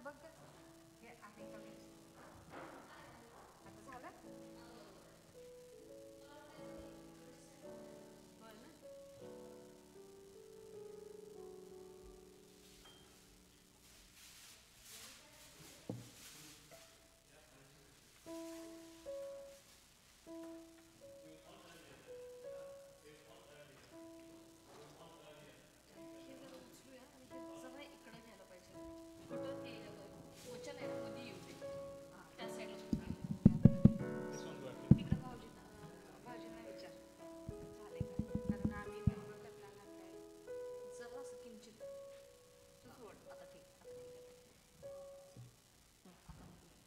बघ हे आहे का आता झालं. होय ना. हे जरा उचलूया आणि हे जरा इकडे न्यायला पाहिजे. कुठं ते वचन आहे ना मध्ये येऊ दे. हां त्या साईडला तिकडं भाऊजींना विचार झाले का, कारण आम्ही तेवढं करणार काय जरा असं किंचित तू सोड. आता ठीक, आता ठीक आहे.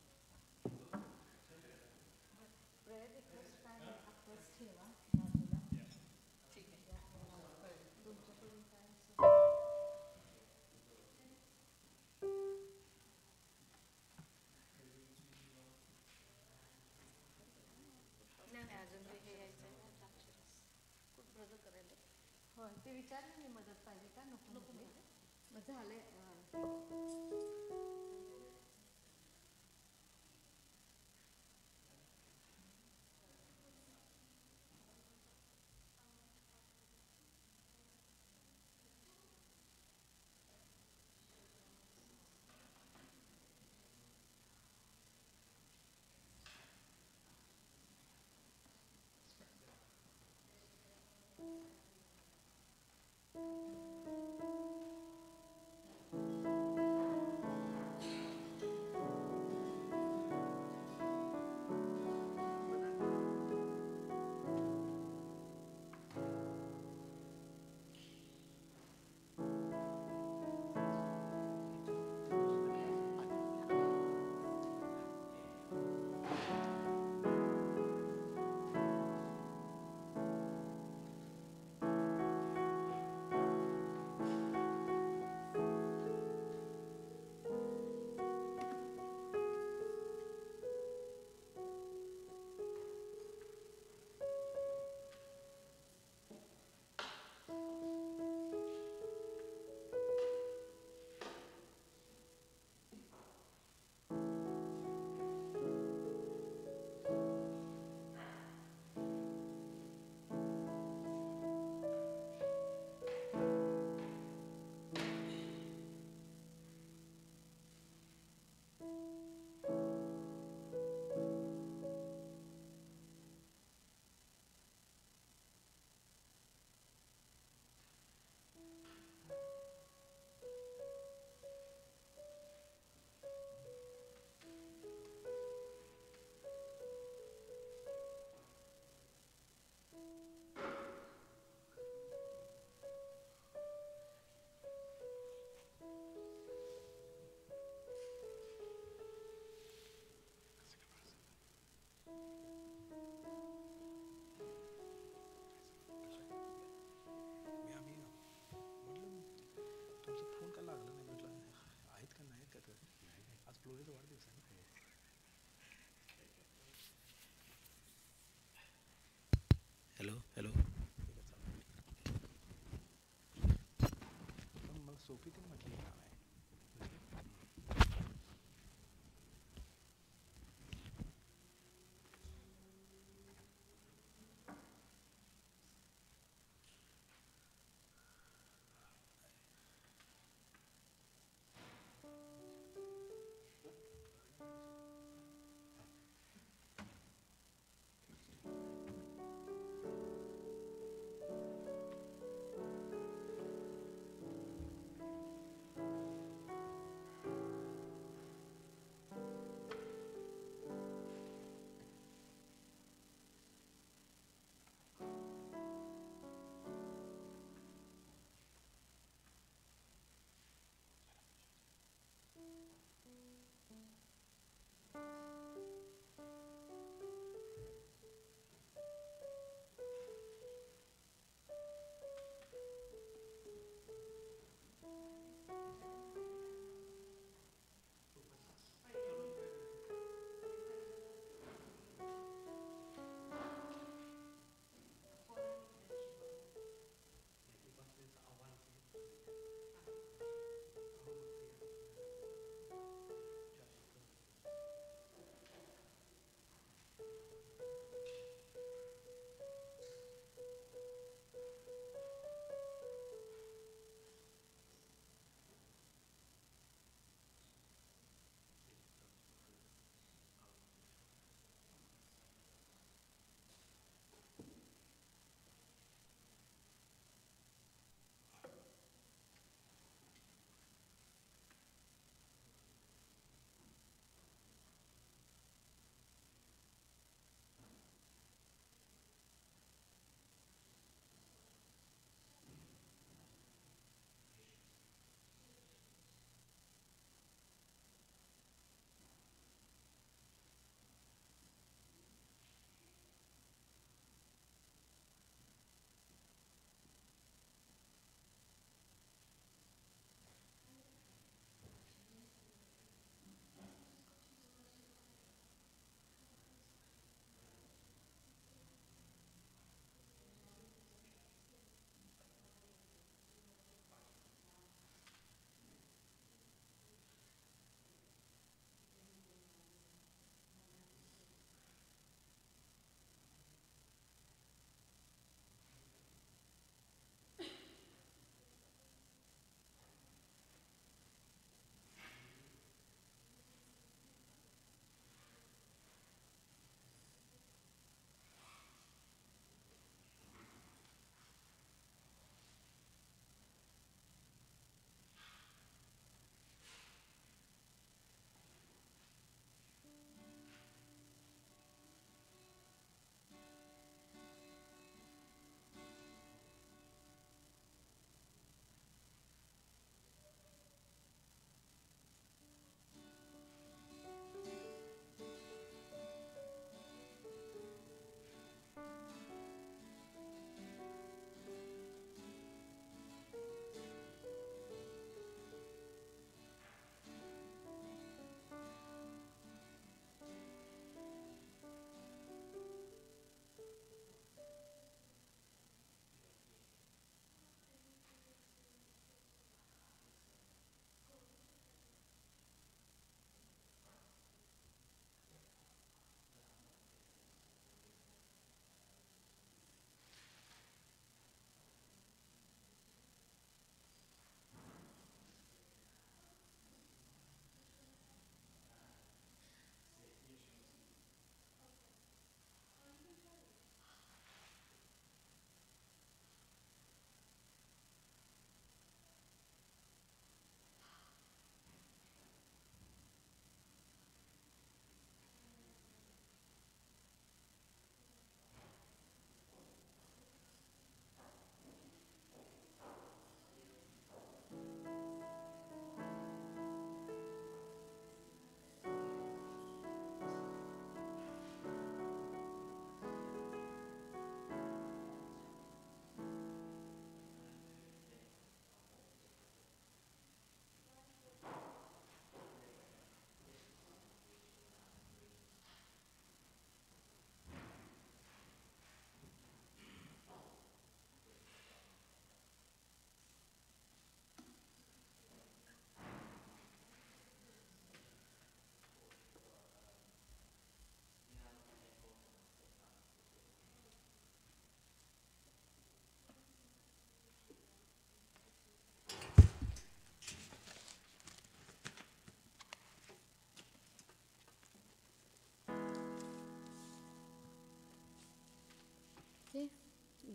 आता प्रेयर रिक्वेस्ट काय आहे आत्ताच ठेवा बाजूला. ठीक आहे. तुमच्याकडून काय नाही नाही अजून हे यायचं आहे ना द्राक्षरस खूप ब्रदर करायला. होय ते विचारलं मी मदत पाहिजे का नको नको मग झाले. Hello hello. पण मला सोपी ती म्हटली का नाही.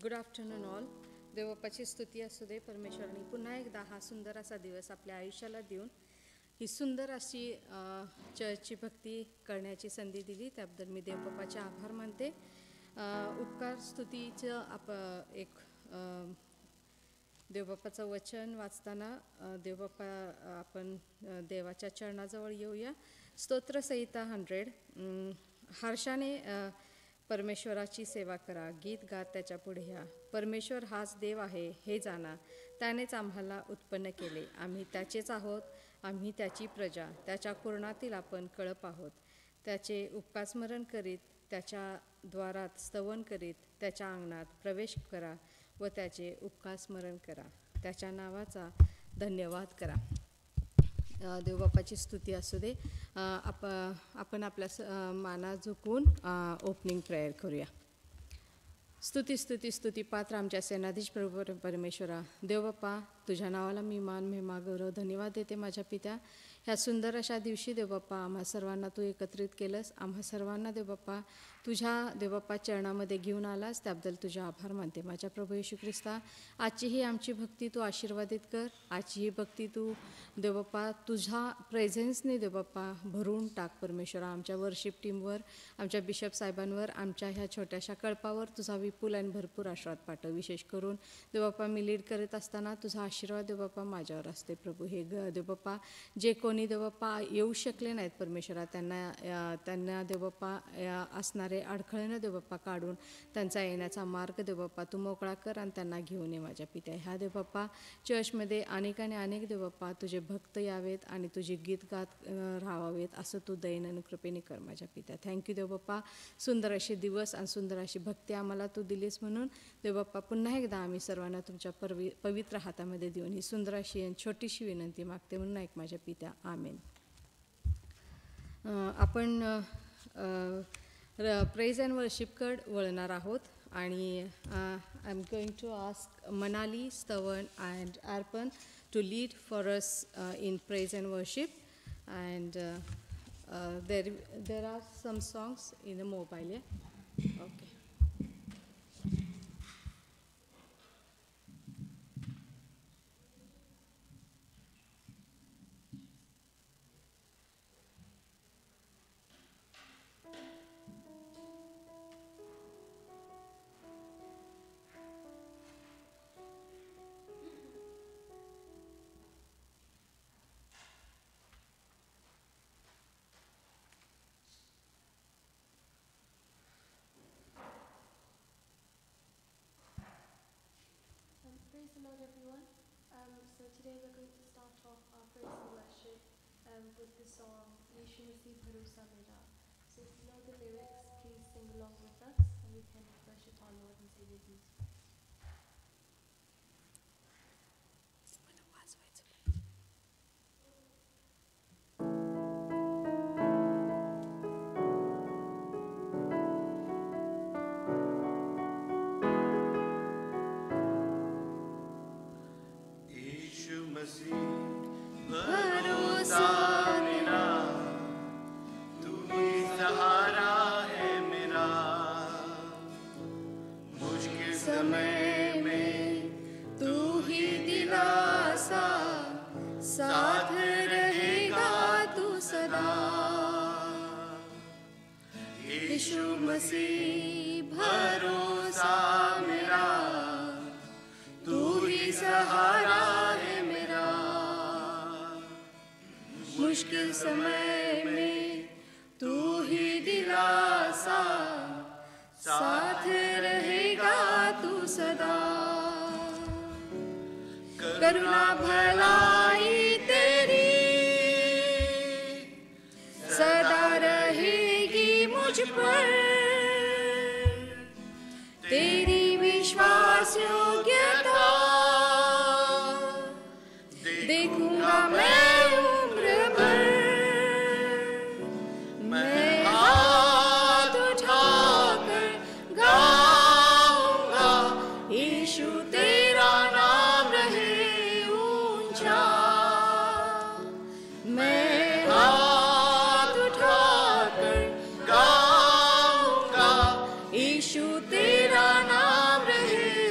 Good afternoon all. देवबापाची स्तुती असू दे. परमेश्वराने पुन्हा एकदा हा सुंदर असा दिवस आपल्या आयुष्याला देऊन ही सुंदर अशी चर्चची भक्ती करण्याची संधी दिली, त्याबद्दल मी देवबापाचे आभार मानते. उपकार स्तुतीचं एक देवबापाचं वचन वाचताना देवबापा आपण देवाच्या चरणाजवळ येऊया. स्तोत्रसंहिता 100. हर्षाने परमेश्वराची सेवा करा, गीत गात त्याच्या पुढे या. परमेश्वर हाच देव आहे हे जाणा, त्यानेच आम्हाला उत्पन्न केले, आम्ही त्याचेच आहोत, आम्ही त्याची प्रजा, त्याच्या कुरणातील आपण कळप आहोत. त्याचे उपकार स्मरण करीत, त्याच्या द्वारात स्तवन करीत, त्याच्या अंगणात प्रवेश करा व त्याचे उपकार स्मरण करा, त्याच्या नावाचा धन्यवाद करा. देवबापाची स्तुती असू दे. आपण आपल्या माना झुकून ओपनिंग प्रेयर करूया. स्तुती स्तुती स्तुती पात्र आमच्या सेनाधीश प्रभू परमेश्वरा. देवबापा, तुझ्या नावाला मी मान महिमा गौरव धन्यवाद देते माझ्या पित्या. ह्या सुंदर अशा दिवशी देवबापा आम्हा सर्वांना तू एकत्रित केलंस, आम्हा सर्वांना देवबापा तुझ्या देवबापा चरणामध्ये घेऊन आलास, त्याबद्दल तुझे आभार मानते माझ्या प्रभू येशू ख्रिस्ता. आजची ही आमची भक्ती तू आशीर्वादित कर. आजची ही भक्ती तू देवबापा तुझ्या प्रेझेन्सने देवबापा भरून टाक परमेश्वरा. आमच्या वर्शिप टीमवर, आमच्या बिशप साहेबांवर, आमच्या ह्या छोट्याशा कळपावर तुझा विपुल आणि भरपूर आशीर्वाद पाठव. विशेष करून देवबापा मी लीड करत असताना तुझा आशीर्वाद देवबापा माझ्यावर असते प्रभू. हे देवबापा जे कोणी देवबापा येऊ शकले नाहीत परमेश्वरा, त्यांना देवबापा असणारे अडखळणं देवबापा काढून त्यांचा येण्याचा मार्ग देवबापा तू मोकळा कर आणि त्यांना घेऊन ये माझ्या पित्या. ह्या देवबापा चर्चमध्ये अनेक देवबापा तुझे भक्त यावेत आणि तुझे गीत गात राहावेत असं तू दयेनं कृपेने कर माझ्या पित्या. थँक्यू देवबापा. सुंदर असे दिवस आणि सुंदर अशी भक्ती आम्हाला तू दिलीस म्हणून देवबापा पुन्हा एकदा आम्ही सर्वांना तुमच्या पवित्र हातामध्ये देऊन ही सुंदर अशी छोटीशी विनंती मागते म्हणून ऐक माझ्या पित्या. आमेन. आपण प्रेज अँड वर्शिपकडे वळणार आहोत आणि I am going to ask Manali, Stavan and Arpan to lead for us in praise and worship. And there are some songs in the mobile. Yeah? Okay. Praise the Lord, everyone. So today we're going to start off our praise and worship with the song Yeshu Masih Bharosa Mera. So if you know the lyrics, please sing along with us and we can worship our Lord and Savior Jesus Christ. भरोसा मेरा, तू ही सहारा है मेरा, मुश्किल समय में तू ही दिलासा, साथ रहेगा तू सदा. यीशु मसीह भरोसा मेरा, तू ही सहारा है मेरा, मुश्किल समय में तू ही दिलासा, साथ रहेगा तू सदा. करुणा भलाई तेरी सदा रहेगी मुझ पर, तेरी विश्वास योग्यता देखूंगा मैं उम्र भर. मैं हाथ उठाकर गाऊंगा, यीशु तेरा नाम रहे ऊंचा. मैं हाथ उठाकर गाऊंगा, यीशु तेरा नाम रहे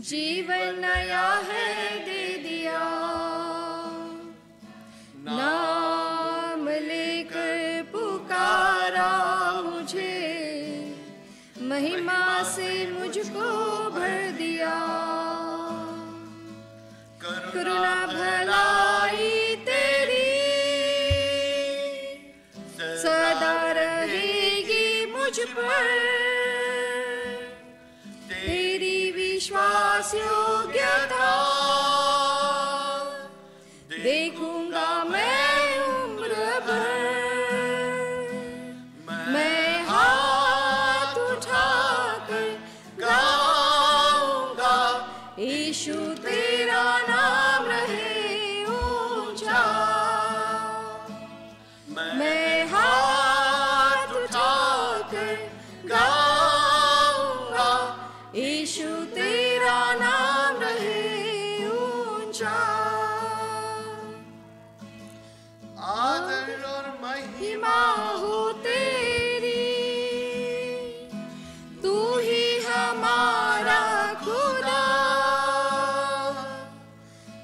जीवन नया है दे दिया। नाम लेकर पुकारा मुझे, महिमा से मुझको भर दिया। करुणा भलाई तेरी सदा रहेगी मुझ पर, तेरी विश्वास योग्यता देखूंगा मैं उम्र भर। मैं हाथ उठाकर गाऊंगा, यीशु तेरा नाम रहे ऊंचा। मैं हाथ उठाकर गाऊंगा, यीशु तेरा नाम रहे ऊंचा। आदर और महिमा हो तेरी, तू ही हमारा खुदा।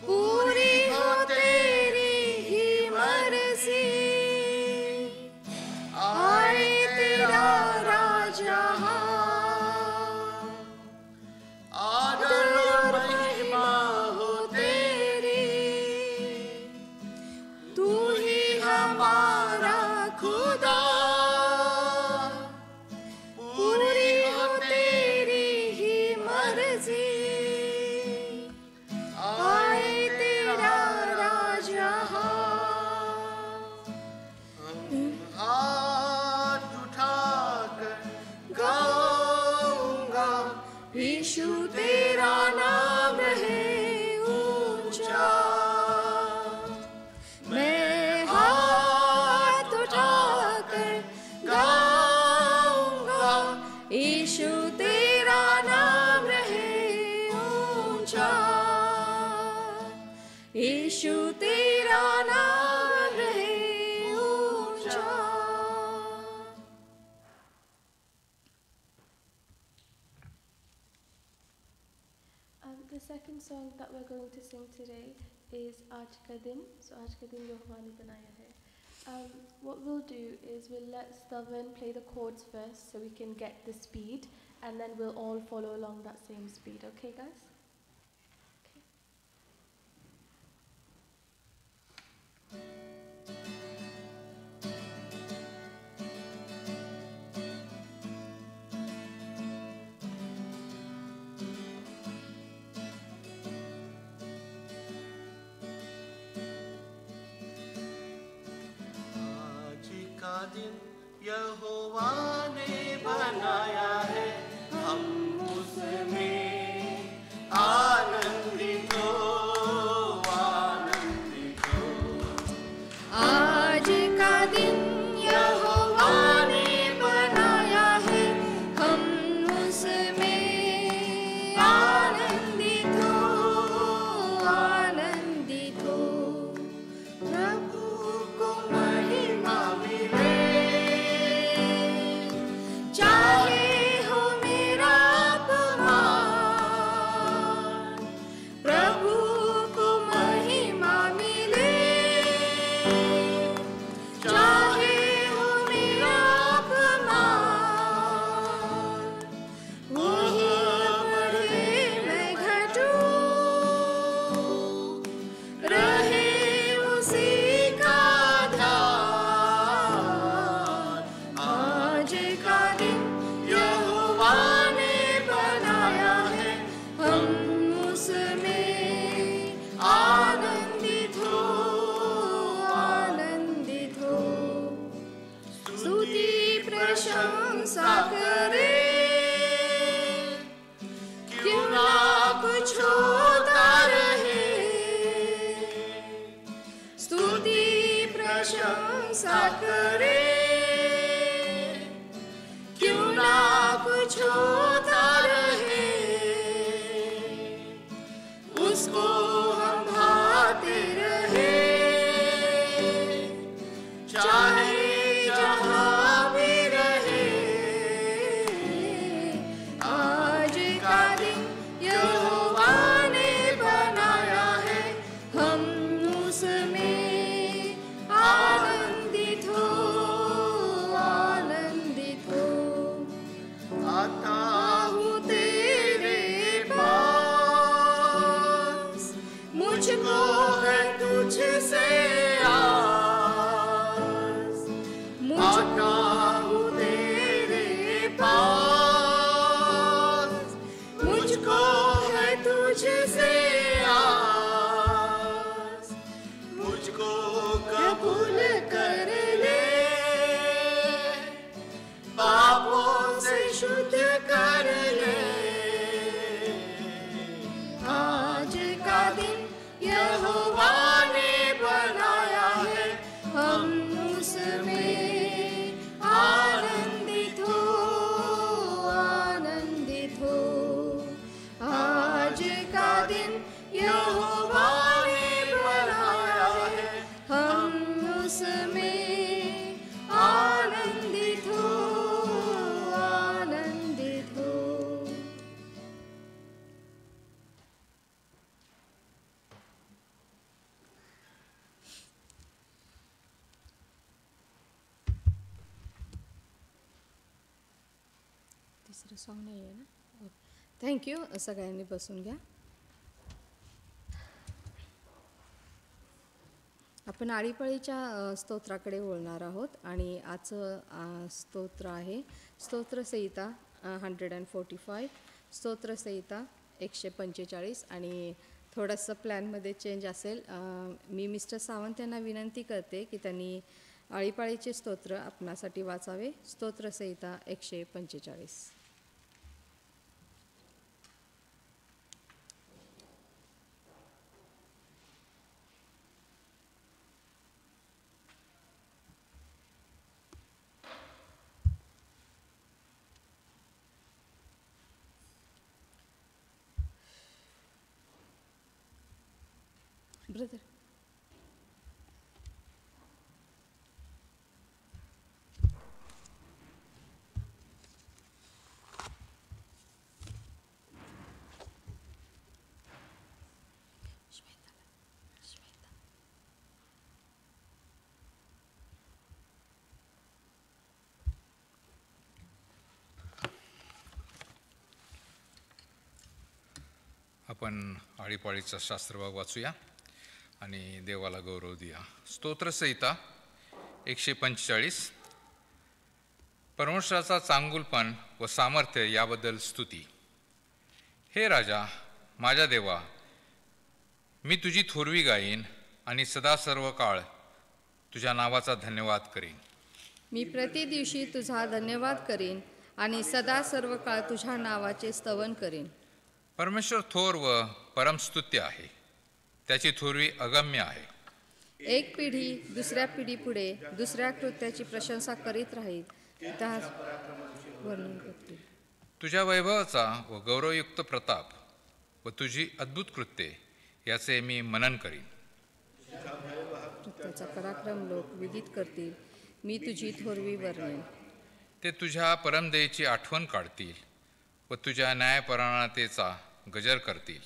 पूरी हो तेरी ही मर्जी, आए तेरा राज यहाँ। आदर और महिमा हो तेरी, तू ही हमारा खुदा। पूरी हो तेरी ही मर्जी, आए तेरा राज यहाँ। हाथ उठाकर गाऊंगा, यीशु तेरा नाम रहे ऊंचा। मैं हाथ उठाकर गाऊंगा, यीशु तेरा नाम रहे ऊंचा। यीशु तेरा नाम रहे ऊंचा। The second song that we're going to sing today is Aaj Ka Din. So Aaj Ka Din Yehovah ne banaya hai. What we'll do is we'll let Stavan play the chords first so we can get the speed, and then we'll all follow along that same speed. Okay, guys? Okay. आज का दिन यहोवा ने बनाया है, हम उसमें आनंदित हो, आनंदित हो। आज का दिन यहोवा ने बनाया है, हम उसमें आनंदित हो, आनंदित हो। प्रभु को महिमा मिले, चाहे हो मेरा अपमान। प्रभु को महिमा मिले, चाहे हो मेरा अपमान। वही बढ़े मैं घटूं, रहे उसी का ध्यान। आज का दिन यहोवा ने बनाया है, हम उसमें आनंदित हो, आनंदित हो। स्तुति प्रशंसा करे, क्यों ना कुछ होता रहे। स्तुति प्रशंसा करे, क्यों ना कुछ होता रहे। उसको हम भाते रहे, चाहे जहाँ भी रहे। आज का दिन यहोवा यहोवा ने बनाया है, हम उसमें आनंदित हो, आनंदित हो। आज का दिन यहोवा ने बनाया है, हम उसमें आनंदित हो, आनंदित हो। तिसरं सॉन्ग नाही आहे ना. थँक्यू. सगळ्यांनी बसून घ्या. आपण आळीपाळीच्या स्तोत्राकडे वळणार आहोत आणि आजचं स्तोत्र आहे स्तोत्रसंहिता 145, स्तोत्रसंहिता 145. आणि थोडंसं प्लॅनमध्ये चेंज असेल. मी मिस्टर सावंत यांना विनंती करते की त्यांनी आळीपाळीचे स्तोत्र आपणासाठी वाचावे. स्तोत्रसंहिता 145. ब्रदर आपण आळीपाळीचा शास्त्रभाग वाचूया आणि देवाला गौरव देऊया. स्तोत्रसंहिता 145. परमेश्वराचा चांगुलपण व सामर्थ्य याबद्दल स्तुती. हे राजा माझ्या देवा, मी तुझी थोरवी गाईन आणि सदा सर्व काळ तुझ्या नावाचा धन्यवाद करीन. मी प्रति दिवशी तुझा धन्यवाद करीन आणि सदा सर्व काळ तुझ्या नावाचे स्तवन करीन. परमेश्वर थोर व परमस्तुत्य आहे, त्याची थोरवी अगम्य आहे. एक पिढी दुसऱ्या पिढीपुढे दुसऱ्या कृत्याची प्रशंसा करीत राहील, त्यास वर्णन करते. तुझ्या वैभवाचा व गौरवयुक्त प्रताप व तुझी अद्भुत कृत्ये याचे मी मनन करीन. कृत्याचा पराक्रम लोक विदित करतील, मी तुझी थोरवी वर्णेन. ते तुझ्या परमदयेची आठवण काढतील व तुझ्या न्यायपरायणतेचा गजर करतील.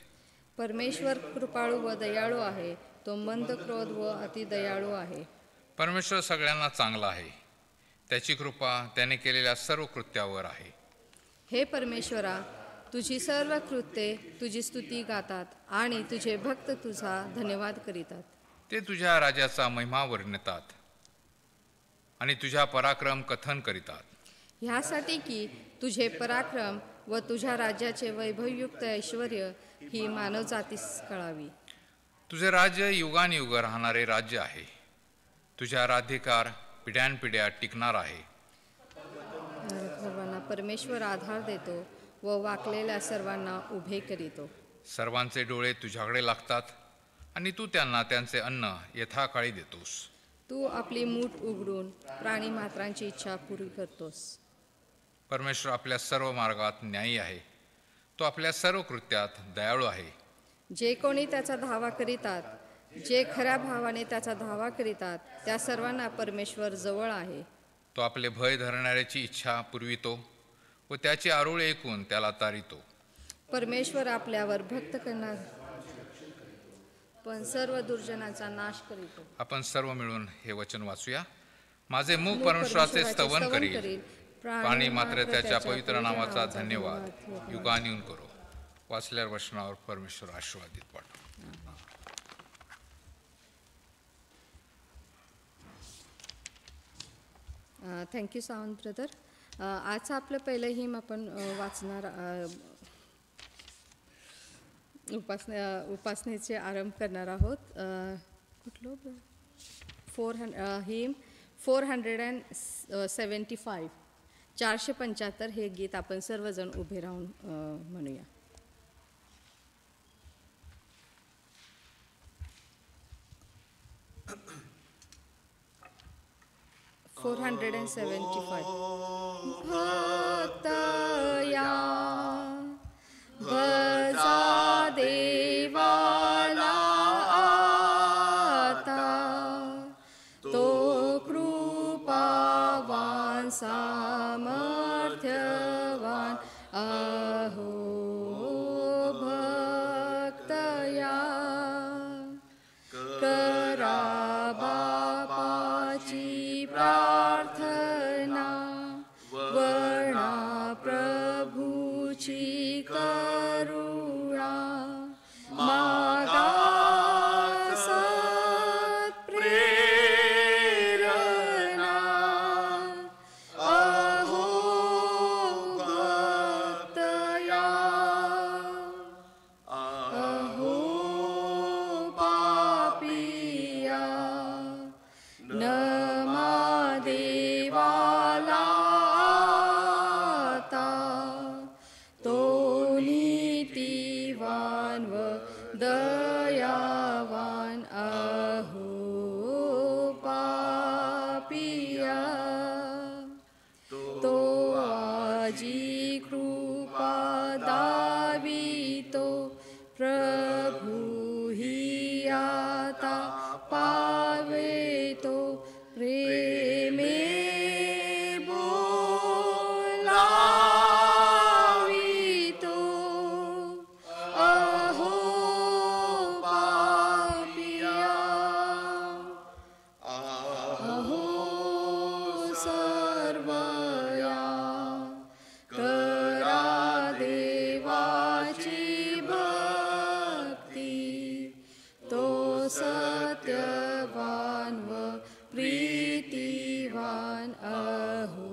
परमेश्वर कृपाळू व दयाळू आहे, तो मंद क्रोध व अति दयाळू आहे. परमेश्वर सगळ्यांना चांगला आहे, त्याची कृपा त्याने केलेल्या सर्व कृत्यावर आहे. हे परमेश्वरा, तुझी सर्व कृत्ये तुझी स्तुती गातात आणि तुझे भक्त तुझा धन्यवाद करीतात. ते तुझ्या राजाचा महिमा वर्णितात आणि तुझ्या पराक्रम कथन करीतात. ह्यासाठी की तुझे पराक्रम व तुझ्या राज्याचे वैभवयुक्त ऐश्वर ही मानवजातीस कळावी. तुझे राज्य युगानुयुग राहणारे राज्य आहे, तुझा राज्यकार पिढ्यानपिढ्या टिकणार आहे. सर्वांना परमेश्वर आधार देतो व वाकलेल्या सर्वांना उभे करीतो. सर्वांचे डोळे तुझ्याकडे लागतात आणि तू त्यांना त्यांचे अन्न यथाकाळी देतोस. तू आपली मूठ उघडून प्राणी मात्रांची इच्छा पुरी करतोस. परमेश्वर आपल्या सर्व मार्गात न्यायी आहे, तो आपल्या सर्व कृत्यात दयाळू आहे. जे कोणी त्याचा धावा करीतात, जे खऱ्या भावाने त्याचा धावा करीतात, त्या सर्वांना परमेश्वर जवळ आहे. तो आपले भय धरणाऱ्याची इच्छा पुरवितो व त्याची आरोळी ऐकून त्याला तारितो. परमेश्वर आपल्यावर भक्त करणार पण सर्व दुर्जनाचा नाश करीतो. आपण सर्व मिळून हे वचन वाचूया. माझे मुख परमेश्वराचे स्तवन करील, प्राणी मात्र त्याच्या पवित्र नावाचा धन्यवाद युगान्यून करो. वाचल्यावर वचनावर परमेश्वर आशीर्वादित पाठव. Thank you Sawant brother. आजचं आपलं पहिलं हिम आपण वाचणार उपासनेचे आरंभ करणार आहोत. कुठलं हिम 475 475 हे गीत आपण सर्वजण उभे राहून म्हणूया. 475. भक्तया भजा देवाला आता, तो कृपावान सामर्थ्यवान अहो भक्तया. करा बापाची प्रार्थना, वर्णा प्रभूची करुणा, मागा सत्प्रेरणा अहो भक्तया. अहो पापिया नमा देवाला आता, तो नीतिवान व दयावान अहो पापिया. तो आजी कृपा दावितो, प्रभु ही आता पावेतो, प्रेमे बोलावितो अहो पापिया. अहो सर्वया करा देवाची भक्ती, तो सत्यवान व प्रीतिवान अहो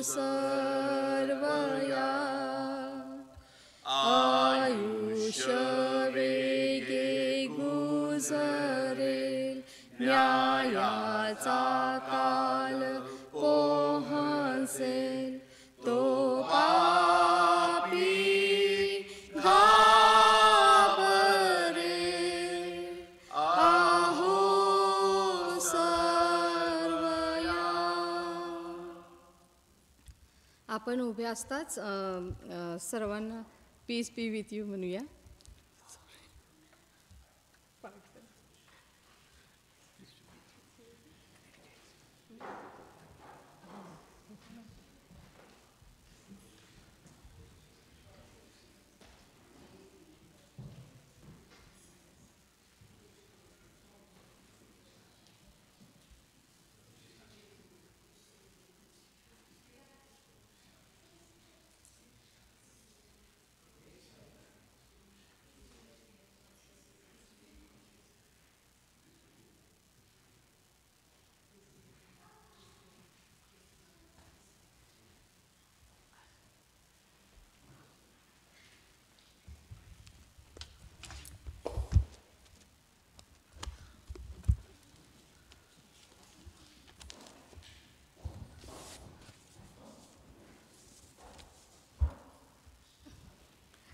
सर्वया. आयुष्य वेगे गुजरेल, न्यायाचा काल पोहसेल, तो पापी घाबरेल अहो सर्वया. आपण उभे असताच सर्वांना पीस बी विथ यू म्हणूया.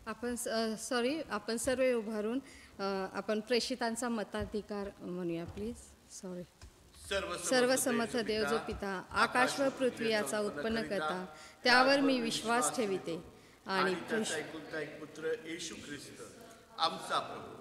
आपण आपण सर्व उभारून आपण प्रेषितांचा मताधिकार म्हणूया प्लीज. सॉरी. सर्वसमर्थ देव जो पिता, आकाश व पृथ्वी याचा उत्पन्न करता, त्यावर मी विश्वास ठेविते आणि पुत्र येशू ख्रिस्त आमचा प्रभू,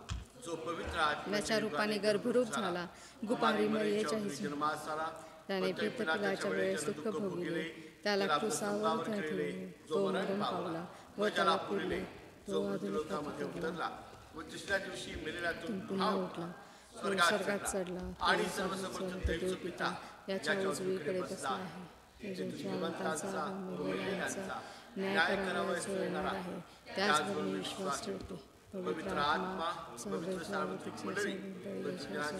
जो पवित्र आत्म्याच्या रूपाने गर्भरूप झाला, गुपांगी मरियेच्या जन्माला त्याने पितृपिलाच्या वेळेस दुःख भोगले, त्याला क्रूसावर ठेवले, तो मरण पावला व त्याला पुरले, तो अधोलोकामध्ये उतरला व तिसऱ्या दिवशी मेलेल्यातून पुन्हा उठला, स्वर्गात चढला आणि सर्वसमर्थ देव पिता याच्या उजवीकडे बसला आहे, जिवंतांचा व मेलेल्यांचा न्याय करावयाचा येणार आहे. त्याचवर मी विश्वास ठेवतो. पवित्र आत्मा, पवित्र सार्वत्रिक मंडळी,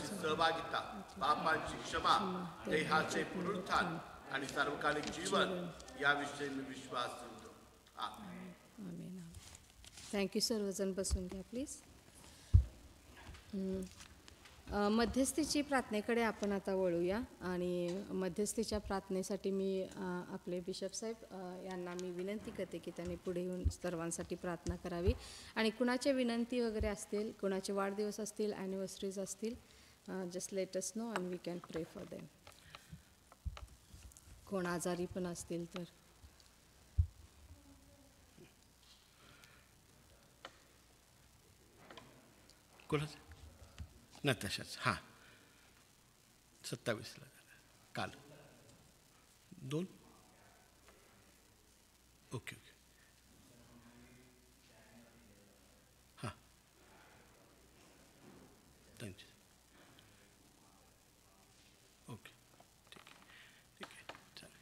सहभागिता, पापांची क्षमा, देहाचे पुनरुत्थान आणि सार्वकालिक जीवन याविषयी मी विश्वास ठेवतो. आमेन. थँक्यू. सर्वजण बसून घ्या प्लीज. मध्यस्थीची प्रार्थनेकडे आपण आता वळूया आणि मध्यस्थीच्या प्रार्थनेसाठी मी आपले बिशप साहेब यांना मी विनंती करते की त्यांनी पुढे येऊन सर्वांसाठी प्रार्थना करावी आणि कुणाचे विनंती वगैरे असतील, कुणाचे वाढदिवस असतील, ॲनिव्हर्सरीज असतील just let us know and we can pray for them. कोण आजारी पण असतील तर. कोणाचं? नताशाच. हां, 27ला काल 2. Okay okay. हां, त्यांचे ओके. ठीक आहे, ठीक आहे, चालेल.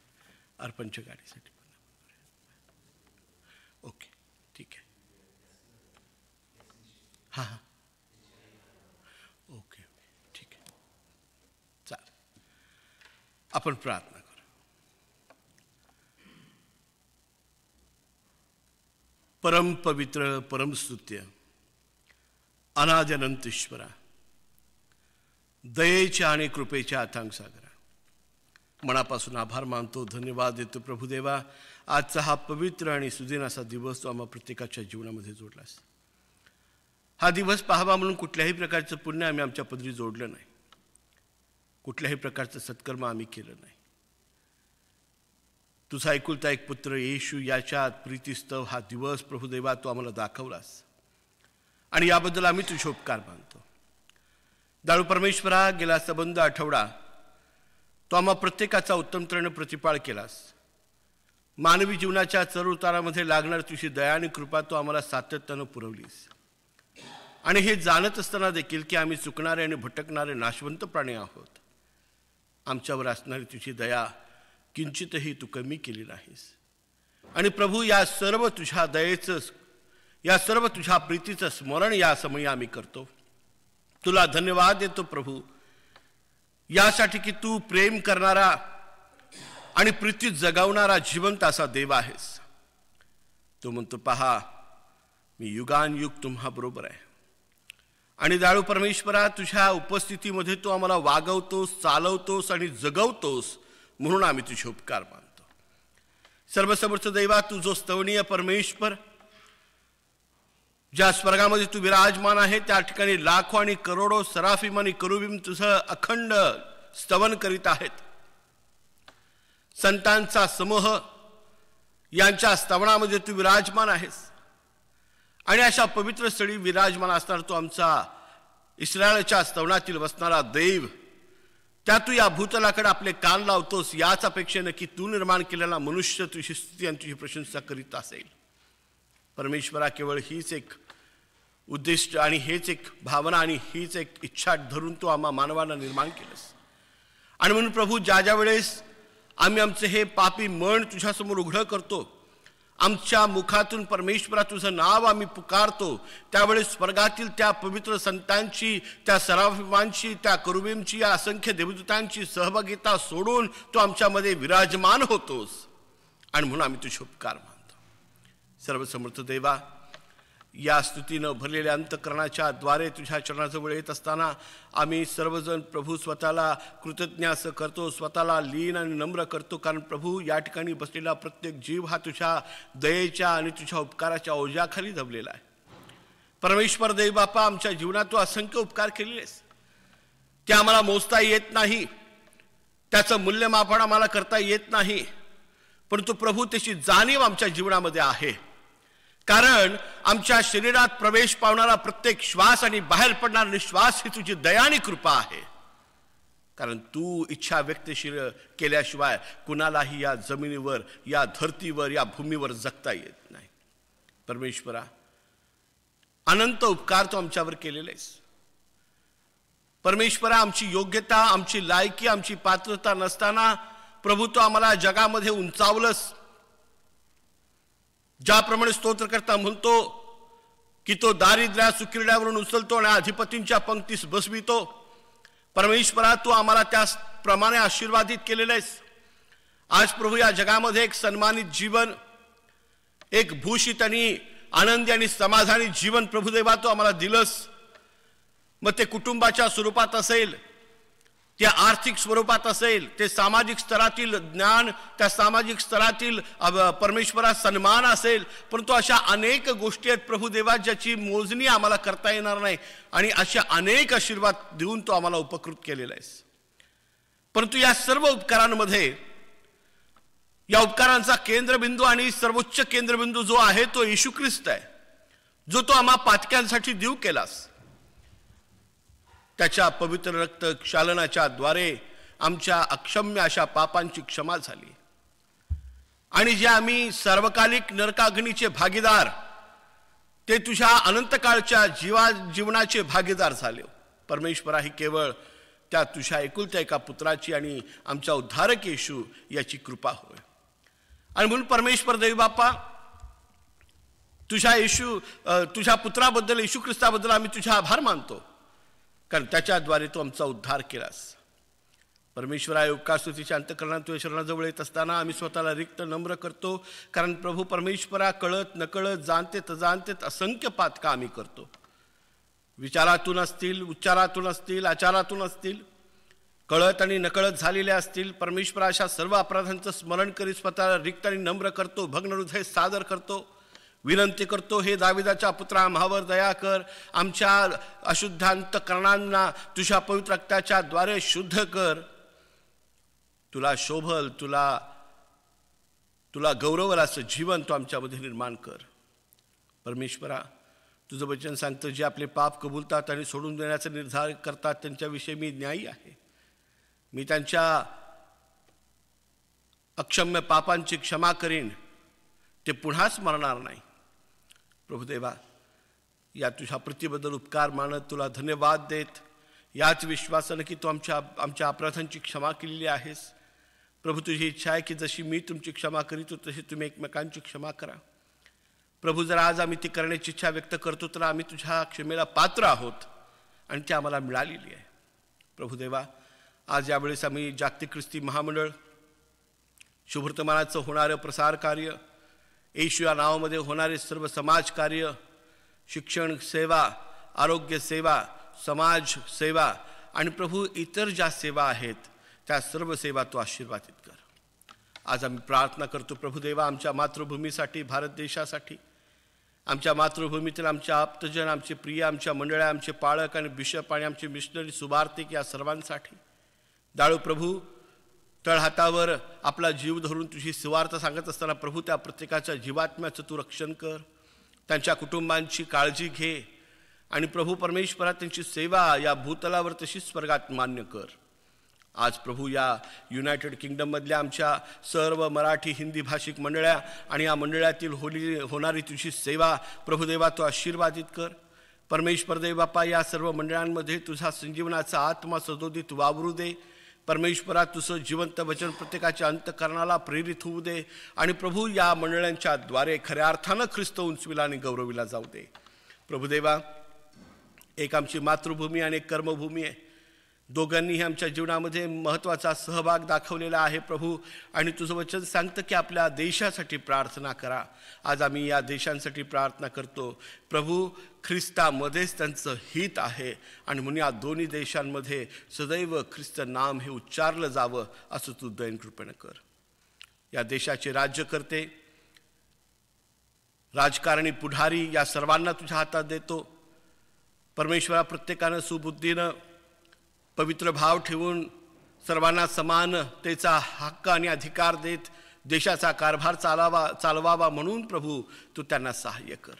अर्पणच्या गाडीसाठी पण ओके, ठीक आहे. हां हां, ओके ओके, ठीक आहे, चालेल. आपण प्रार्थना करू. परम पवित्र, परम स्तुत्य, अनादि अनंत ईश्वरा, दयेच्या आणि कृपेच्या अथांग सागरा, मनापासून आभार मानतो, धन्यवाद देतो प्रभुदेवा. आजचा हा पवित्र आणि सुदीन असा दिवस तो आम्हा प्रत्येकाच्या जीवनामध्ये जोडलास. हा दिवस पाहावा म्हणून कुठल्याही प्रकारचं पुण्य आम्ही आमच्या पदरी जोडलं नाही, कुठल्याही प्रकारचं सत्कर्म आम्ही केलं नाही. तुझा एकुलता एक पुत्र येशू याच्या प्रीतिस्तव हा दिवस प्रभुदेवा तो आम्हाला दाखवलास आणि याबद्दल आम्ही तुझे उपकार मानतो. दारू परमेश्वरा, गेला संबंध आठवडा तो आम्हा प्रत्येकाचा उत्तम तऱ्हेने प्रतिपाळ केलास. मानवी जीवनाच्या चढउतारामध्ये लागणार तुझी दया आणि कृपा तो आम्हाला सातत्यानं पुरवलीस. आणि हे जाणत असताना देखील की आम्ही चुकणारे आणि भटकणारे नाशवंत प्राणी आहोत, आमच्यावर असणारी तुझी दया किंचितही तू कमी केली नाहीस. आणि प्रभू, या सर्व तुझ्या दयेचं, या सर्व तुझ्या प्रीतीचं स्मरण या समयी आम्ही करतो. तुला धन्यवाद देतो प्रभू यासाठी की तू प्रेम करणारा आणि प्रीती जगवणारा जिवंत असा देव आहेस. तो म्हणतो, पहा मी युगानयुग तुम्हा बरोबर आहे. आणि दारू परमेश्वरा, तुझ्या उपस्थितीमध्ये तू आम्हाला वागवतोस, चालवतोस आणि जगवतोस म्हणून आम्ही तुझे उपकार मानतो. सर्वसमर्थ दैवा, तू जो स्तवनीय परमेश्वर ज्या स्वर्गामध्ये तू विराजमान आहे त्या ठिकाणी लाखो आणि करोडो सराफिम आणि करुबीम तुझं अखंड स्तवन करीत आहेत. संतांचा समूह यांच्या स्तवनामध्ये तू विराजमान आहेस. आणि अशा पवित्र स्थळी विराजमान असणारा तू आमचा इस्रायलच्या स्तवनातील वसणारा देव, त्या तू या भूतलाकडे आपले कान लावतोस. याच अपेक्षेनं की तू निर्माण केलेला मनुष्य तुझी स्तुती आणि तुझी प्रशंसा करीत असेल. परमेश्वरा, केवळ हीच एक उद्दिष्ट आणि हेच एक भावना आणि हीच एक इच्छा धरून तू आम्हा मानवाला निर्माण केलंस. आणि म्हणून प्रभू, ज्या ज्या वेळेस आम्ही आमचे हे पापी मन तुझ्यासमोर उघडं करतो, आमच्या मुखातून परमेश्वरा तुझं नाव आम्ही पुकारतो, त्यावेळेस स्वर्गातील त्या पवित्र संतांची, त्या सराफिमांची, त्या करुबीमची, या असंख्य देवदूतांची सहभागिता सोडून तू आमच्यामध्ये विराजमान होतोस. आणि म्हणून आम्ही तुझे उपकार मानतो. सर्वसमर्थ देवा, या स्तुतीनं भरलेल्या अंतकरणाच्या द्वारे तुझ्या चरणाजवळ येत असताना आम्ही सर्वजण प्रभू स्वतःला कृतज्ञ असं करतो, स्वतःला लीन आणि नम्र करतो. कारण प्रभू, या ठिकाणी बसलेला प्रत्येक जीव हा तुझ्या दयेच्या आणि तुझ्या उपकाराच्या ओझ्याखाली दबलेला आहे. परमेश्वर देव बापा, आमच्या जीवनात तू असंख्य उपकार केलेस, ते आम्हाला मोजता येत नाही, त्याचं मूल्यमापन आम्हाला करता येत नाही. परंतु प्रभू, त्याची जाणीव आमच्या जीवनामध्ये आहे. कारण आमच्या शरीरात प्रवेश पावणारा प्रत्येक श्वास आणि बाहेर पडणारा निश्वास ही तुझी दया आणि कृपा आहे. कारण तू इच्छा व्यक्तशील केल्याशिवाय कुणालाही या जमिनीवर, या धरतीवर, या भूमीवर जगता येत नाही. परमेश्वरा, अनंत उपकार तू आमच्यावर केलेले आहेस. परमेश्वरा, आमची योग्यता, आमची लायकी, आमची पात्रता नसताना प्रभू तू आम्हाला जगामध्ये उंचावलंस. ज्याप्रमाणे स्तोत्रकर्ता म्हणतो की तो दारिद्र्या सुकिरड्यावरून उचलतो आणि अधिपतींच्या पंक्तीस बसवितो, परमेश्वरा तू आम्हाला त्याप्रमाणे आशीर्वादित केलेलं आहेस. आज प्रभू, या जगामध्ये एक सन्मानित जीवन, एक भूषित आणि आनंदी आणि समाधानी जीवन प्रभुदेवा तू आम्हाला दिलंस. मग ते कुटुंबाच्या स्वरूपात असेल, ते आर्थिक स्वरूपात असेल, ते सामाजिक स्तरातील ज्ञान, त्या सामाजिक स्तरातील परमेश्वरा सन्मान असेल, परंतु अशा अनेक गोष्टी आहेत प्रभू देवा ज्याची मोजणी आम्हाला करता येणार नाही, आणि अशा अनेक आशीर्वाद देऊन तो आम्हाला उपकृत केलेला आहेस. परंतु या सर्व उपकारांमध्ये या उपकारांचा केंद्रबिंदू आणि सर्वोच्च केंद्रबिंदू जो आहे तो येशू ख्रिस्त आहे, जो तो आम्हा पातक्यांसाठी देऊ केलास. त्याच्या पवित्र रक्त क्षालनाच्या द्वारे आमच्या अक्षम्य अशा पापांची क्षमा झाली, आणि जे आम्ही सार्वकालिक नरकाग्नीचे भागीदार ते तुझ्या अनंतकाळच्या जीवनाचे भागीदार झाले. परमेश्वरा ही केवळ त्या तुझ्या एकुलत्या एका पुत्राची आणि आमचा उद्धारक येशू याची कृपा होय. आणि म्हणून परमेश्वर देव बाप्पा, तुझ्या पुत्राबद्दल येशू ख्रिस्ताबद्दल आम्ही तुझा आभार मानतो, कारण त्याच्याद्वारे तू आमचा उद्धार केलास. परमेश्वरा उपकार स्तुतीच्या अंतःकरणात तुझ्या शरणाजवळ येत असताना आम्ही स्वतःला रिक्त नम्र करतो, कारण प्रभू परमेश्वरा कळत नकळत जाणतेत अजाणतेत असंख्य पातका आम्ही करतो. विचारातून असतील, उच्चारातून असतील, आचारातून असतील, कळत आणि नकळत झालेल्या असतील. परमेश्वरा अशा सर्व अपराधांचं स्मरण करीत स्वतःला रिक्त आणि नम्र करतो, भग्न हृदय सादर करतो, विनंती करतो, हे दाविदाच्या पुत्रा आम्हावर दया कर, आमच्या अशुद्ध अंतःकरणांना तुझ्या पवित्र रक्ताच्या द्वारे शुद्ध कर. तुला शोभल, तुला गौरवल असं जीवन तू आमच्यामध्ये निर्माण कर. परमेश्वरा, तुझं वचन सांगतं, जे आपले पाप कबूलतात आणि सोडून देण्याचा निर्धार करतात त्यांच्याविषयी मी न्यायी आहे. मी त्यांच्या अक्षम्य पापांची क्षमा करीन, ते पुन्हाच मरणार नाही. प्रभुदेवा, या तुझ्या प्रतिबद्दल उपकार मानत तुला धन्यवाद देत, याच विश्वासानं की तू आमच्या अपराधांची क्षमा केलेली आहेस. प्रभू, तुझी इच्छा आहे की जशी मी तुमची क्षमा करीतो तशी तुम्ही एकमेकांची क्षमा करा. प्रभू, जर आज आम्ही ती करण्याची इच्छा व्यक्त करतो तर आम्ही तुझ्या क्षमेला पात्र आहोत आणि ती आम्हाला मिळालेली आहे. प्रभुदेवा, आज यावेळेस आम्ही जागतिक ख्रिस्ती महामंडळ, शुभवर्तमानाचं होणारं प्रसार कार्य, येशू या नावामध्ये होणारे सर्व समाज कार्य, शिक्षण सेवा, आरोग्य सेवा, समाज सेवा आणि प्रभू इतर ज्या सेवा आहेत त्या सर्व सेवा तू आशीर्वादित कर. आज आम्ही प्रार्थना करतो प्रभुदेवा आमच्या मातृभूमीसाठी, भारत देशासाठी, आमच्या मातृभूमीतील आमच्या आप्तजन, आमचे प्रिय, आमच्या मंडळ्या, आमचे पाळक आणि बिशप आणि आमचे मिशनरी सुवार्तिक या सर्वांसाठी. दाळू प्रभू, तळहातावर आपला जीव धरून तुझी सुवार्ता सांगत असताना प्रभू त्या प्रत्येकाच्या जीवात्म्याचं तू रक्षण कर, त्यांच्या कुटुंबांची काळजी घे आणि प्रभू परमेश्वरा त्यांची सेवा या भूतलावर तशीच स्वर्गात मान्य कर. आज प्रभू या युनायटेड किंगडममधल्या आमच्या सर्व मराठी हिंदी भाषिक मंडळ्या आणि या मंडळातील होणारी तुझी सेवा प्रभुदेवा तू आशीर्वादित कर. परमेश्वर देव बाप्पा, या सर्व मंडळांमध्ये तुझा संजीवनाचा आत्मा सदोदित वावरू दे. परमेश्वरा, तुझं जिवंत वचन प्रत्येकाच्या अंतःकरणाला प्रेरित होऊ दे आणि प्रभू या मंडळांच्या द्वारे खऱ्या अर्थानं ख्रिस्त उंचविला आणि गौरविला जाऊ दे. प्रभुदेवा, एक आमची मातृभूमी आणि एक कर्मभूमी आहे, दोघांनीही आमच्या जीवनामध्ये महत्त्वाचा सहभाग दाखवलेला आहे प्रभू. आणि तुझं वचन सांगतं की आपल्या देशासाठी प्रार्थना करा. आज आम्ही या देशांसाठी प्रार्थना करतो प्रभू. ख्रिस्तामध्येच त्यांचं हित आहे आणि म्हणून या दोन्ही देशांमध्ये सदैव ख्रिस्त नाम हे उच्चारलं जावं असं तू दयन कृपेनं कर. या देशाचे राज्यकर्ते, राजकारणी, पुढारी या सर्वांना तुझ्या हातात देतो. परमेश्वरा, प्रत्येकानं सुबुद्धीनं पवित्र भाव ठेवून सर्वांना समानतेचा हक्क आणि अधिकार देत देशाचा कारभार चालवावा म्हणून प्रभू तू त्यांना सहाय्य कर.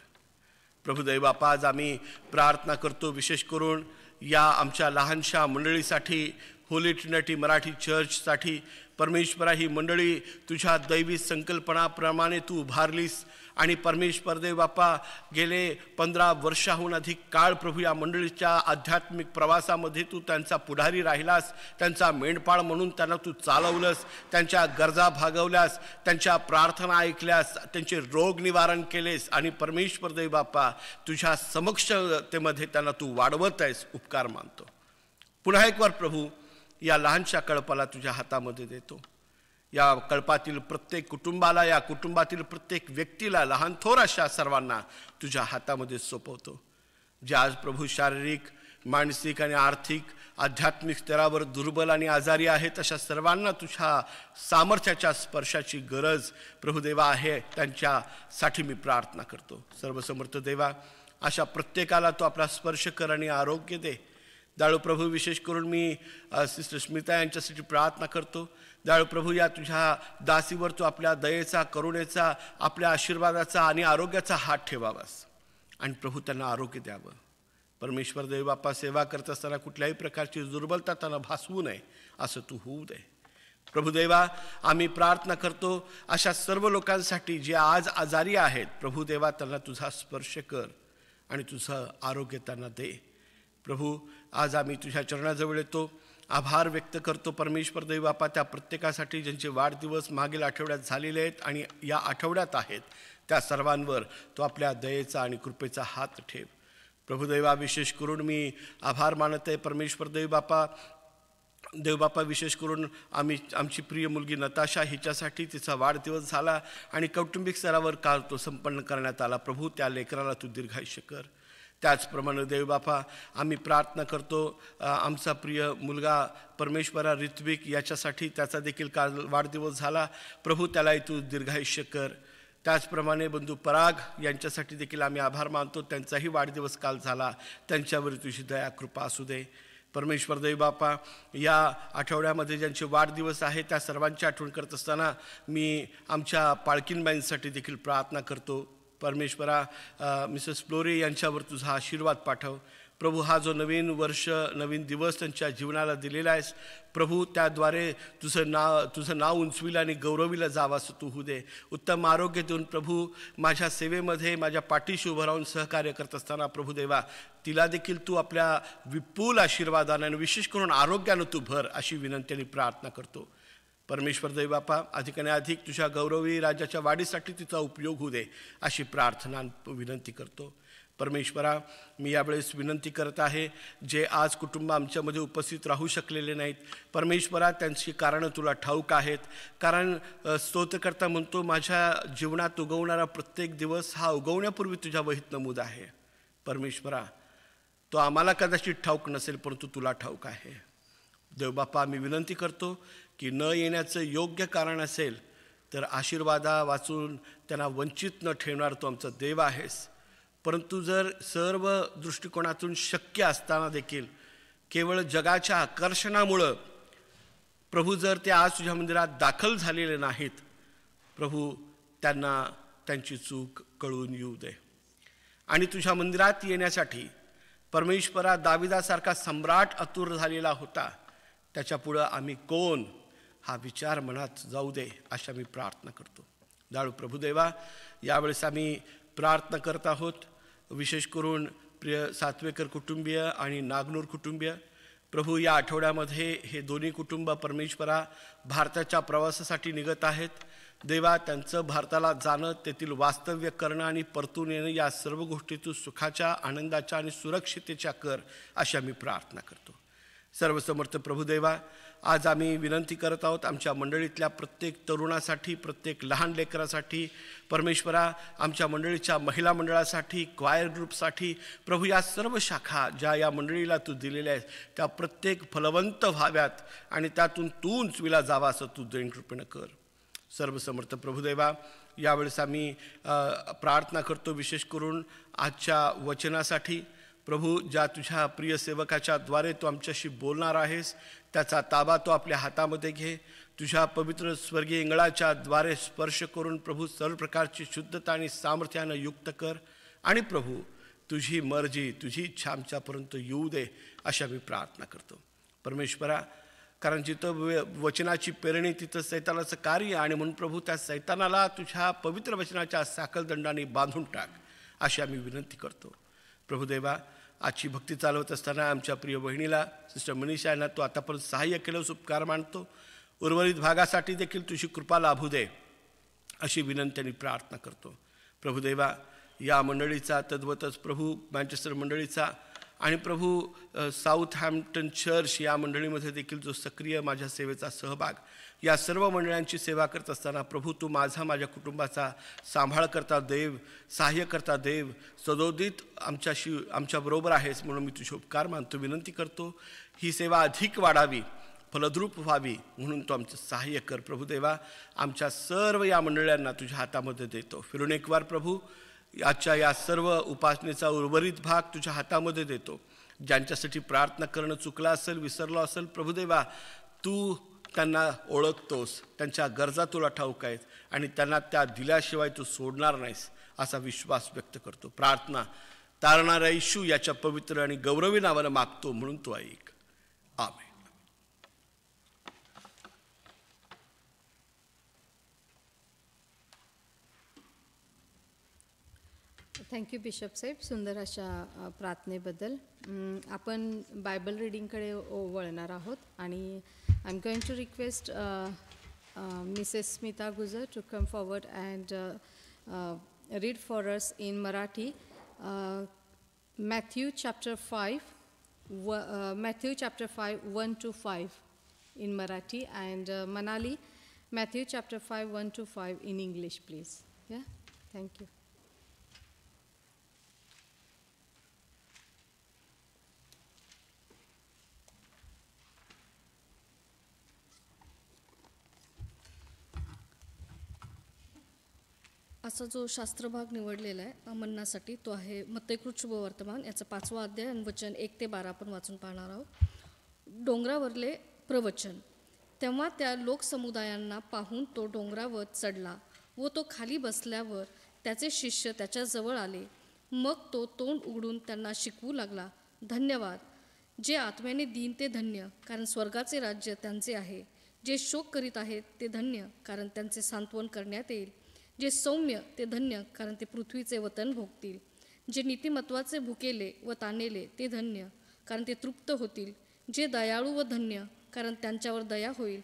प्रभू देव बाप्पा, आज आम्ही प्रार्थना करतो विशेष करून या आमच्या लहानशा मंडळीसाठी, होली ट्रिनिटी मराठी चर्चसाठी. परमेश्वरा, ही मंडळी तुझ्या दैवी संकल्पनाप्रमाणे तू उभारलीस आणि परमेश्वर देव बाप्पा, गेले 15 वर्षाहून अधिक काळ प्रभू या मंडळीच्या आध्यात्मिक प्रवासामध्ये तू त्यांचा पुढारी राहिलास, त्यांचा मेंढपाळ म्हणून त्यांना तू चालवलंस, त्यांच्या गरजा भागवल्यास, त्यांच्या प्रार्थना ऐकल्यास, त्यांचे रोग निवारण केलेस आणि परमेश्वर देव बाप्पा, तुझ्या समक्षतेमध्ये त्यांना तू वाढवत आहेस. उपकार मानतो. पुन्हा एक वार प्रभू या लहानशा कळपाला तुझ्या हातामध्ये देतो. या कळपातील प्रत्येक कुटुंबाला, या कुटुंबातील प्रत्येक व्यक्तीला, लहान थोर अशा सर्वांना तुझ्या हातामध्ये सोपवतो. जे आज प्रभू शारीरिक मानसिक आणि आर्थिक आध्यात्मिक स्तरावर दुर्बल आणि आजारी आहेत अशा सर्वांना तुझ्या सामर्थ्याच्या स्पर्शाची गरज प्रभुदेवा आहे, त्यांच्यासाठी मी प्रार्थना करतो. सर्वसमर्थ देवा, अशा प्रत्येकाला तो आपला स्पर्श कर आणि आरोग्य दे. दाळू प्रभू, विशेष करून मी सिस्टर स्मिता यांच्यासाठी प्रार्थना करतो. दाळू प्रभू, या तुझ्या दासीवर तू आपल्या दयेचा, करुणेचा, आपल्या आशीर्वादाचा आणि आरोग्याचा हात ठेवावास आणि प्रभू त्यांना आरोग्य द्यावं. परमेश्वर देव बाप्पा, सेवा करत असताना कुठल्याही प्रकारची दुर्बलता त्यांना भासवू नये असं तू होऊ दे. प्रभुदेवा, आम्ही प्रार्थना करतो अशा सर्व लोकांसाठी जे आज आजारी आहेत. प्रभुदेवा, त्यांना तुझा स्पर्श कर आणि तुझं आरोग्य त्यांना दे. प्रभू, आज आम्ही तुझ्या चरणाजवळ येतो, आभार व्यक्त करतो परमेश्वर देव बाप्पा त्या प्रत्येकासाठी ज्यांचे वाढदिवस मागील आठवड्यात झालेले आहेत आणि या आठवड्यात आहेत. त्या सर्वांवर तो आपल्या दयेचा आणि कृपेचा हात ठेव. प्रभुदेवा, विशेष करून मी आभार मानत आहे परमेश्वर देवबापा, विशेष करून आमची प्रिय मुलगी नताशा, हिच्यासाठी तिचा वाढदिवस झाला आणि कौटुंबिक स्तरावर काल तो संपन्न करण्यात आला. प्रभू, त्या लेकराला तू दीर्घायुष्य कर. त्याचप्रमाणे देवबापा, आम्ही प्रार्थना करतो आमचा प्रिय मुलगा परमेश्वरा ऋत्विक, याच्यासाठी त्याचा देखील काल वाढदिवस झाला. प्रभू, त्यालाही तू दीर्घायुष्य कर. त्याचप्रमाणे बंधू पराग यांच्यासाठी देखील आम्ही आभार मानतो, त्यांचाही वाढदिवस काल झाला. त्यांच्यावर तुझी दया कृपा असू दे. परमेश्वर देव बापा, या आठवड्यामध्ये ज्यांचे वाढदिवस आहे त्या सर्वांची आठवण करत असताना मी आमच्या पाळकीनबाईंसाठी देखील प्रार्थना करतो. परमेश्वरा, मिसेस फ्लोरे यांच्यावर तुझा आशीर्वाद पाठव. प्रभू, हा जो नवीन वर्ष, नवीन दिवस त्यांच्या जीवनाला दिलेला आहेस प्रभू, त्याद्वारे तुझं नाव उंचविलं आणि गौरविलं जावं असं तू होऊ दे. उत्तम आरोग्य देऊन प्रभू, माझ्या सेवेमध्ये माझ्या पाठीशी उभं राहून सहकार्य करत असताना प्रभुदेवा, तिला देखील तू आपल्या विपुल आशीर्वादाने आणि विशेष करून आरोग्यानं तू भर अशी विनंती आणि प्रार्थना करतो. परमेश्वर देव बापा, अधिकाने अधिक तुझ्या गौरवी राज्याच्या वाढीसाठी तिचा उपयोग होऊ दे अशी प्रार्थना विनंती करतो. परमेश्वरा, मी यावेळेस विनंती करत आहे, जे आज कुटुंब आमच्यामध्ये उपस्थित राहू शकलेले नाहीत. परमेश्वरा, त्यांची कारणं तुला ठाऊक आहेत. कारण स्तोत्रकर्ता म्हणतो, माझ्या जीवनात उगवणारा प्रत्येक दिवस हा उगवण्यापूर्वी तुझ्या वहीत नमूद आहे. परमेश्वरा, तो आम्हाला कदाचित ठाऊक नसेल, परंतु तुला ठाऊक आहे. देवबापा, मी विनंती करतो की न येण्याचं योग्य कारण असेल तर आशीर्वादा वाचून त्यांना वंचित न ठेवणार तू आमचा देव आहेस. परंतु जर सर्व दृष्टिकोनातून शक्य असताना देखील केवळ जगाच्या आकर्षणामुळं प्रभू, जर ते आज तुझ्या मंदिरात दाखल झालेले नाहीत प्रभू, त्यांना त्यांची चूक कळून येऊ दे. आणि तुझ्या मंदिरात येण्यासाठी परमेश्वरा, दाविदासारखा सम्राट आतुर झालेला होता, त्याच्यापुढं आम्ही कोण हा विचार मनात जाऊ दे अशा मी प्रार्थना करतो. दाळू प्रभुदेवा, यावेळेस आम्ही प्रार्थना करत आहोत विशेष करून प्रिय सातवेकर कुटुंबीय आणि नागनूर कुटुंबीय. प्रभू, या आठवड्यामध्ये हे दोन्ही कुटुंब परमेश्वरा भारताच्या प्रवासासाठी निघत आहेत. देवा, त्यांचं भारताला जाणं, तेथील वास्तव्य करणं आणि परतून येणं या सर्व गोष्टीतून सुखाच्या, आनंदाच्या आणि सुरक्षितेच्या कर अशा मी प्रार्थना करतो. सर्वसमर्थ प्रभुदेवा, आज आम्ही विनंती करत आहोत आमच्या मंडळीतल्या प्रत्येक तरुणासाठी, प्रत्येक लहान लेकरासाठी. परमेश्वरा, आमच्या मंडळीच्या महिला मंडळासाठी, क्वायर ग्रुपसाठी प्रभू, या सर्व शाखा ज्या या मंडळीला तू दिलेल्या आहेत त्या प्रत्येक फलवंत व्हाव्यात आणि त्यातून तू उंचविला जावा असं तू दैन कृपेनं कर. सर्वसमर्थ प्रभुदेवा, यावेळेस आम्ही प्रार्थना करतो विशेष करून आजच्या वचनासाठी. प्रभू, ज्या तुझ्या प्रिय सेवकाच्या द्वारे तू आमच्याशी बोलणार आहेस त्याचा ताबा तो आपल्या हातामध्ये घे. तुझ्या पवित्र स्वर्गीय इंगळाच्या द्वारे स्पर्श करून प्रभू, सर्व प्रकारची शुद्धता आणि सामर्थ्यानं युक्त कर. आणि प्रभू, तुझी मर्जी, तुझी इच्छा आमच्यापर्यंत येऊ दे अशा मी प्रार्थना करतो. परमेश्वरा, कारण जिथं वचनाची पेरणी तिथं सैतानाचं कार्य, आणि म्हणून प्रभू, त्या सैतानाला तुझ्या पवित्र वचनाच्या साखळदंडाने बांधून टाक अशी आम्ही विनंती करतो. प्रभुदेवा, आजची भक्ती चालवत असताना आमच्या प्रिय बहिणीला सिस्टर मनीषा यांना तू आतापर्यंत सहाय्य केलंस, उपकार मानतो. उर्वरित भागासाठी देखील तुझी कृपा लाभू दे अशी विनंती आणि प्रार्थना करतो. प्रभुदेवा, या मंडळीचा, तद्वतच प्रभू मँचेस्टर मंडळीचा आणि प्रभू साऊथ हॅम्प्टन चर्च या मंडळीमध्ये देखील जो सक्रिय माझ्या सेवेचा सहभाग या सर्व मंडळांची सेवा करत असताना प्रभू तू माझ्या कुटुंबाचा सांभाळ करता देव, सहाय्य करता देव, सदोदित आमच्याबरोबर आहेस म्हणून मी तुझे उपकार मानतो, विनंती करतो. ही सेवा अधिक वाढावी, फलद्रूप व्हावी म्हणून तू आमचं सहाय्य कर. प्रभुदेवा, आमच्या सर्व या मंडळांना तुझ्या हातामध्ये देतो. फिरून एक वार प्रभू आजच्या या सर्व उपासनेचा उर्वरित भाग तुझ्या हातामध्ये देतो. ज्यांच्यासाठी प्रार्थना करणं चुकलं असेल, विसरलो असेल, प्रभुदेवा तू त्यांना ओळखतोस, त्यांच्या गरजा तुला ठाऊक आहेत आणि त्यांना त्या दिल्याशिवाय तू सोडणार नाहीस असा विश्वास व्यक्त करतो. प्रार्थना तारणाऱ्या येशू याच्या पवित्र आणि गौरवी नावानं मागतो म्हणून तू ऐक. आमेन. थँक्यू बिशप साहेब, सुंदर अशा प्रार्थनेबद्दल. आपण बायबल रीडिंगकडे वळणार आहोत आणि I am going to request Mrs Smita Gujar to come forward and read for us in Marathi Matthew chapter 5 1 to 5 in Marathi, and Manali, Matthew chapter 5 1 to 5 in English, please. Yeah, thank you. असा जो शास्त्रभाग निवडलेला आहे म्हणण्यासाठी तो आहे मत्तेकृत शुभवर्तमान याचं 5वा अध्याय आणि वचन 1 ते 12 आपण वाचून पाहणार आहोत. डोंगरावरले प्रवचन. तेव्हा त्या लोकसमुदायांना पाहून तो डोंगरावर चढला व तो खाली बसल्यावर त्याचे शिष्य त्याच्याजवळ आले. मग तो तोंड उघडून त्यांना शिकवू लागला, धन्यवाद जे आत्म्याने दीन ते धन्य, कारण स्वर्गाचे राज्य त्यांचे आहे. जे शोक करीत आहेत ते धन्य, कारण त्यांचे सांत्वन करण्यात येईल. जे सौम्य ते धन्य, कारण ते पृथ्वीचे वतन भोगतील. जे नीतिमत्वाचे भुकेले व ताणेले ते धन्य, कारण ते तृप्त होतील. जे दयाळू व धन्य, कारण त्यांच्यावर दया होईल.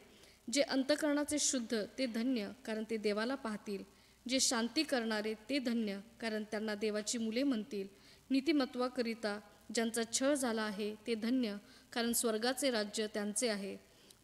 जे अंतःकरणाचे शुद्ध ते धन्य, कारण ते देवाला पाहतील. जे शांती करणारे ते धन्य, कारण त्यांना देवाची मुले म्हणतील. नीतिमत्वाकरिता ज्यांचा छळ झाला आहे ते धन्य, कारण स्वर्गाचे राज्य त्यांचे आहे.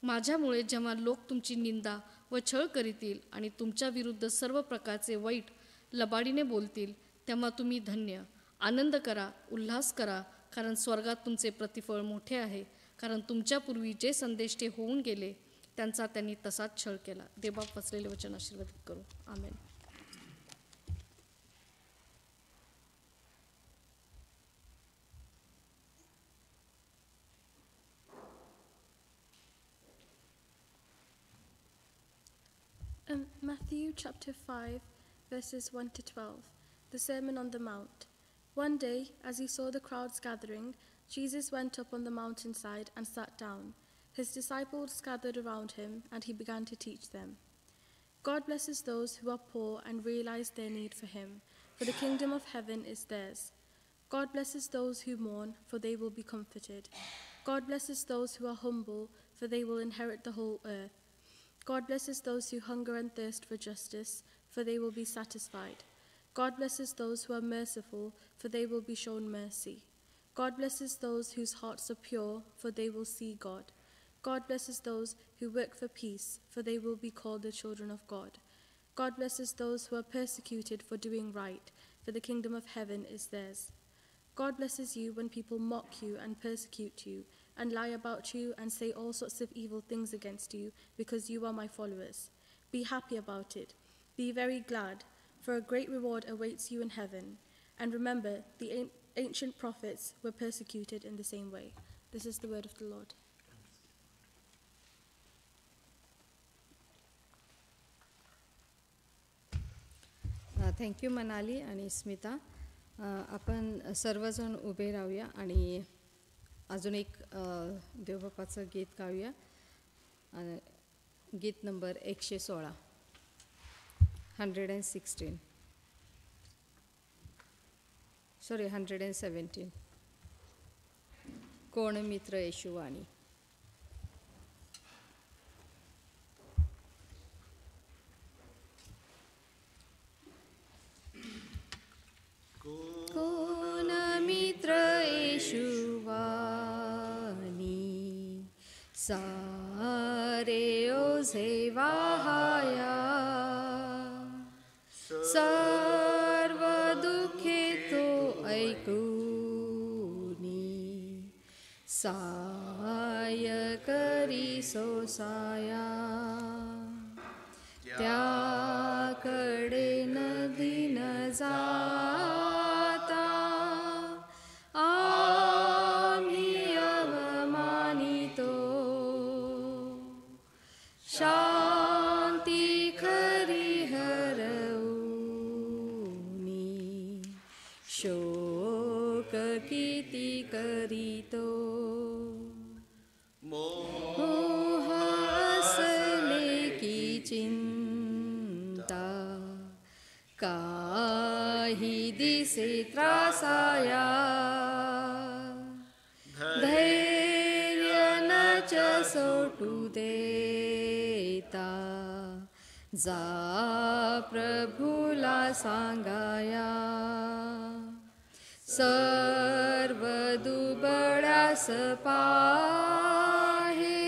माझ्यामुळे जेव्हा लोक तुमची निंदा व छळ करीतील आणि तुमच्या विरुद्ध सर्व प्रकारचे वाईट लबाडीने बोलतील, तेव्हा तुम्ही धन्य. आनंद करा, उल्हास करा, कारण स्वर्गात तुमचे प्रतिफळ मोठे आहे. कारण तुमच्यापूर्वी जे संदेश ते होऊन गेले त्यांचा त्यांनी तसाच छळ केला. देवबाप वाचलेले वचन आशीर्वादित करू. आमेन. Matthew chapter 5, verses 1 to 12, the Sermon on the Mount. One day, as he saw the crowds gathering, Jesus went up on the mountainside and sat down. His disciples gathered around him, and he began to teach them. God blesses those who are poor and realize their need for him, for the kingdom of heaven is theirs. God blesses those who mourn, for they will be comforted. God blesses those who are humble, for they will inherit the whole earth. God blesses those who hunger and thirst for justice, for they will be satisfied. God blesses those who are merciful, for they will be shown mercy. God blesses those whose hearts are pure, for they will see God. God blesses those who work for peace, for they will be called the children of God. God blesses those who are persecuted for doing right, for the kingdom of heaven is theirs. God blesses you when people mock you and persecute you, and lie about you and say all sorts of evil things against you because you are my followers. Be happy about it. Be very glad, for a great reward awaits you in heaven. And remember, the ancient prophets were persecuted in the same way. This is the word of the Lord. Thank you Manali आणि स्मिता. आपण सर्वजण उभे राहूया आणि अजून एक देवबापाचं गीत गाऊया. गीत नंबर 116, 116, सॉरी 117. कोण मित्र येशूवाणी. कोण मित्र येशूवाणी सारे ओ तुझे वाहाया, सर्व दुःखे तो ऐकूनी, साय करी सोसाया. त्याकडे नदी न जाता आम्ही अवमानितो, शांती खरी हरवूनी, शोक किती करीतो. मोह असले की चिंता, काही दिसे त्रासाया, धैर्य नच सोटू देता, जा प्रभूला सांगाया. सर्व दुबळास पाहे,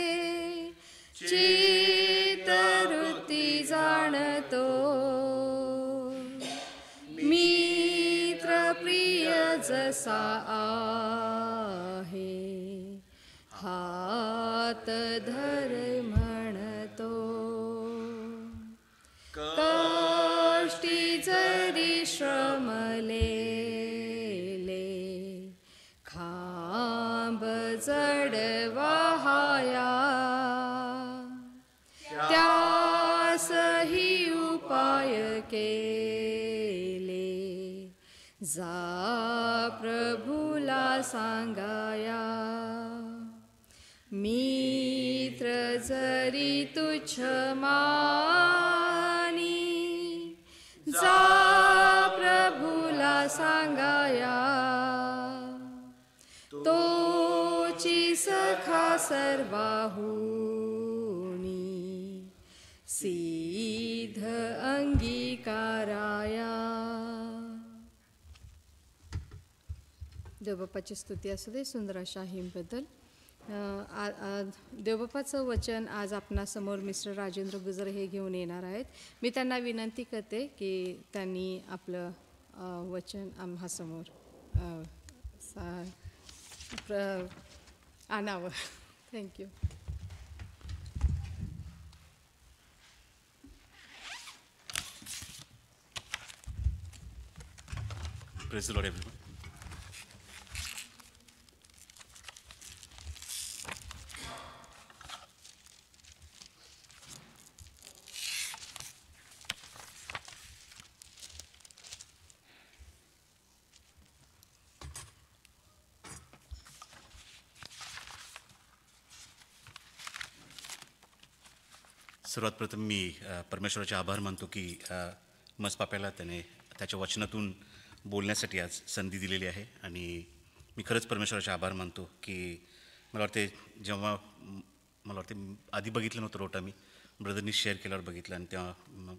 चित्तवृत्ती जाणतो, मित्र प्रिय जसा आहे, हात धर म्हणतो. कष्टी जरी श्रमलेले, खांब जड वाहाया, त्यासही उपाय केले, जा प्रभूला सांगाया. मित्र जरी तुच्छ मानी, जा प्रभूला सांगाया. तोची सखा सर्वाहुनी, सिद्ध अंगीकाराया. देवबाप्पाची स्तुती असू दे सुंदर अशा हिमबद्दल. देवबाप्पाचं वचन आज आपणासमोर मिस्टर राजेंद्र गुजर हे घेऊन येणार आहेत. मी त्यांना विनंती करते की त्यांनी आपलं वचन आम्हासमोर आणावं. Thank you. Praise the Lord, everyone. सर्वात प्रथम मी परमेश्वराचे आभार मानतो की मसपाप्याला त्याने त्याच्या वचनातून बोलण्यासाठी आज संधी दिलेली आहे. आणि मी खरंच परमेश्वराचे आभार मानतो की मला वाटते जेव्हा मला वाटते आधी बघितलं नव्हतं रोटा, मी ब्रदरनी शेअर केल्यावर बघितलं आणि तेव्हा मग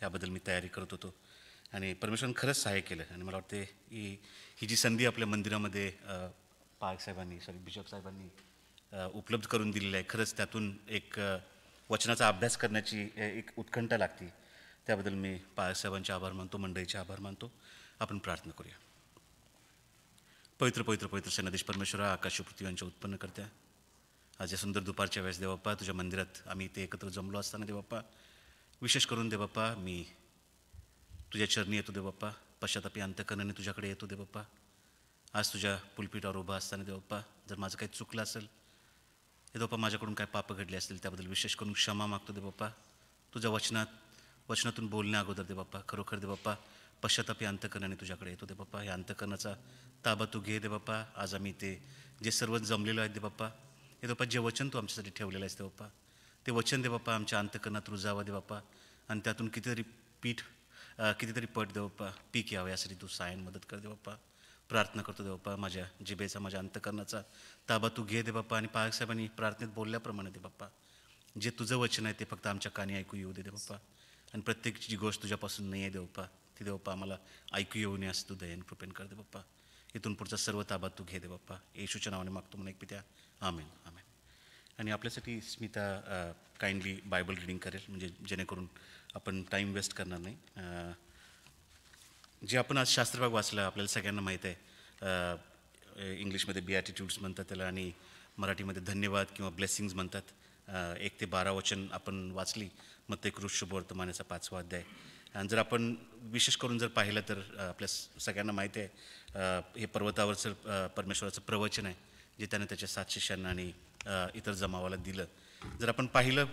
याबद्दल मी तयारी करत होतो आणि परमेश्वरानं खरंच सहाय्य केलं. आणि मला वाटते ही जी संधी आपल्या मंदिरामध्ये पार्क साहेबांनी बिशप साहेबांनी उपलब्ध करून दिलेली आहे, खरंच त्यातून एक वचनाचा अभ्यास करण्याची एक उत्कंठा लागते. त्याबद्दल मी पायसाहेबांचे आभार मानतो, मंडळीचे आभार मानतो. आपण प्रार्थना करूया. पवित्र पवित्र पवित्र सेनाधीश परमेश्वरा, आकाश पृथ्वीयांच्या उत्पन्न करत्या, आज या सुंदर दुपारच्या वेळेस देवबाप्पा तुझ्या मंदिरात आम्ही इथे एकत्र जमलो असताना देवबाप्पा, विशेष करून देवबाप्पा मी तुझ्या चरणी येतो देवबाप्पा, पश्चातापी अंतःकरणाने तुझ्याकडे येतो देवबाप्पा. आज तुझ्या पुलपीठावर उभा असताना देवबाप्पा जर माझं काही चुकलं असेल देवबाप्पा, माझ्याकडून काय पापं घडली असतील त्याबद्दल विशेष करून क्षमा मागतो देवबाप्पा. तुझ्या वचनातून बोलण्या अगोदर देवबाप्पा खरोखर देवबाप्पा पश्चातापी अंतःकरणाने तुझ्याकडे येतो देवबाप्पा. या अंतःकरणाचा ताबा तू घे देवबाप्पा. आज आम्ही ते जे सर्व जमलेलो आहेत देवबाप्पा, हे देवबाप्पा जे वचन तू आमच्यासाठी ठेवलेलं आहेस देवबाप्पा, ते वचन देवबाप्पा आमच्या अंतःकरणात रुजावं देवबाप्पा. आणि त्यातून कितीतरी पट देवबाप्पा पीक यावं यासाठी तू सायन मदत कर देवबाप्पा. प्रार्थना करतो देवबाप्पा, माझ्या जिभेचा माझ्या अंतःकरणाचा ताबा तू घे देवबाप्पा. आणि पालक साहेबांनी प्रार्थनेत बोलल्याप्रमाणे देवबाप्पा जे तुझं वचन आहे ते फक्त आमच्या कानी ऐकू येऊ दे देवबाप्पा. आणि प्रत्येक जी गोष्ट तुझ्यापासून नाही आहे देवबाप्पा, ती देवबाप्पा आम्हाला ऐकू येऊ नये असं तू दयेन कृपेन कर देवबाप्पा. इथून पुढचा सर्व ताबा तू घे देवबाप्पा. येशूच्या नावाने मागतो म्हणून एक पित्या, आमेन आमेन. आणि आपल्यासाठी स्मिता काइंडली बायबल रिडिंग करेल, म्हणजे जेणेकरून आपण टाईम वेस्ट करणार नाही. जे आपण आज शास्त्रभाग वाचला आपल्याला सगळ्यांना माहीत आहे. इंग्लिशमध्ये बिॲटिट्यूड्स म्हणतात त्याला आणि मराठीमध्ये धन्यवाद किंवा ब्लेसिंग्ज म्हणतात. 1 ते 12 वचन आपण वाचली. मत्ते शुभवर्तमानाचा 5वा अध्याय. आणि जर आपण विशेष करून जर पाहिलं तर आपल्या सगळ्यांना माहिती आहे हे पर्वतावरचं परमेश्वराचं प्रवचन आहे जे त्याने त्याच्या 7 शिष्यांना आणि इतर जमावाला दिलं. जर आपण पाहिलं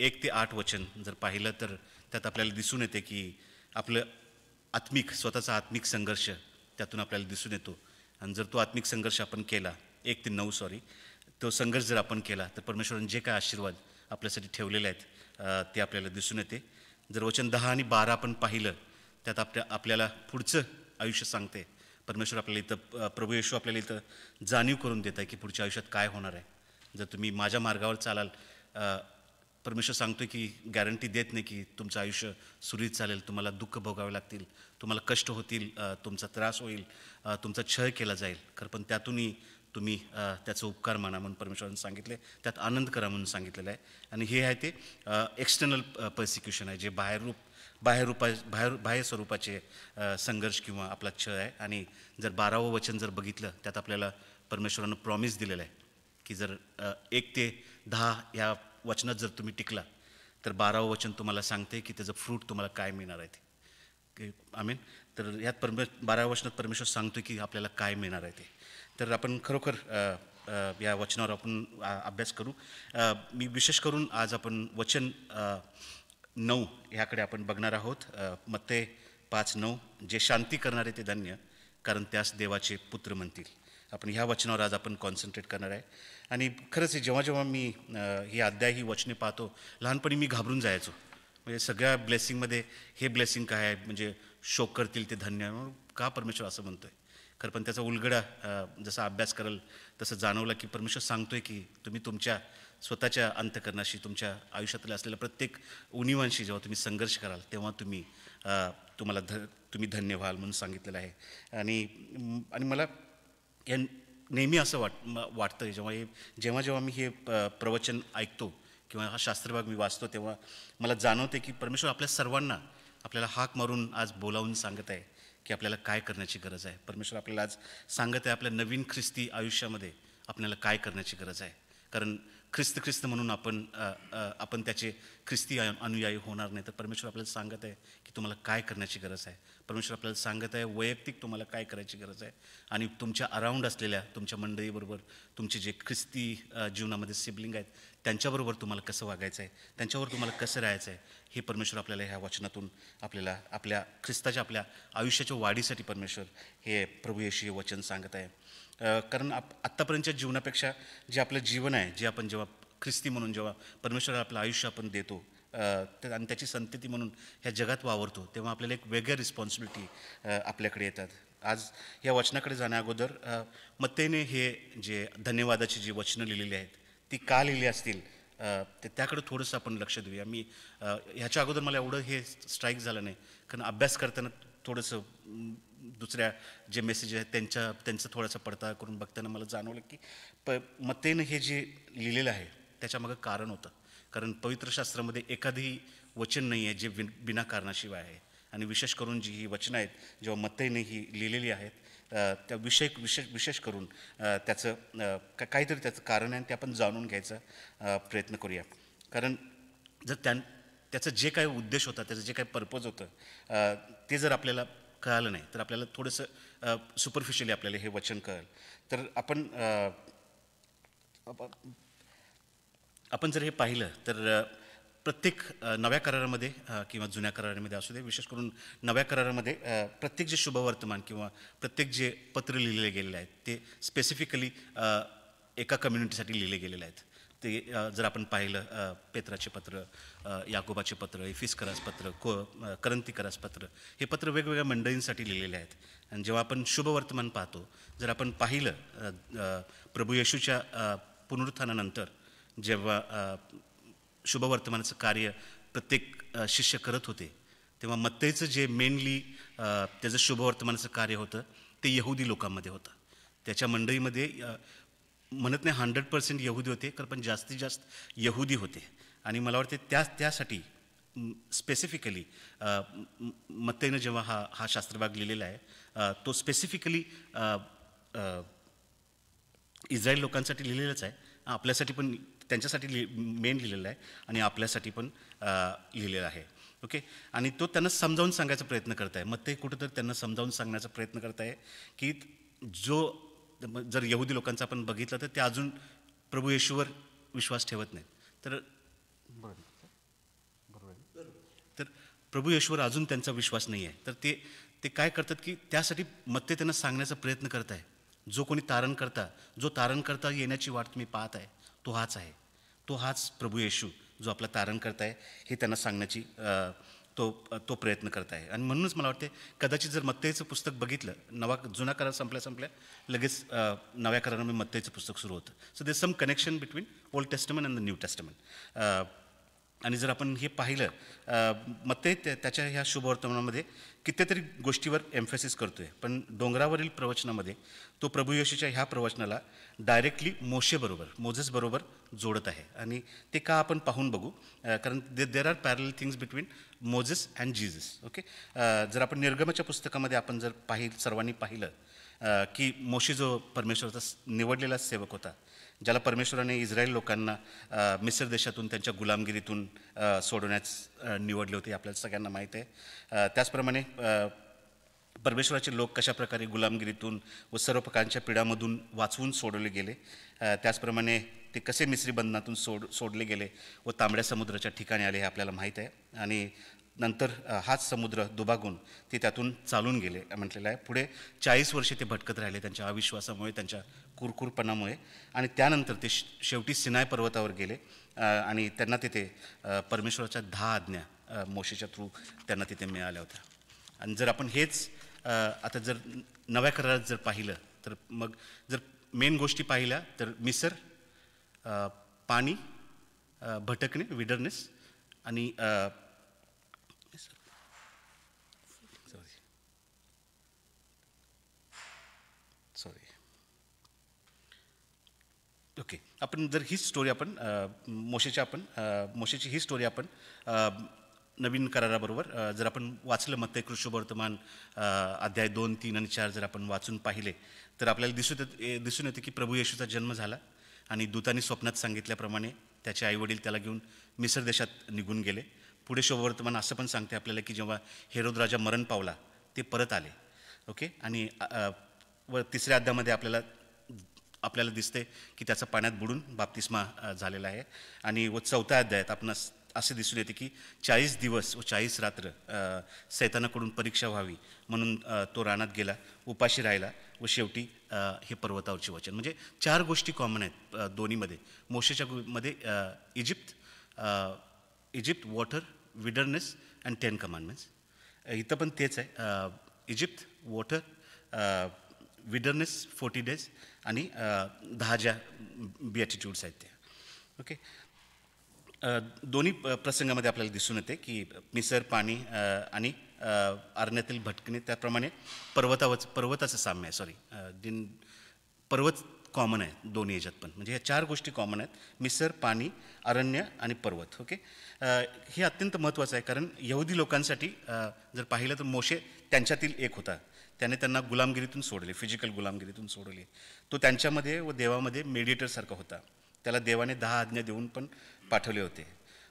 1 ते 8 वचन जर पाहिलं तर त्यात आपल्याला दिसून येते की आपलं स्वतःचा आत्मिक संघर्ष त्यातून आपल्याला दिसून येतो. आणि जर तो आत्मिक संघर्ष आपण केला 1 ते 9 तो संघर्ष जर आपण केला तर परमेश्वराने जे काय आशीर्वाद आपल्यासाठी ठेवलेले आहेत ते आपल्याला दिसून येते. जर वचन 10 आणि 12 आपण पाहिलं त्यात आपल्याला पुढचं आयुष्य सांगते. परमेश्वर आपल्याला इथं प्रभू येशू आपल्याला इथं जाणीव करून देत आहे की पुढच्या आयुष्यात काय होणार आहे. जर तुम्ही माझ्या मार्गावर चालाल, परमेश्वर सांगतोय की गॅरंटी देत नाही की तुमचं आयुष्य सुरळीत चालेल. तुम्हाला दुःख भोगावे लागतील, तुम्हाला कष्ट होतील, तुमचा त्रास होईल, तुमचा छळ केला जाईल. खरं पण त्यातूनही तुम्ही त्याचं उपकार माना म्हणून परमेश्वराने सांगितले. त्यात आनंद करा म्हणून सांगितलेलं आहे. आणि हे आहे ते एक्सटर्नल पर्सिक्युशन आहे, जे बाह्य स्वरूपाचे संघर्ष किंवा आपला छळ आहे. आणि जर 12वं वचन जर बघितलं त्यात आपल्याला परमेश्वरानं प्रॉमिस दिलेलं आहे की जर 1 ते 10 या वचनात जर तुम्ही टिकला तर 12वं वचन तुम्हाला सांगते की त्याचं फ्रूट तुम्हाला काय मिळणार आहे ते. आमीन. तर यात 12व्या वचनात परमेश्वर सांगतो की आपल्याला काय मिळणार आहे ते. तर आपण खरोखर या वचनावर आपण अभ्यास करू. मी विशेष करून आज आपण वचन 9 ह्याकडे आपण बघणार आहोत. मत्ते 5:9 जे शांती करणारे ते धन्य कारण त्यास देवाचे पुत्र म्हणतील. आपण ह्या वचनावर आज आपण कॉन्सन्ट्रेट करणार आहे. आणि खरंच जेव्हा मी ही अध्याय ही वचने पाहतो लहानपणी मी घाबरून जायचो. म्हणजे सगळ्या ब्लेसिंगमध्ये हे ब्लेसिंग काय आहे, म्हणजे शोक करतील ते धन्य, का परमेश्वर असं म्हणतो आहे. खरं पण त्याचा उलगडा जसा अभ्यास कराल तसं जाणवलं की परमेश्वर सांगतोय की तुम्ही तुमच्या स्वतःच्या अंतःकरणाशी तुमच्या आयुष्यातल्या असलेल्या प्रत्येक उणिवांशी जेव्हा तुम्ही संघर्ष कराल तेव्हा तुम्ही धन्य व्हाल म्हणून सांगितलेलं आहे. आणि मला या नेहमी असं वाटतं जेव्हा मी हे प्रवचन ऐकतो किंवा हा शास्त्रभाग मी वाचतो तेव्हा मला जाणवते की परमेश्वर आपल्या सर्वांना आपल्याला हाक मारून आज बोलावून सांगत आहे की आपल्याला काय करण्याची गरज आहे. परमेश्वर आपल्याला आज सांगत आहे आपल्या नवीन ख्रिस्ती आयुष्यामध्ये आपल्याला काय करण्याची गरज आहे. कारण ख्रिस्त म्हणून आपण त्याचे ख्रिस्ती अनुयायी होणार नाही. तर परमेश्वर आपल्याला सांगत आहे की तुम्हाला काय करण्याची गरज आहे. परमेश्वर आपल्याला सांगत आहे वैयक्तिक तुम्हाला काय करायची गरज आहे. आणि तुमच्या अराउंड असलेल्या तुमच्या मंडळीबरोबर तुमचे जे ख्रिस्ती जीवनामध्ये सिबलिंग आहेत त्यांच्याबरोबर तुम्हाला कसं वागायचं आहे, त्यांच्यावर तुम्हाला कसं राहायचं आहे, हे परमेश्वर आपल्याला ह्या वचनातून आपल्याला आपल्या ख्रिस्ताच्या आपल्या आयुष्याच्या वाढीसाठी परमेश्वर हे प्रभू येशू हे वचन सांगत आहे. कारण आत्तापर्यंतच्या जीवनापेक्षा जे आपलं जीवन आहे, जे आपण जेव्हा ख्रिस्ती म्हणून जेव्हा परमेश्वराला आपलं आयुष्य आपण देतो आणि त्याची संतती म्हणून ह्या जगात वावरतो तेव्हा आपल्याला एक वेगळ्या रिस्पॉन्सिबिलिटी आपल्याकडे येतात. आज या वचनाकडे जाण्या अगोदर मत्तेने हे जे धन्यवादाची जी वचनं लिहिलेली आहेत ती का लिहिली असतील त्याकडे थोडंसं आपण लक्ष देऊया. मी ह्याच्या अगोदर मला एवढं हे स्ट्राईक झालं नाही, कारण अभ्यास करताना थोडंसं दुसऱ्या जे मेसेज आहेत त्यांचं थोडासा पडताळा करून बघताना मला जाणवलं की मत्तेने हे जे लिहिलेलं आहे त्याच्यामागं कारण होतं. कारण पवित्र शास्त्रामध्ये एखादंही वचन नाही आहे जे विनाकारणाशिवाय आहे. आणि विशेष करून जी ही वचनं आहेत जेव्हा मत्तेने ही लिहिलेली आहेत त्या विशेष करून त्याचं काहीतरी त्याचं कारण आहे आणि ते आपण जाणून घ्यायचा प्रयत्न करूया. कारण जर त्याचं जे काही उद्देश होता, त्याचं जे काही पर्पज होतं ते जर आपल्याला कळालं नाही तर आपल्याला थोडंसं सुपरफिशियली आपल्याला हे वचन कळेल. तर आपण जर हे पाहिलं तर प्रत्येक नव्या करारामध्ये किंवा जुन्या करारामध्ये असू दे, विशेष करून नव्या करारामध्ये प्रत्येक जे शुभवर्तमान किंवा प्रत्येक जे पत्र लिहिलेले गेलेले आहेत ते स्पेसिफिकली एका कम्युनिटीसाठी लिहिले गेलेले आहेत. ते जर आपण पाहिलं पेत्राचे पत्र, याकोबाचे पत्र, इफिस्करास पत्र, करंथीकरास पत्र, हे पत्र वेगवेगळ्या मंडळींसाठी लिहिलेले आहेत. आणि जेव्हा आपण शुभवर्तमान पाहतो, जर आपण पाहिलं प्रभू येशूच्या पुनरुत्थानानंतर जेव्हा शुभवर्तमानाचं कार्य प्रत्येक शिष्य करत होते तेव्हा मत्तेचं जे मेनली त्याचं शुभवर्तमानाचं कार्य होतं ते यहुदी लोकांमध्ये होतं. त्याच्या मंडळीमध्ये म्हणत नाही 100% यहुदी होते, पण जास्तीत जास्त यहुदी होते. आणि मला वाटते त्यासाठी स्पेसिफिकली मत्तेनं जेव्हा हा शास्त्रभाग लिहिलेला आहे तो स्पेसिफिकली इस्रायल लोकांसाठी लिहिलेलाच आहे, आपल्यासाठी पण त्यांच्यासाठी मेन लिहिलेलं आहे आणि आपल्यासाठी पण लिहिलेलं आहे. ओके. आणि तो त्यांना समजावून सांगायचा प्रयत्न करत आहे. मत्ते कुठंतरी त्यांना समजावून सांगण्याचा प्रयत्न करत आहे की जर यहुदी लोकांचा आपण बघितलं तर ते अजून प्रभू येशूवर विश्वास ठेवत नाहीत. तर प्रभू येशूवर अजून त्यांचा विश्वास नाही आहे. तर ते काय करतात की त्यासाठी मत्ते त्यांना सांगण्याचा प्रयत्न करत आहे, जो तारण करता येण्याची वाट तुम्ही पाहत आहे तो हाच आहे, तो हाच प्रभू येशू जो आपला तारण करत आहे हे त्यांना सांगण्याची तो प्रयत्न करत आहे. आणि म्हणूनच मला वाटते कदाचित जर मत्तेचं पुस्तक बघितलं, जुना करार संपल्या लगेच नव्या करारामध्ये मत्तेचं पुस्तक सुरू होतं. So there some connection between Old Testament and the New Testament. आणि जर आपण हे पाहिलं मत्ते त्याच्या ह्या शुभवर्तमानामध्ये कितीतरी गोष्टीवर एम्फेसिस करतोय, पण डोंगरावरील प्रवचनामध्ये तो प्रभू येशूच्या ह्या प्रवचनाला डायरेक्टली मोझेस बरोबर जोडत आहे. आणि ते का आपण पाहून बघू, कारण देर आर पॅरल things between Moses and Jesus. Okay. जर आपण निर्गमाच्या पुस्तकामध्ये आपण जर सर्वांनी पाहिलं की मोशे जो परमेश्वराचा निवडलेला सेवक होता, ज्याला परमेश्वराने इस्रायल लोकांना मिस्र देशातून त्यांच्या गुलामगिरीतून सोडवण्यास निवडले होते, आपल्याला सगळ्यांना माहीत आहे. त्याचप्रमाणे परमेश्वराचे लोक कशाप्रकारे गुलामगिरीतून व सर्व प्रकारच्या पिढ्यामधून वाचवून सोडवले गेले, त्याचप्रमाणे ते कसे मिस्री बंधनातून सोडले गेले व तांबड्या समुद्राच्या ठिकाणी आले हे आपल्याला माहीत आहे. आणि नंतर हाच समुद्र दुभागून ते त्यातून चालून गेले म्हटलेलं आहे. पुढे 40 वर्षे ते भटकत राहिले त्यांच्या अविश्वासामुळे, त्यांच्या कुरकुरपणामुळे. आणि त्यानंतर ते शेवटी सिनाय पर्वतावर गेले आणि त्यांना तिथे परमेश्वराच्या 10 आज्ञा मोशेच्या थ्रू त्यांना तिथे मिळाल्या होत्या. आणि जर आपण हेच आता जर नव्या करारात जर पाहिलं तर मग जर मेन गोष्टी पाहिल्या तर मिसर, पाणी, भटकणे, विडरनेस आणि ओके. आपण जर ही स्टोरी आपण मोशेची ही स्टोरी आपण नवीन कराराबरोबर जर आपण वाचलं, मत्ते शुभवर्तमान अध्याय 2, 3 आणि 4 जर आपण वाचून पाहिले तर आपल्याला दिसून येते की प्रभू येशूचा जन्म झाला आणि दूतांनी स्वप्नात सांगितल्याप्रमाणे त्याचे आईवडील त्याला घेऊन मिस्र देशात निघून गेले. पुढे शुभवर्तमान असं पण सांगते आपल्याला की जेव्हा हेरोद राजा मरण पावला ते परत आले. ओके. आणि व 3ऱ्या अध्यायामध्ये आपल्याला दिसते की त्याचा पाण्यात बुडून बाप्तिस्मा झालेला आहे. आणि व 4थ्या अध्यायात आपण असे दिसून येते की 40 दिवस व 40 रात्र सैतानाकडून परीक्षा व्हावी म्हणून तो रानात गेला, उपाशी राहिला व शेवटी हे पर्वतावरचे वचन. म्हणजे 4 गोष्टी कॉमन आहेत दोन्हीमध्ये. मोशेच्या मध्ये इजिप्त, वॉटर, विडरनेस अँड 10 कमांडमेंट्स. इथं पण तेच आहे. इजिप्त, वॉटर, विडरनेस 40 डेज आणि 10 ज्या बिॲटिट्यूड्स आहेत त्या. ओके. दोन्ही प्रसंगामध्ये आपल्याला दिसून येते की मिसर, पाणी आणि अरण्यातील भटकणे, त्याप्रमाणे पर्वताचं साम्य आहे. पर्वत कॉमन आहे दोन्ही याच्यात पण. म्हणजे ह्या 4 गोष्टी कॉमन आहेत, मिसर, पाणी, अरण्य आणि पर्वत. ओके. हे अत्यंत महत्त्वाचं आहे कारण यहुदी लोकांसाठी जर पाहिलं तर मोशे त्यांच्यातील एक होता. त्याने त्यांना गुलामगिरीतून सोडले, फिजिकल गुलामगिरीतून सोडले. तो त्यांच्यामध्ये व देवामध्ये मेडिएटरसारखा होता. त्याला देवाने 10 आज्ञा देऊन पण पाठवले होते.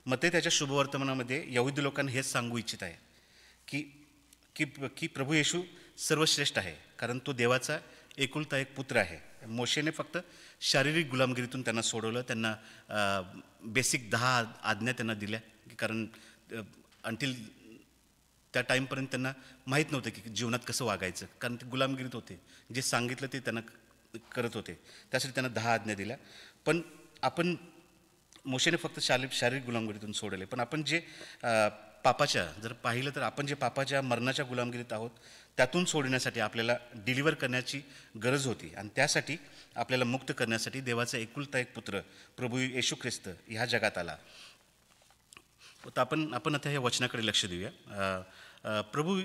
मग ते त्याच्या शुभवर्तमानामध्ये यहुदी लोकांना हेच सांगू इच्छित आहे की प्रभू येशू सर्वश्रेष्ठ आहे कारण तो देवाचा एकुलता एक पुत्र आहे. मोशेने फक्त शारीरिक गुलामगिरीतून त्यांना सोडवलं, त्यांना बेसिक 10 आज्ञा त्यांना दिल्या कारण अंटील त्या टाईमपर्यंत त्यांना माहीत नव्हतं की जीवनात कसं वागायचं, कारण ते गुलामगिरीत होते. जे सांगितलं ते त्यांना करत होते, त्यासाठी त्यांना 10 आज्ञा दिल्या. पण आपण मोशेने फक्त शारीरिक गुलामगिरीतून सोडले, पण आपण जे पापाच्या जर पाहिलं तर आपण जे पापाच्या मरणाच्या गुलामगिरीत आहोत त्यातून सोडण्यासाठी आपल्याला डिलिव्हर करण्याची गरज होती. आणि त्यासाठी आपल्याला मुक्त करण्यासाठी देवाचा एकुलता एक पुत्र प्रभू येशू ख्रिस्त ह्या जगात आला. तर आपण आता ह्या वचनाकडे लक्ष देऊया. प्रभू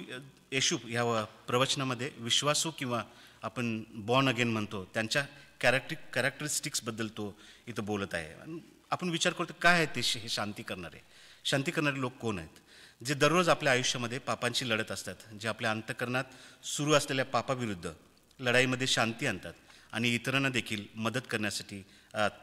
येशू ह्या प्रवचनामध्ये विश्वासू किंवा आपण बॉर्न अगेन म्हणतो त्यांच्या कॅरेक्टरिस्टिक्सबद्दल तो इथं बोलत आहे. आणि आपण विचार करतो काय आहे ते हे शांती करणारे. शांती करणारे लोक कोण आहेत? जे दररोज आपल्या आयुष्यामध्ये पापांची लढत असतात, जे आपल्या अंतःकरणात सुरू असलेल्या पापाविरुद्ध लढाईमध्ये शांती आणतात आणि इतरांना देखील मदत करण्यासाठी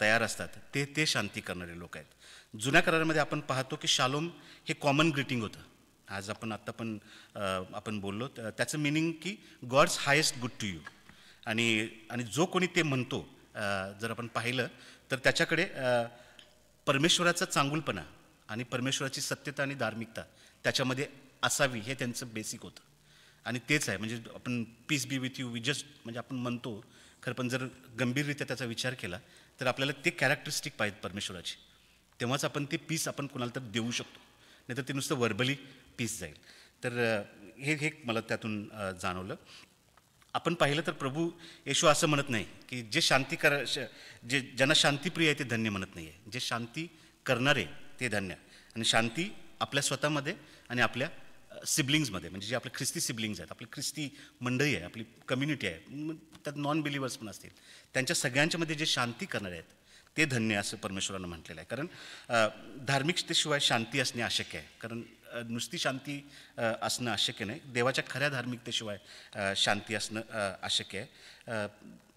तयार असतात, ते शांती करणारे लोक आहेत. जुन्या करारामध्ये आपण पाहतो की शालोम हे कॉमन ग्रीटिंग होतं. आज आपण बोललो त्याचं मिनिंग की God's highest good to you. आणि जो कोणी ते म्हणतो, जर आपण पाहिलं तर त्याच्याकडे परमेश्वराचा चांगुलपणा आणि परमेश्वराची सत्यता आणि धार्मिकता त्याच्यामध्ये असावी, हे त्यांचं बेसिक होतं. आणि तेच आहे, म्हणजे आपण peace be with you we just म्हणजे आपण म्हणतो खरं, पण जर गंभीररित्या त्याचा विचार केला तर आपल्याला ते कॅरेक्टरिस्टिक पाहिजेत परमेश्वराची, तेव्हाच आपण ते पीस आपण कोणाला तर देऊ शकतो. नाही तर ते नुसतं वर्बली पीस जाईल. तर हे मला त्यातून जाणवलं. आपण पाहिलं तर प्रभू येशू असं म्हणत नाही की ज्यांना शांतीप्रिय आहे ते धन्य म्हणत नाही आहे. जे शांती करणारे ते धन्य. आणि शांती आपल्या स्वतःमध्ये आणि आपल्या सिबलिंग्समध्ये, म्हणजे जे आपले ख्रिस्ती सिबलिंग्स आहेत, आपली ख्रिस्ती मंडळी आहे, आपली कम्युनिटी आहे, त्यात नॉन बिलिव्हर्स पण असतील, त्यांच्या सगळ्यांच्यामध्ये जे शांती करणारे आहेत ते धन्य असं परमेश्वरानं म्हटलेलं आहे. कारण धार्मिकतेशिवाय शांती असणे अशक्य आहे. कारण नुसती शांती असणं अशक्य नाही, देवाच्या खऱ्या धार्मिकतेशिवाय शांती असणं अशक्य आहे.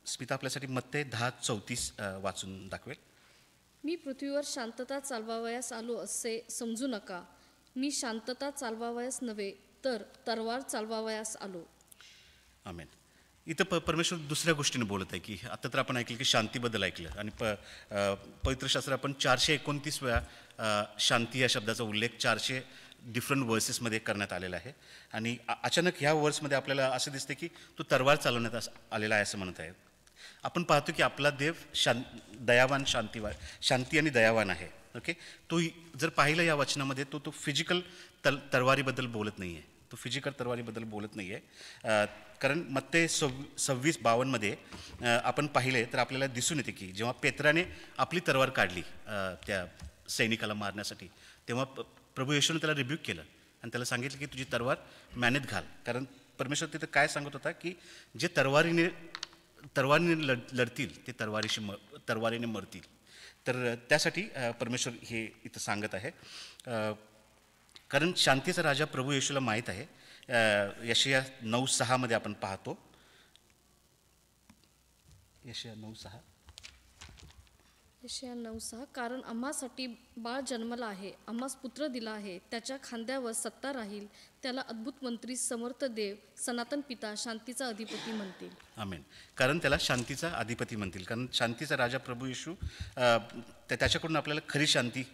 स्मिता आपल्यासाठी मत्ते 10:34 वाचून दाखवेल. मी पृथ्वीवर शांतता चालवावयास आलो असे समजू नका. मी शांतता चालवावयास नव्हे तर तरवार चालवावयास आलो. आमेन. इथं परमेश्वर दुसऱ्या गोष्टीने बोलत आहे की आता तर आपण ऐकलं की शांतीबद्दल ऐकलं आणि पवित्र शास्त्र आपण 429 वेळा शांती या शब्दाचा उल्लेख 400 डिफरंट वर्सेसमध्ये करण्यात आलेला आहे. आणि अचानक ह्या वर्समध्ये आपल्याला असं दिसतं की तो तरवार चालवण्यात आलेला आहे असं म्हणत आहे. आपण पाहतो की आपला देव दयावान, शांती आणि दयावान आहे. ओके, तो जर पाहिलं या वचनामध्ये तो फिजिकल तरवारीबद्दल बोलत नाही आहे. तो फिजिकल तरवारीबद्दल बोलत नाही आहे. कारण मत्ते 26:52 आपण पाहिले तर आपल्याला दिसून येते की जेव्हा पेत्राने आपली तरवार काढली त्या सैनिकाला मारण्यासाठी, तेव्हा प्रभू येशूने त्याला रिब्यूक केलं आणि त्याला सांगितलं की तुझी तरवार मॅनेत घाल. कारण परमेश्वर तिथं काय सांगत होता की जे तरवारीने लढतील ते तरवारीने मरतील. तर त्यासाठी परमेश्वर हे इथं सांगत आहे. कारण शांतीचा राजा प्रभू येशूला माहीत आहे. यशाया 9:6 आपण पाहतो. यशाया 9:6 कारण आम्हासाठी बाळ जन्मला आहे, आम्हास पुत्र दिला आहे, त्याच्या खांद्यावर सत्ता राहील, त्याला अद्भुत मंत्री, समर्थ देव, सनातन पिता, शांतीचा अधिपती म्हणतील. आमेन. कारण त्याला शांतीचा अधिपती म्हणतील. कारण शांतीचा राजा प्रभू येशू, त्याच्याकडून आपल्याला खरी शांती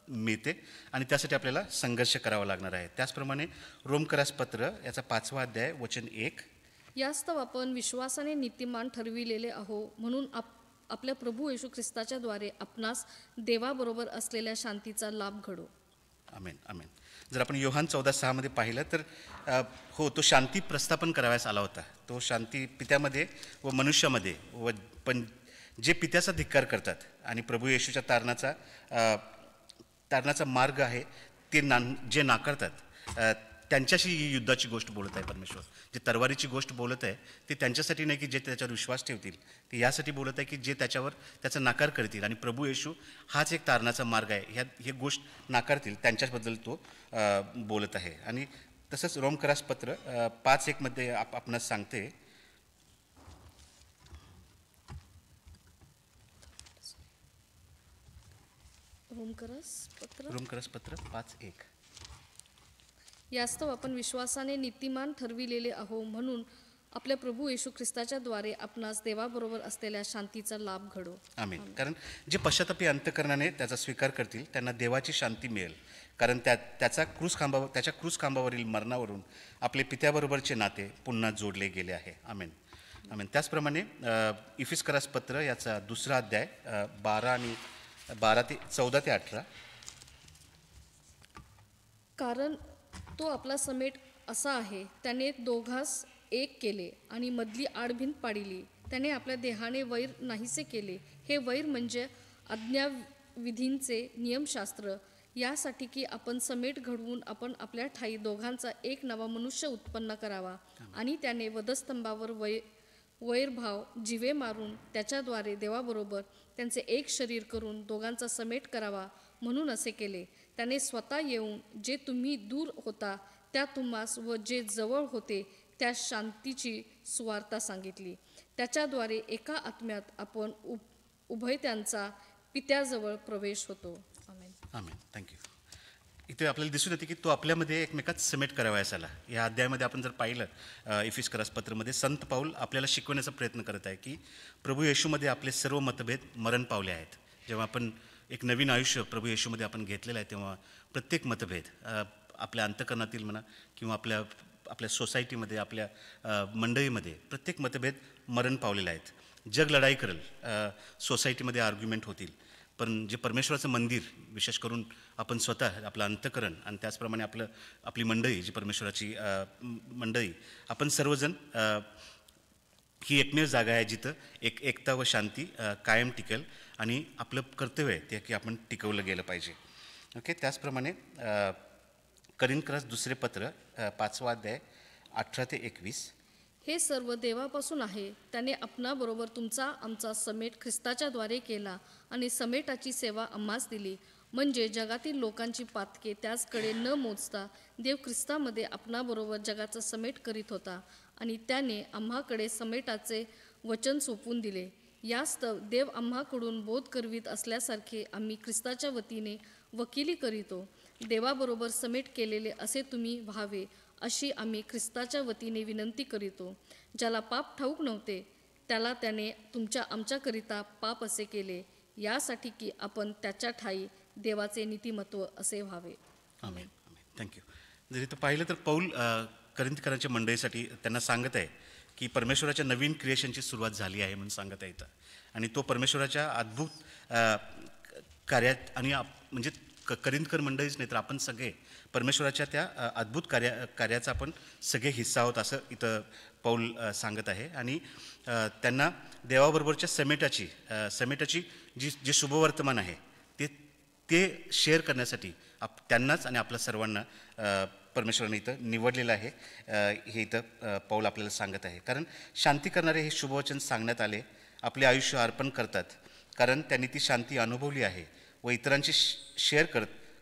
मिळते आणि त्यासाठी आपल्याला संघर्ष करावा लागणार आहे. त्याचप्रमाणे रोमकरास पत्र याचा 5वा अध्याय वचन 1. यास्तव आपण विश्वासाने नीतिमान ठरविलेले आहो, म्हणून आपल्या प्रभू येशू ख्रिस्ताच्या द्वारे आपणास देवाबरोबर असलेल्या शांतीचा लाभ घडो. आमेन. आमेन. जर आपण योहान 14:6 पाहिलं तर तो शांती प्रस्थापन करावयास आला होता. तो शांती पित्यामध्ये व मनुष्यामध्ये पण जे पित्याचा धिक्कार करतात आणि प्रभू येशूच्या तारणाचा मार्ग आहे ते जे नाकारतात त्यांच्याशी ही युद्धाची गोष्ट बोलत आहे परमेश्वर. जे तरवारीची गोष्ट बोलत आहे ते त्यांच्यासाठी नाही की जे त्याच्यावर विश्वास ठेवतील, ते यासाठी बोलत आहे की जे त्याचा नाकार करतील. आणि प्रभू येशू हाच एक तारणाचा मार्ग आहे, हे गोष्ट नाकारतील त्यांच्याबद्दल तो बोलत आहे. आणि तसंच रोमकरास पत्र 5:1 आपणास सांगते. रोमकरास पत्र 5:1. यास्तव आपण विश्वासाने नीतिमान ठरविलेले आहो, म्हणून आपल्या प्रभू येशू ख्रिस्ताच्या द्वारे आपणास देवाबरोबर असलेल्या शांतीचा लाभ घडो. आमेन. कारण जे पश्चातापी अंतःकरणाने त्याचा स्वीकार करतील त्यांना देवाची शांती मिळेल. कारण त्याच्या क्रूस खांबावरील मरणावरून आपले पित्याबरोबरचे नाते पुन्हा जोडले गेले आहे. आमेन. आमेन. त्याचप्रमाणे इफिस्करास पत्र याचा 2रा अध्याय 12 ते 14 ते 18. कारण तो आपला समेट असा आहे, त्याने दोघास एक केले आणि मधली आडभिंत पाडिली. त्याने आपल्या देहाने वैर नाहीसे केले. हे वैर म्हणजे आज्ञाविधींचे नियमशास्त्र, यासाठी की आपण समेट घडवून आपण आपल्या ठाई दोघांचा एक नवा मनुष्य उत्पन्न करावा. आणि त्याने वधस्तंभावर वैरभाव जिवे मारून त्याच्याद्वारे देवाबरोबर त्यांचे एक शरीर करून दोघांचा समेट करावा म्हणून असे केले. त्याने स्वतः येऊन जे तुम्ही दूर होता त्या तुम्हास व जे जवळ होते त्या शांतीची सुवार्ता सांगितली. त्याच्याद्वारे एका आत्म्यात आपण उभय त्यांचा पित्याजवळ प्रवेश होतो. आमेन. आमेन. थँक्यू. इथे आपल्याला दिसून येते की तो आपल्यामध्ये एकमेकात समेट करावयास आला. या अध्यायामध्ये आपण जर पाहिलं इफिसकरास पत्रामध्ये संत पाऊल आपल्याला शिकवण्याचा प्रयत्न करत आहे की प्रभू येशूमध्ये आपले सर्व मतभेद मरण पावले आहेत. जेव्हा आपण एक नवीन आयुष्य प्रभू येशूमध्ये आपण घेतलेलं आहे तेव्हा प्रत्येक मतभेद आपल्या अंतःकरणातील म्हणा किंवा आपल्या सोसायटीमध्ये आपल्या मंडळीमध्ये प्रत्येक मतभेद मरण पावलेले आहेत. जग लढाई करेल, सोसायटीमध्ये आर्ग्युमेंट होतील, पण जे परमेश्वराचं मंदिर विशेष करून आपण स्वतः आपलं अंतःकरण आणि त्याचप्रमाणे आपली मंडळी जी परमेश्वराची मंडळी आपण सर्वजण ही एकमेव जागा आहे जिथं एकता व शांती कायम टिकेल आणि आपलं कर्तव्य आहे ते की आपण टिकवलं गेलं पाहिजे. ओके. त्याचप्रमाणे करिंथकरास दुसरे पत्र 5वा अध्याय 18 ते 21. हे सर्व देवापासून आहे. त्याने आपणाबरोबर तुमचा आमचा समेट ख्रिस्ताच्याद्वारे केला आणि समेटाची सेवा आम्हास दिली. म्हणजे जगातील लोकांची पातके त्याचकडे न मोजता देव ख्रिस्तामध्ये आपणाबरोबर जगाचा समेट करीत होता आणि त्याने आम्हाकडे समेटाचे वचन सोपून दिले. यास्तव देव आम्हाकडून बोध करवीत असल्यासारखे आम्ही ख्रिस्ताच्या वतीने वकिली करीतो. देवाबरोबर समेट केलेले असे तुम्ही व्हावे अशी आम्ही ख्रिस्ताच्या वतीने विनंती करीतो. ज्याला पाप ठाऊक नव्हते त्याला त्याने आमच्याकरिता पाप असे केले, यासाठी की आपण त्याच्या ठाई देवाचे नीतिमत्व असे व्हावे. आमेन. थँक्यू. जर इथं पाहिलं तर पौल करिंथकरांच्या मंडळीसाठी त्यांना सांगत आहे की परमेश्वराच्या नवीन क्रिएशनची सुरुवात झाली आहे म्हणून सांगत आहे इथं. आणि तो परमेश्वराच्या अद्भुत कार्यात आणि म्हणजे करिंथकर मंडळीच नाही तर आपण सगळे परमेश्वराच्या त्या अद्भुत कार्याचा आपण सगळे हिस्सा आहोत असं इथं पौल सांगत आहे. आणि त्यांना देवाबरोबरच्या समेटाची जे शुभवर्तमान आहे ते शेअर करण्यासाठी त्यांनाच आणि आपल्या सर्वांना परमेश्वराने इथं निवडलेलं आहे हे इथं पौल आपल्याला सांगत आहे. कारण शांती करणारे हे शुभवचन सांगण्यात आले आपले आयुष्य अर्पण करतात कारण त्यांनी ती शांती अनुभवली आहे व इतरांची शेअर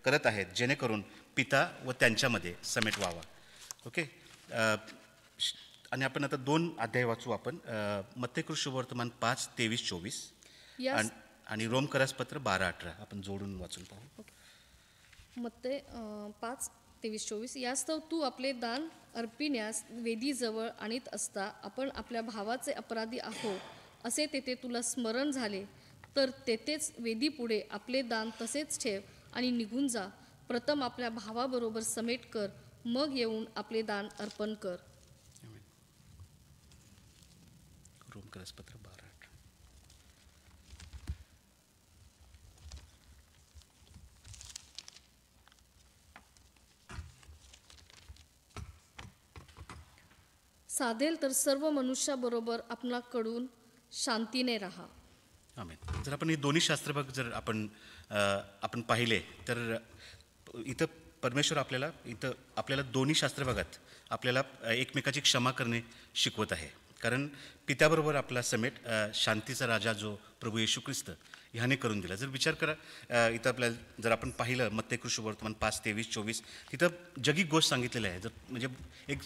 करत आहेत जेणेकरून पिता व त्यांच्यामध्ये समेट व्हावा. ओके. आणि आपण आता 2 अध्याय वाचू आपण. मत्तेकृत शुभवर्तमान 5:23-24 आणि रोमकरास पत्र 12:18 आपण जोडून वाचून पाहू. मत्ते 5:23-24. यास्तव तू आपले दान अर्पिण्यास वेदीजवळ आणीत असता आपण आपल्या भावाचे अपराधी आहोत असे तेथे तुला स्मरण झाले तर तेथेच वेदीपुढे आपले दान तसेच ठेव आणि निघून जा. प्रथम आपल्या भावाबरोबर समेट कर, मग येऊन आपले दान अर्पण कर. रोमकरास पत्र 12:18. साधेल तर सर्व मनुष्याबरोबर आपणाकडून शांतीने राहा. आमेन. जर आपण हे दोन्ही शास्त्रभाग जर आपण पाहिले तर इथं परमेश्वर आपल्याला दोन्ही शास्त्रभागात आपल्याला एकमेकाची क्षमा करणे शिकवत आहे. कारण पित्याबरोबर आपला समेट शांतीचा राजा जो प्रभू येशू ख्रिस्त ह्याने करून दिला. जर विचार करा इथं आपल्याला जर आपण पाहिलं मत्तेकृत शुभवर्तमान 5:23-24 तिथं जगी गोष्ट सांगितलेली आहे. जर म्हणजे एक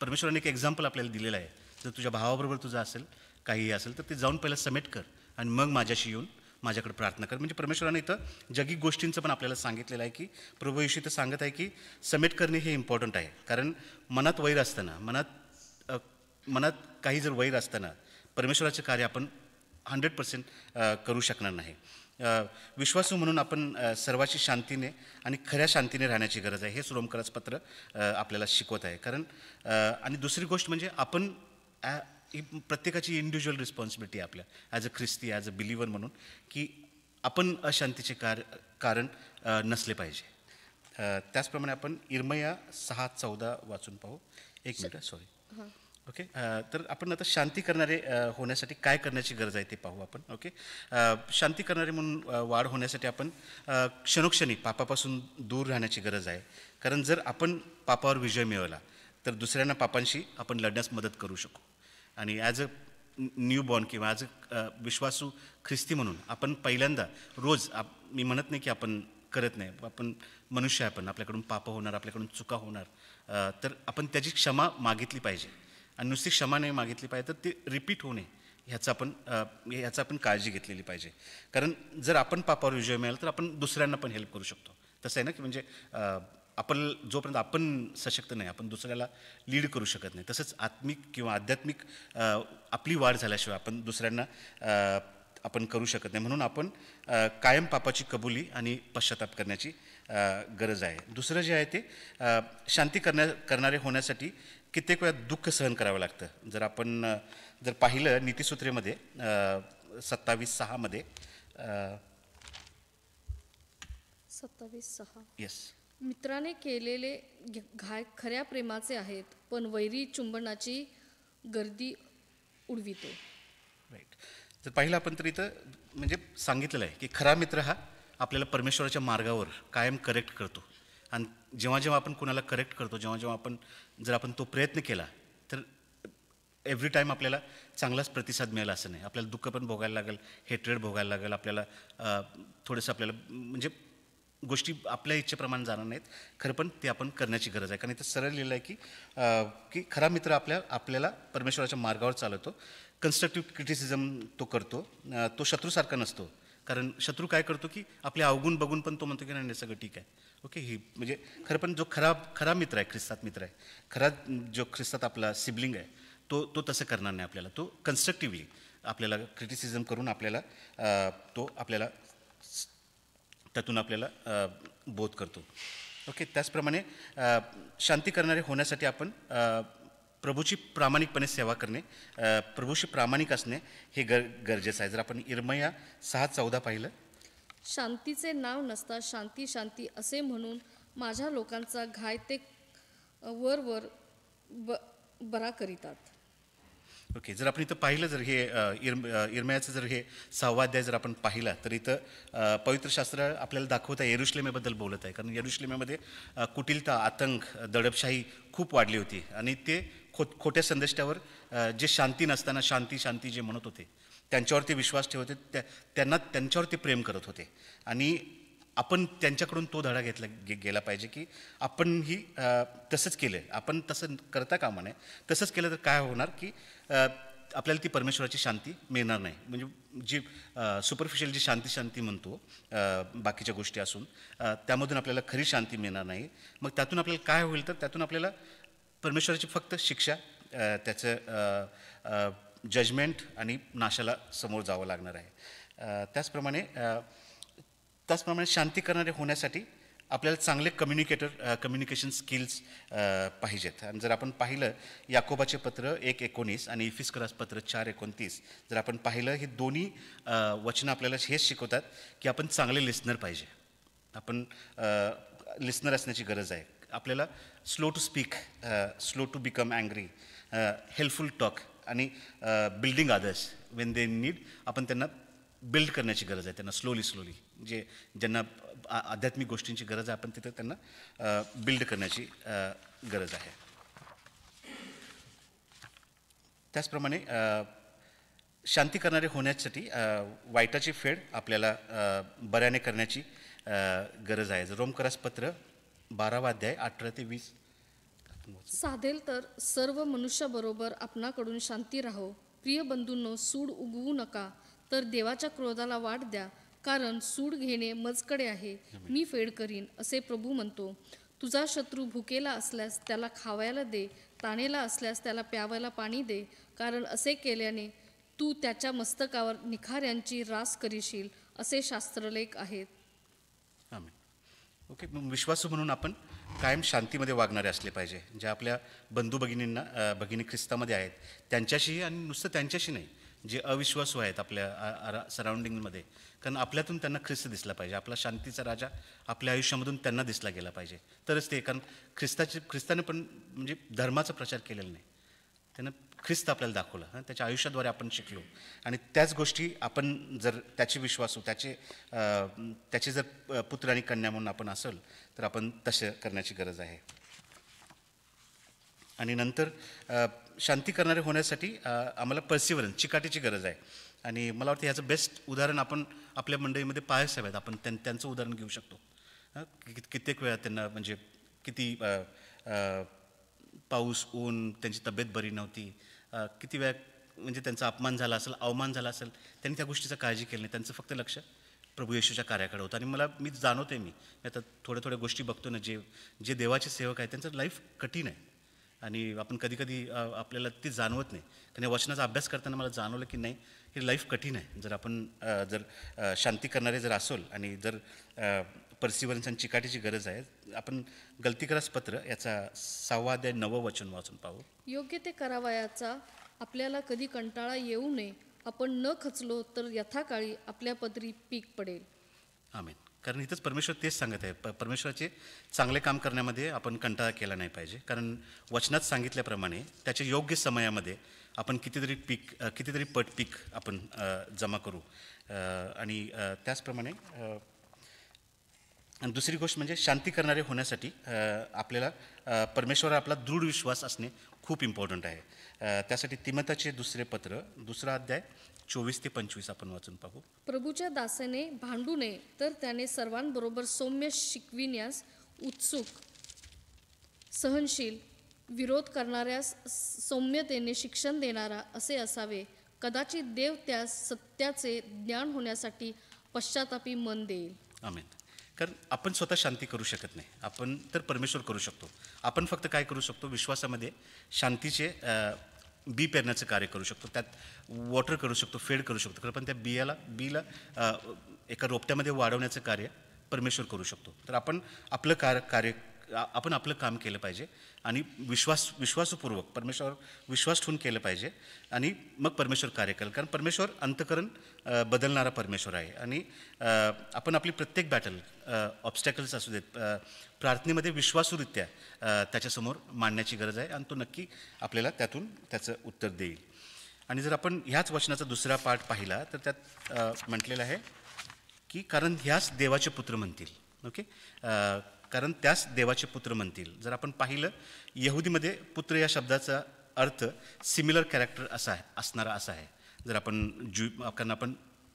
परमेश्वराने एक एक्झाम्पल आपल्याला दिलेलं आहे. जर तुझ्या भावाबरोबर तुझं असेल काहीही असेल तर ते जाऊन पहिला समेट कर आणि मग माझ्याशी येऊन माझ्याकडे प्रार्थना कर. म्हणजे परमेश्वराने इथं जगी गोष्टींचं पण आपल्याला सांगितलेलं आहे की प्रभू येशू इथं सांगत आहे की समेट करणे हे इम्पॉर्टंट आहे. कारण मनात वैर असताना मनात काही जर वैर असताना परमेश्वराचे कार्य आपण 100% करू शकणार नाही. विश्वासू म्हणून आपण सर्वाची शांतीने आणि खऱ्या शांतीने राहण्याची गरज आहे. हेच रोमकरास पत्र आपल्याला शिकवत आहे. कारण आणि दुसरी गोष्ट म्हणजे आपण ही प्रत्येकाची इंडिव्हिज्युअल रिस्पॉन्सिबिलिटी आहे आपल्या ॲज अ ख्रिस्ती ॲज अ बिलिव्हर म्हणून की आपण अशांतीचे कारण नसले पाहिजे. त्याचप्रमाणे आपण इर्मया 6:14 वाचून पाहू. एक मिनिट सॉरी. ओके. तर आपण आता शांती करणारे होण्यासाठी काय करण्याची गरज आहे ते पाहू आपण. ओके. शांती करणारे म्हणून वाढ होण्यासाठी आपण क्षणोक्षणी पापापासून दूर राहण्याची गरज आहे. कारण जर आपण पापावर विजय मिळवला तर दुसऱ्यांना पापांशी आपण लढण्यास मदत करू शकू. आणि ॲज अ न्यू बॉर्न किंवा ॲज अ विश्वासू ख्रिस्ती म्हणून आपण पहिल्यांदा रोज मी म्हणत नाही की आपण करत नाही, आपण मनुष्य आहे, आपण आपल्याकडून पापं होणार, आपल्याकडून चुका होणार, तर आपण त्याची क्षमा मागितली पाहिजे. आणि नुसती क्षमा नाही मागितली पाहिजे तर ती रिपीट होणे ह्याचा आपण काळजी घेतलेली पाहिजे. कारण जर आपण पापावर विजय मिळाला तर आपण दुसऱ्यांना पण हेल्प करू शकतो. तसं आहे ना की म्हणजे आपण जोपर्यंत आपण सशक्त नाही आपण दुसऱ्याला लीड करू शकत नाही. तसंच आत्मिक किंवा आध्यात्मिक आपली वाढ झाल्याशिवाय आपण दुसऱ्यांना आपण करू शकत नाही. म्हणून आपण कायम पापाची कबुली आणि पश्चाताप करण्याची गरज आहे. दुसरं जे आहे ते शांती करणारे होण्यासाठी कित्येक वेळा दुःख सहन करावं लागतं. जर आपण जर पाहिलं नीतिसूत्रेमध्ये 27:6 मध्ये 27:6 येस, मित्राने केलेले घाय खऱ्या प्रेमाचे आहेत, पण वैरी चुंबनाची गर्दी उडवितो. राईट. जर पाहिलं आपण तर इथं म्हणजे सांगितलेलं आहे की खरा मित्र हा आपल्याला परमेश्वराच्या मार्गावर कायम करेक्ट करतो. आणि जेव्हा जेव्हा आपण कुणाला करेक्ट करतो, जेव्हा जेव्हा जर आपण तो प्रयत्न केला तर एव्हरी टाईम आपल्याला चांगलाच प्रतिसाद मिळेल असं नाही. आपल्याला दुःख पण भोगायला लागेल, हेट्रेड भोगायला लागेल, आपल्याला थोडंसं आपल्याला म्हणजे गोष्टी आपल्या इच्छेप्रमाणे जाणार नाहीत. खरं पण ते आपण करण्याची गरज आहे. कारण इथं सरळ लिहिलं आहे की खरा मित्र आपल्याला परमेश्वराच्या मार्गावर चालवतो. कन्स्ट्रक्टिव्ह क्रिटिसिझम तो करतो. तो शत्रूसारखा नसतो. कारण शत्रू काय करतो की आपले अवगुण बघून पण तो म्हणतो की नाही सगळं ठीक आहे, ओके. ही म्हणजे खरं पण जो खरा मित्र आहे, ख्रिस्तात मित्र आहे, खरा जो ख्रिस्तात आपला सिबलिंग आहे तो तसं करणार नाही. आपल्याला तो कन्स्ट्रक्टिव्हली आपल्याला क्रिटिसिझम करून आपल्याला त्यातून आपल्याला बोध करतो, ओके. त्याचप्रमाणे शांती करणारे होण्यासाठी आपण प्रभूची प्रामाणिकपणे सेवा करणे, प्रभूशी प्रामाणिक असणे हे गरजेचं आहे. जर आपण इर्मया 6:14 पाहिलं, शांतीचे नाव नसता शांती शांती असे म्हणून माझ्या लोकांचा घाय ते वर बरा करीतात. ओके. जर आपण इथं पाहिलं, जर हे इर्मयाचं जर हे 6वा अध्याय जर आपण पाहिला तर इथं पवित्र शास्त्र आपल्याला दाखवत आहे, यरुशलेमेबद्दल बोलत आहे. कारण यरुशलेमेमध्ये कुटिलता, आतंक, दडपशाही खूप वाढली होती. आणि ते खोट्या संदेशावर जे शांती नसताना शांती शांती जे म्हणत होते त्यांच्यावरती विश्वास ठेवत होते, त्यांच्यावरती प्रेम करत होते. आणि आपण त्यांच्याकडून तो धडा गेला पाहिजे की आपणही तसंच केलं, आपण तसं करता कामा नये. तसंच केलं तर काय होणार की आपल्याला ती परमेश्वराची शांती मिळणार नाही. म्हणजे जी सुपरफिशियल जी शांती म्हणतो बाकीच्या गोष्टी असून त्यामधून आपल्याला खरी शांती मिळणार नाही. मग त्यातून आपल्याला काय होईल तर त्यातून आपल्याला परमेश्वराची फक्त शिक्षा, त्याचं जजमेंट आणि नाशाला समोर जावं लागणार आहे. त्याचप्रमाणे शांती करणारे होण्यासाठी आपल्याला चांगले कम्युनिकेशन स्किल्स पाहिजेत. आणि जर आपण पाहिलं याकोबाचे पत्र 1:19 आणि इफिस्करास पत्र 4:29 जर आपण पाहिलं, हे दोन्ही वचनं आपल्याला हेच शिकवतात की आपण चांगले लिस्नर पाहिजे. आपण लिस्नर असण्याची गरज आहे. आपल्याला slow to speak, slow to become angry, helpful talk आणि building others when they need. आपण त्यांना बिल्ड करण्याची गरज आहे. त्यांना स्लोली ज्यांना आध्यात्मिक गोष्टींची गरज आहे आपण तिथं त्यांना बिल्ड करण्याची गरज आहे. त्याचप्रमाणे शांती करणारे होण्यासाठी वाईटाची फेड आपल्याला बऱ्याने करण्याची गरज आहे. रोमकरास पत्र 12वा अध्याय 18 ते 20. साधेल तर सर्व मनुष्याबरोबर आपणाकडून शांती राहो. प्रिय बंधूंनो, सूड उगवू नका, तर देवाच्या क्रोधाला वाट द्या, कारण सूड घेणे मजकडे आहे, मी फेड करीन असे प्रभू म्हणतो. तुझा शत्रू भुकेला असल्यास त्याला खावायला दे, ताणेला असल्यास त्याला प्यावायला पाणी दे, कारण असे केल्याने तू त्याच्या मस्तकावर निखाऱ्यांची रास करीशील असे शास्त्रलेख आहेत. आमेन. ओके. मग विश्वासू म्हणून आपण कायम शांतीमध्ये वागणारे असले पाहिजे. ज्या आपल्या बंधू भगिनी ख्रिस्तामध्ये आहेत त्यांच्याशीही, आणि नुसतं त्यांच्याशी नाही, जे अविश्वासू आहेत आपल्या सराउंडिंगमध्ये, कारण आपल्यातून त्यांना ख्रिस्त दिसला पाहिजे. आपला शांतीचा राजा आपल्या आयुष्यामधून त्यांना दिसला गेला पाहिजे, तरच ते. कारण ख्रिस्ताने पण म्हणजे धर्माचा प्रचार केलेला नाही, त्यानं ख्रिस्त आपल्याला दाखवलं, त्याच्या आयुष्याद्वारे आपण शिकलो. आणि त्याच गोष्टी आपण जर त्याचे विश्वासू, त्याचे जर पुत्र आणि कन्या म्हणून आपण असेल तर आपण तसे करण्याची गरज आहे. आणि नंतर शांती करणारे होण्यासाठी आम्हाला पर्सिवरन्स, चिकाटीची गरज आहे. आणि मला वाटतं ह्याचं बेस्ट उदाहरण आपण आपल्या मंडळीमध्ये पाहायला हवेत. आपण त्यांचं उदाहरण घेऊ शकतो. कित्येक वेळा त्यांना म्हणजे किती पाऊस, ऊन, त्यांची तब्येत बरी नव्हती, किती वेळा म्हणजे त्यांचा अपमान झाला असेल, अवमान झाला असेल, त्यांनी त्या गोष्टीचा काळजी केली नाही. त्यांचं फक्त लक्ष प्रभू येशूच्या कार्याकडे होतं. आणि मी जाणवते, मी आता थोड्या गोष्टी बघतो ना, जे देवाचे सेवक आहेत त्यांचं लाईफ कठीण आहे. आणि आपण कधी आपल्याला ते जाणवत नाही. कारण या वचनाचा अभ्यास करताना मला जाणवलं की नाही, हे लाईफ कठीण आहे. जर आपण शांती करणारे जर असोल आणि जर पर्सिवरन्स आणि चिकाटीची गरज आहे. आपण गलतीकरास पत्र याचा 6 अध्याय 9 वचन वाचून पाहू. योग्य ते करावयाचा आपल्याला कधी कंटाळा येऊ नये. आपण न खचलो तर यथाकाळी आपल्या पदरी पीक पडेल. आमेन. कारण इथंच परमेश्वर तेच सांगत आहे. परमेश्वराचे चांगले काम करण्यामध्ये आपण कंटाळा केला नाही पाहिजे. कारण वचनात सांगितल्याप्रमाणे त्याच्या योग्य समयामध्ये आपण कितीतरी पट पीक आपण जमा करू. आणि त्याचप्रमाणे आणि दुसरी गोष्ट म्हणजे शांती करणारे होण्यासाठी आपल्याला परमेश्वरावर आपला दृढ विश्वास असणे खूप इम्पॉर्टंट आहे. त्यासाठी तिमोथेचे दुसरे पत्र 2 अध्याय 24 ते 25 आपण वाचून पाहू. प्रभूच्या दासाने भांडू नये, तर त्याने सर्वांबरोबर सौम्य शिकविण्यास उत्सुक, सहनशील, विरोध करणाऱ्यास सौम्यतेने शिक्षण देणारा असे असावे. कदाचित देव त्यास सत्याचे ज्ञान होण्यासाठी पश्चातापी मन देईल. आमेन. कारण आपण स्वतः शांती करू शकत नाही. आपण तर परमेश्वर करू शकतो. आपण फक्त काय करू शकतो, विश्वासामध्ये शांतीचे बी पेरण्याचं कार्य करू शकतो. त्यात वॉटर करू शकतो, फेड करू शकतो. पण त्या बीला एका रोपट्यामध्ये वाढवण्याचं कार्य परमेश्वर करू शकतो. तर आपण आपलं काम केलं पाहिजे आणि विश्वासपूर्वक परमेश्वरावर विश्वास ठेवून केलं पाहिजे. आणि मग परमेश्वर कार्य करेल. कारण परमेश्वर अंतःकरण बदलणारा परमेश्वर आहे. आणि आपण आपली प्रत्येक बॅटल, ऑब्स्टॅकल्स असू देत, प्रार्थनेमध्ये विश्वासूरित्या त्याच्यासमोर मांडण्याची गरज आहे. आणि तो नक्की आपल्याला त्याचं उत्तर देईल. आणि जर आपण ह्याच वचनाचा दुसरा पाठ पाहिला तर त्यात म्हटलेलं आहे की कारण ह्याच देवाचे पुत्र म्हणतील. ओके. कारण त्यास देवाचे पुत्र म्हणतील. जर आपण पाहिलं, यहुदीमध्ये पुत्र या शब्दाचा अर्थ सिमिलर कॅरेक्टर असणारा असा आहे. जर आपण कारण आपण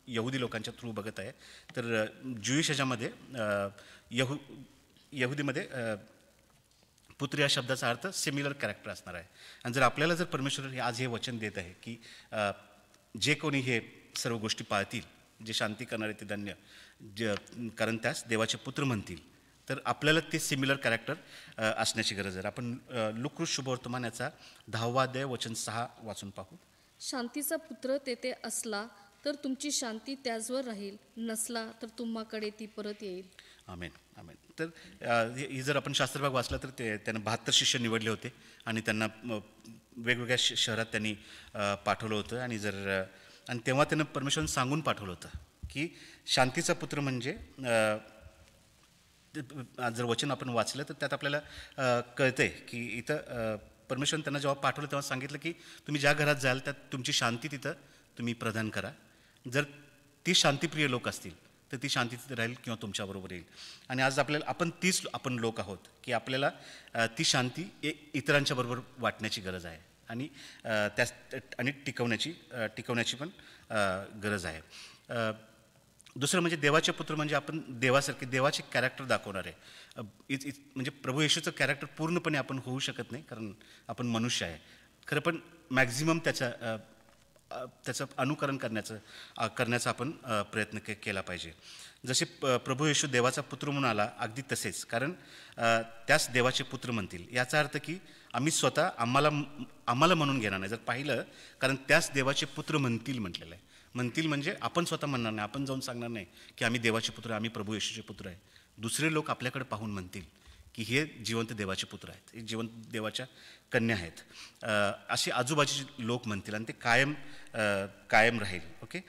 यहुदी लोकांच्या थ्रू बघत आहे, तर ज्यूइश ह्याच्यामध्ये यहुदीमध्ये पुत्र या शब्दाचा अर्थ सिमिलर कॅरेक्टर असणार आहे. आणि जर आपल्याला जर परमेश्वर आज हे वचन देत आहे की जे कोणी हे सर्व गोष्टी पाळतील, जे शांती करणारे ते धन्य, कारण त्यास देवाचे पुत्र म्हणतील, तर आपल्याला ते सिमिलर कॅरेक्टर असण्याची गरज आहे. आपण लुकृत शुभवर्तमान याचा 10 अध्याय वचन 6 वाचून पाहू. शांतीचा पुत्र तेथे असला तर तुमची शांती त्याचवर राहील, नसला तर तुम्हाकडे ती परत येईल. आमेन. आमेन. तर ही जर आपण शास्त्रभाग वाचला तर त्यांना 72 शिष्य निवडले होते आणि त्यांना वेगवेगळ्या शहरात त्यांनी पाठवलं होतं. आणि तेव्हा त्यांना परमेश्वराने सांगून पाठवलं होतं की शांतीचा पुत्र म्हणजे, जर वचन आपण वाचलं तर त्यात आपल्याला कळतंय की इथं परमेश्वराने त्यांना जेव्हा पाठवलं तेव्हा सांगितलं की तुम्ही ज्या घरात जाल त्यात तुमची शांती तिथं तुम्ही प्रदान करा. जर ती शांतीप्रिय लोक असतील तर ती शांती तिथे राहील किंवा तुमच्याबरोबर येईल. आणि आज आपण लोक आहोत की आपल्याला ती शांती इतरांच्या बरोबर वाटण्याची गरज आहे. आणि टिकवण्याची पण गरज आहे. दुसरं म्हणजे देवाचे पुत्र म्हणजे आपण देवासारखे देवाचे कॅरेक्टर दाखवणार आहे. म्हणजे प्रभू येशूचं कॅरेक्टर पूर्णपणे आपण होऊ शकत नाही, कारण आपण मनुष्य आहे खरं, पण मॅक्झिमम त्याचं अनुकरण करण्याचा आपण प्रयत्न केला पाहिजे. जसे प्रभू येशू देवाचा पुत्र म्हणून आला, अगदी तसेच, कारण त्यास देवाचे पुत्र म्हणतील. याचा अर्थ की आम्ही स्वतः आम्हाला म्हणून घेणार नाही. जर पाहिलं, कारण त्यास देवाचे पुत्र म्हणतील म्हटलेलं आहे. म्हणतील म्हणजे आपण स्वतः म्हणणार नाही, आपण जाऊन सांगणार नाही की आम्ही देवाचे पुत्र, आम्ही प्रभू येशूचे पुत्र आहे. दुसरे लोक आपल्याकडे पाहून म्हणतील की हे जिवंत देवाचे पुत्र आहेत, हे जिवंत देवाच्या कन्या आहेत, असे आजूबाजूचे लोक म्हणतील आणि ते कायम राहील. ओके.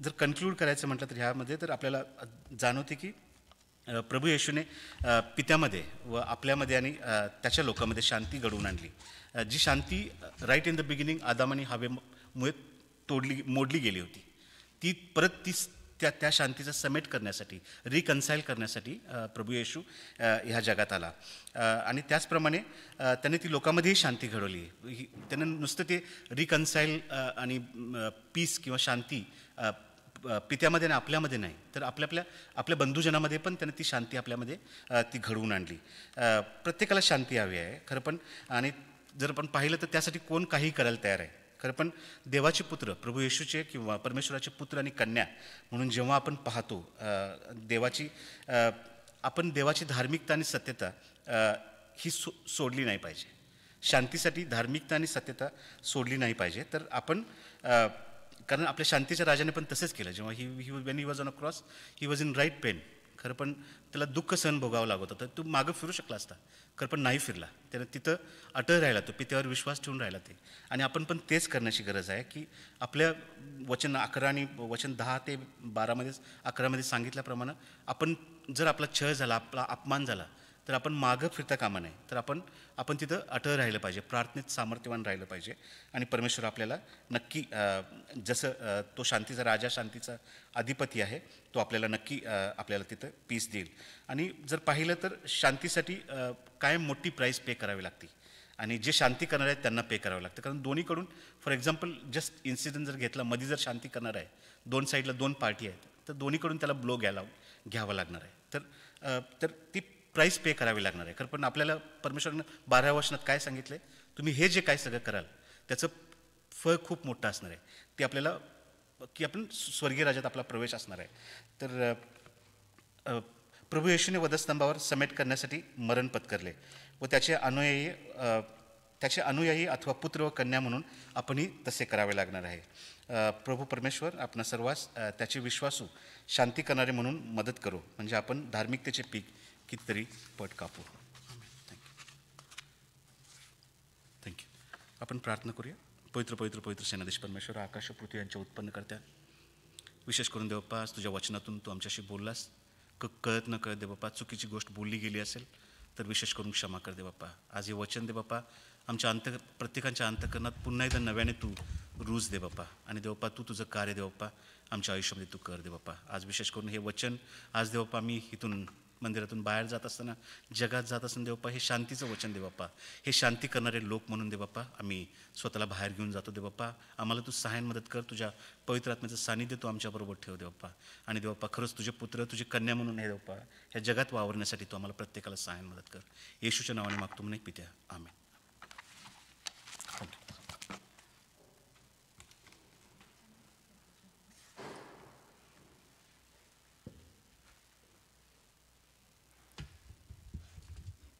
जर कन्क्लूड करायचं म्हटलं तर ह्यामध्ये तर आपल्याला जाणवते की प्रभू येशूने पित्यामध्ये व आपल्यामध्ये आणि त्याच्या लोकांमध्ये शांती घडवून आणली. जी शांती राईट इन द बिगिनिंग आदाम आणि हवेमुळे मोडली गेली होती, ती त्या शांतीचा समेट करण्यासाठी, रिकन्साईल करण्यासाठी प्रभू येशू ह्या जगात आला. आणि त्याचप्रमाणे त्याने ती लोकांमध्येही शांती घडवली. त्यानं नुसतं ते रिकन्साईल आणि पीस किंवा शांती पित्यामध्ये आणि आपल्यामध्ये नाही, तर आपल्या बंधुजनामध्ये पण त्याने ती शांती आपल्यामध्ये ती घडवून आणली. प्रत्येकाला शांती हवी आहे खरं पण. आणि जर आपण पाहिलं तर त्यासाठी कोण काही करायला तयार आहे खरं पण. देवाचे पुत्र प्रभू येशूचे किंवा परमेश्वराचे पुत्र आणि कन्या म्हणून जेव्हा आपण पाहतो आपण देवाची धार्मिकता आणि सत्यता ही सोडली नाही पाहिजे. शांतीसाठी धार्मिकता आणि सत्यता सोडली नाही पाहिजे. तर आपण कारण आपल्या शांतीच्या राजाने पण तसंच केलं. जेव्हा when he was on a cross he was in right pain. खरं पण त्याला दुःख सहन भोगावं लागत होतं. तो मागं फिरू शकला असता खरं पण नाही फिरला. त्यानं तिथं अटळ राहिला, तो पित्यावर विश्वास ठेवून राहिला ते. आणि आपण पण तेच करण्याची गरज आहे की आपल्या वचन 11 आणि वचन 10 ते 11 सांगितल्याप्रमाणे आपण जर आपला छळ झाला, आपला अपमान झाला तर आपण मागं फिरता कामा नये. तर आपण तिथं अटळ राहिलं पाहिजे, प्रार्थनेत सामर्थ्यवान राहिलं पाहिजे. आणि परमेश्वर आपल्याला नक्की जसं तो शांतीचा राजा, शांतीचा अधिपती आहे, तो आपल्याला नक्की आपल्याला तिथं पीस देईल. आणि जर पाहिलं तर शांतीसाठी कायम मोठी प्राईस पे करावी लागते. आणि जे शांती करणार आहेत त्यांना पे करावं लागतं. कारण दोन्हीकडून फॉर एक्झाम्पल जस्ट इन्सिडेंट जर घेतला, मध्ये जर शांती करणार आहे, 2 साईडला 2 पार्टी आहेत, तर दोन्हीकडून त्याला ब्लो घ्यावा लागणार आहे. तर ती प्राईस पे करावी लागणार आहे. खरं पण आपल्याला परमेश्वरानं 12व्या वचनात काय सांगितलं आहे, तुम्ही हे जे काय सगळं कराल त्याचं फळ खूप मोठं असणार आहे. ते आपल्याला की आपण स्वर्गीय राज्यात आपला प्रवेश असणार आहे. तर प्रभू येशूने वधस्तंभावर समेट करण्यासाठी मरण पत्करले व त्याचे अनुयायी अथवा पुत्र व कन्या म्हणून आपणही तसे करावे लागणार आहे. प्रभू परमेश्वर आपण सर्वांस त्याचे विश्वासू शांती करणारे म्हणून मदत करू, म्हणजे आपण धार्मिकतेचे पीक कितीतरी पट कापू. थँक्यू. आपण प्रार्थना करूया. पवित्र पवित्र पवित्र सेनाधीश परमेश्वर, आकाश व पृथ्वी यांच्या उत्पन्न करत्या, विशेष करून देवप्पा आज तुझ्या वचनातून तू आमच्याशी बोललास. कळत न कळत देवप्पा चुकीची गोष्ट बोलली गेली असेल तर विशेष करून क्षमा कर देवप्पा. आज हे वचन देवप्पा आमच्या प्रत्येकाच्या अंतःकरणात पुन्हा एकदा नव्याने तू रूज देवप्पा. आणि देवप्पा तू तुझं कार्य देवप्पा आमच्या आयुष्यामध्ये तू कर देवप्पा. आज विशेष करून हे वचन आज देवप्पा मी इथून मंदिरातून बाहेर जात असताना, जगात जात असताना देवप्पा हे शांतीचं वचन देवप्पा, हे शांती करणारे लोक म्हणून देवप्पा आम्ही स्वतःला बाहेर घेऊन जातो देवप्पा. आम्हाला तू सहाय्य मदत कर. तुझ्या पवित्र आत्म्याचं सानिध्य तू आमच्याबरोबर ठेव देवप्पा. आणि देवप्पा खरंच तुझे पुत्र, तुझी कन्या म्हणून हे देवप्पा ह्या जगात वावरण्यासाठी तू आम्हाला प्रत्येकाला सहाय्य मदत कर. येशूच्या नावाने मागतो म्हणे पित्या, आमेन.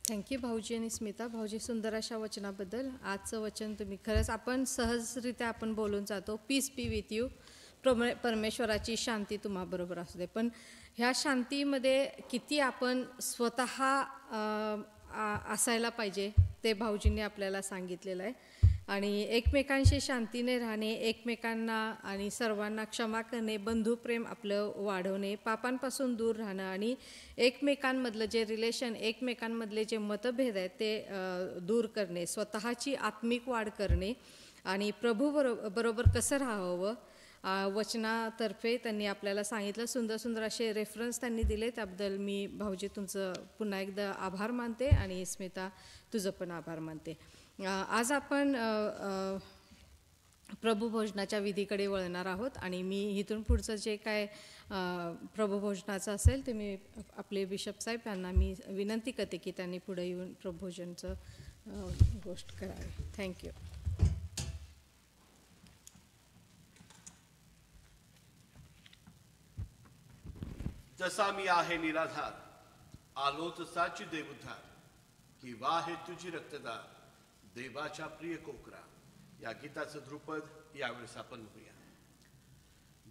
थँक्यू भाऊजी आणि स्मिता. भाऊजी सुंदर अशा वचनाबद्दल. आजचं वचन तुम्ही खरंच आपण सहजरित्या आपण बोलून जातो, पीस बी विथ यू, परमेश्वराची शांती तुम्हाबरोबर असू दे. पण ह्या शांतीमध्ये किती आपण स्वतः असायला पाहिजे ते भाऊजींनी आपल्याला सांगितलेलं आहे. आणि एकमेकांशी शांतीने राहणे, एकमेकांना आणि सर्वांना क्षमा करणे, बंधुप्रेम आपलं वाढवणे, पापांपासून दूर राहणं आणि एकमेकांमधलं जे रिलेशन, एकमेकांमधले जे मतभेद आहेत ते दूर करणे, स्वतःची आत्मिक वाढ करणे आणि प्रभू बरोबर कसं राहावं वचनातर्फे त्यांनी आपल्याला सांगितलं. सुंदर सुंदर असे रेफरन्स त्यांनी दिले, त्याबद्दल मी भाऊजी तुमचं पुन्हा एकदा आभार मानते आणि स्मिता तुझं पण आभार मानते. आज आपण प्रभुभोजनाच्या विधीकडे वळणार आहोत आणि मी इथून पुढचं जे काय प्रभुभोजनाचं असेल ते मी आपले बिशप साहेब यांना मी विनंती करते की त्यांनी पुढे येऊन प्रभुभोजनचं गोष्ट करावी. थँक्यू. जसा मी आहे निराधार, आलोच साची देवधार, की वाहे तुझी रक्तदार, देवाच्या प्रिय कोकरा. या गीताचं ध्रुपद यावेळेस आपण म्हणूया.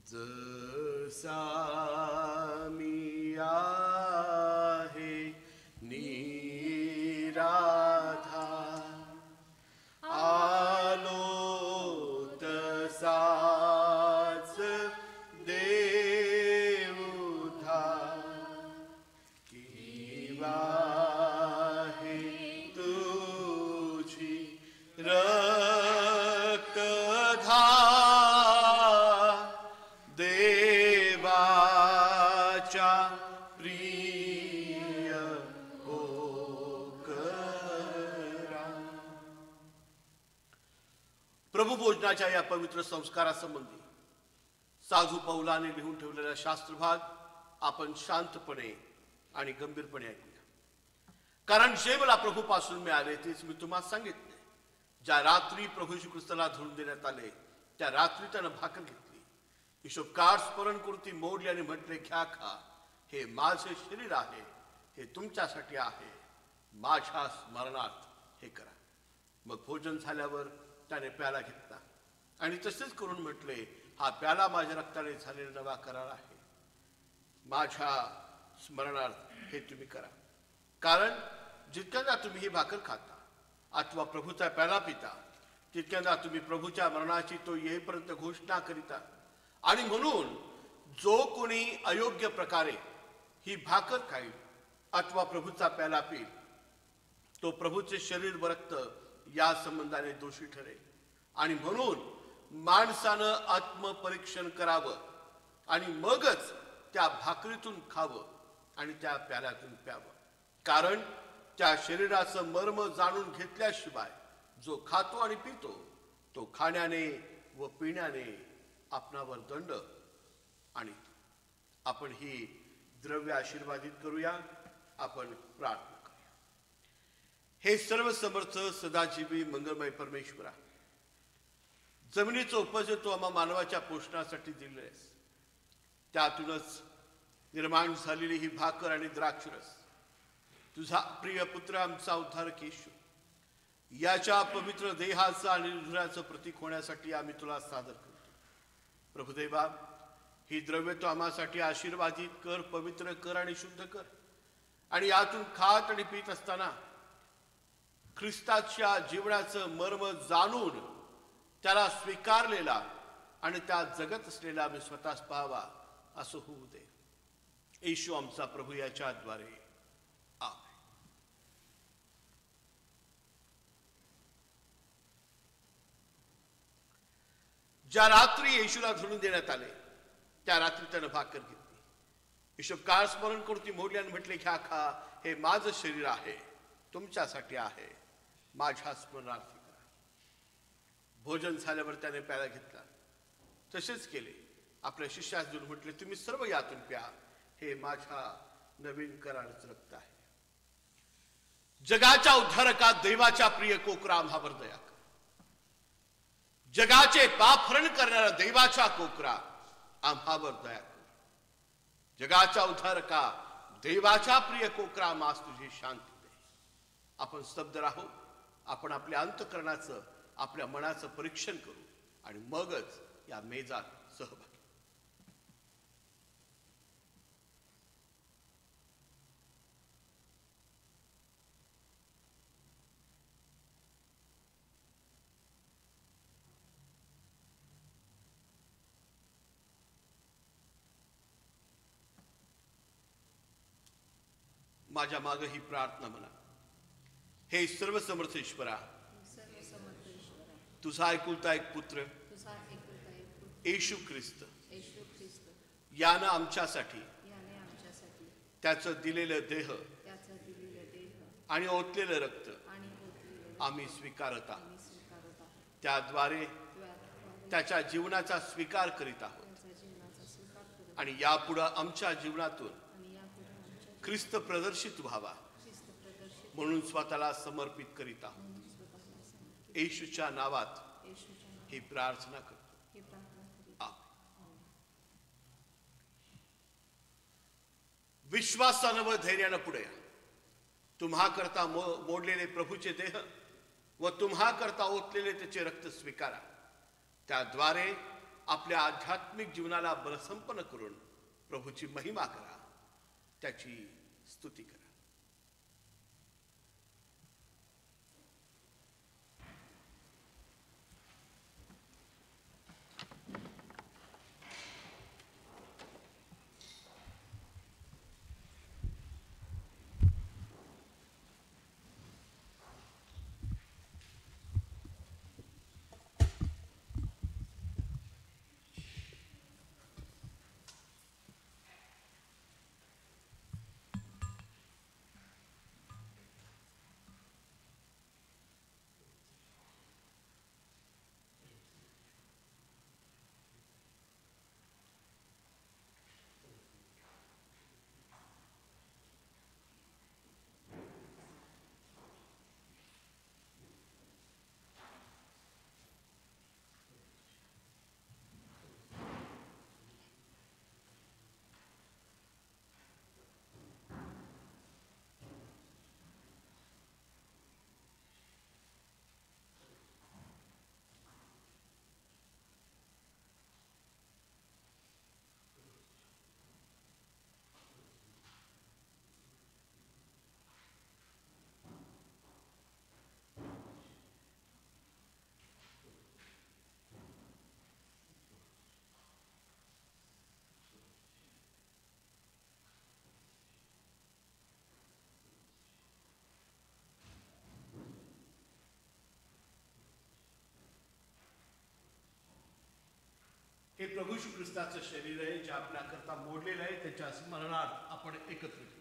जसा मी आहे निराधार, आलो तसाच देवधार, की वाहे तुझी रक्तधार, देवा प्रभुभोजनाच्या या पवित्र संस्कारासंबंधी साधू पौलाने लिहून ठेवलेला शास्त्रभाग आपण शांतपणे आणि गंभीरपणे ऐकूया. कारण जे मला प्रभूपासून मिळाले तेच मी तुम्हाला सांगितले. ज्या रात्री प्रभू येशू ख्रिस्ताला धरून देण्यात आले त्या रात्री त्यानं भाकर घेतली, हिशोबकार स्मरण करून ती मोडली आणि म्हटले, घ्या खा, हे माझे शरीर आहे, हे तुमच्यासाठी आहे, माझ्या स्मरणार्थ हे करा. मग भोजन झाल्यावर त्याने प्याला घेतला आणि तसेच करून म्हटले, हा प्याला माझ्या रक्ताने झालेला नवा करार आहे, माझ्या स्मरणार्थ हे तुम्ही करा. कारण जितक्यांदा तुम्ही ही भाकर खाता अथवा प्रभूचा प्याला पिता तितक्यांदा तुम्ही प्रभूच्या मरणाची तो येईपर्यंत घोषणा करिता. आणि म्हणून जो कोणी अयोग्य प्रकारे ही भाकर खाईल अथवा प्रभूचा प्याला पिईल तो प्रभूचे शरीर व रक्त या संबंधाने दोषी ठरेल. आणि म्हणून माणसानं आत्मपरीक्षण करावं आणि मगच त्या भाकरीतून खावं आणि त्या प्याल्यातून प्यावं. कारण त्या शरीराचं मर्म जाणून घेतल्याशिवाय जो खातो आणि पितो तो खाण्याने व पिण्याने आपणावर दंड आणीतो. आपण ही द्रव्य आशीर्वादित करूया. आपण प्रार्थना करूया. हे सर्व समर्थ सदाजीवी मंगलमय परमेश्वरा, जमिनीचं उपज तू आम्हा मानवाच्या पोषणासाठी दिलेस, त्यातूनच निर्माण झालेली ही भाकर आणि द्राक्षरस तुझा प्रिय पुत्र आमचा उद्धारक येशू याच्या पवित्र देहाचं आणि हृदयाचं प्रतीक होण्यासाठी आम्ही तुला सादर करतो. प्रभुदेवा, ही द्रव्य तू आम्हासाठी आशीर्वादित कर, पवित्र कर आणि शुद्ध कर. आणि यातून खात आणि पित असताना ख्रिस्ताच्या जीवनाचं मर्म जाणून त्याला स्वीकारलेला आणि त्या जगत असलेला आम्ही स्वतःच पाहावा असं होऊ दे. येशू आमचा प्रभू याच्याद्वारे आमेन. ज्या रात्री येशूला धरून देण्यात आले त्या रात्री त्यानं भाकर घेतली, हिशोबकार स्मरण करून ती मोडली आणि म्हटले, घ्या खा, हे माझं शरीर आहे, तुमच्यासाठी आहे, माझ्या स्मरणार्थ करा. भोजन झाल्यावर त्याने प्याला घेतला, तसेच केले. आपल्या शिष्यास देऊन म्हटले, तुम्ही सर्व यातून प्या, हे माझ्या नवीन कराराचं रक्त आहे. जगाच्या उद्धारका देवाच्या प्रिय कोकरा आम्हावर दया कर. जगाचे पापहरण करणारा देवाच्या कोकरा आम्हावर दया कर. जगाच्या उद्धारका देवाच्या प्रिय कोकरा आम्हास तुझी शांती दे. आपण स्तब्ध राहू. आपण आपल्या अंतःकरणाचं, आपल्या मनाचं परीक्षण करू आणि मगच या मेजात सहभागी. माझ्या माग ही प्रार्थना म्हणा. हे सर्व समर्थ ईश्वरा, तुझा एकुलता एक पुत्र येशू ख्रिस्त यानं आमच्यासाठी त्याचं दिलेलं देह आणि ओतलेलं रक्त आम्ही स्वीकारत आहोत. त्याद्वारे त्याच्या जीवनाचा स्वीकार करीत आहोत आणि यापुढे आमच्या जीवनातून ख्रिस्त प्रदर्शित व्हावा म्हणून स्वतःला समर्पित करीत आहोत. येशूच्या नावात ही प्रार्थना करतो. विश्वासानं व धैर्यानं पुढे या. तुम्हा करता मोडलेले प्रभूचे देह व तुम्हा करता ओतलेले त्याचे रक्त स्वीकारा. त्याद्वारे आपल्या आध्यात्मिक जीवनाला बलसंपन्न करून प्रभूची महिमा करा, त्याची स्तुती करा. हे प्रभू श्री ख्रिस्ताचं शरीर आहे जे आपल्याकरता मोडलेलं आहे, त्याच्या स्मरणार्थ आपण एकत्र घेऊ.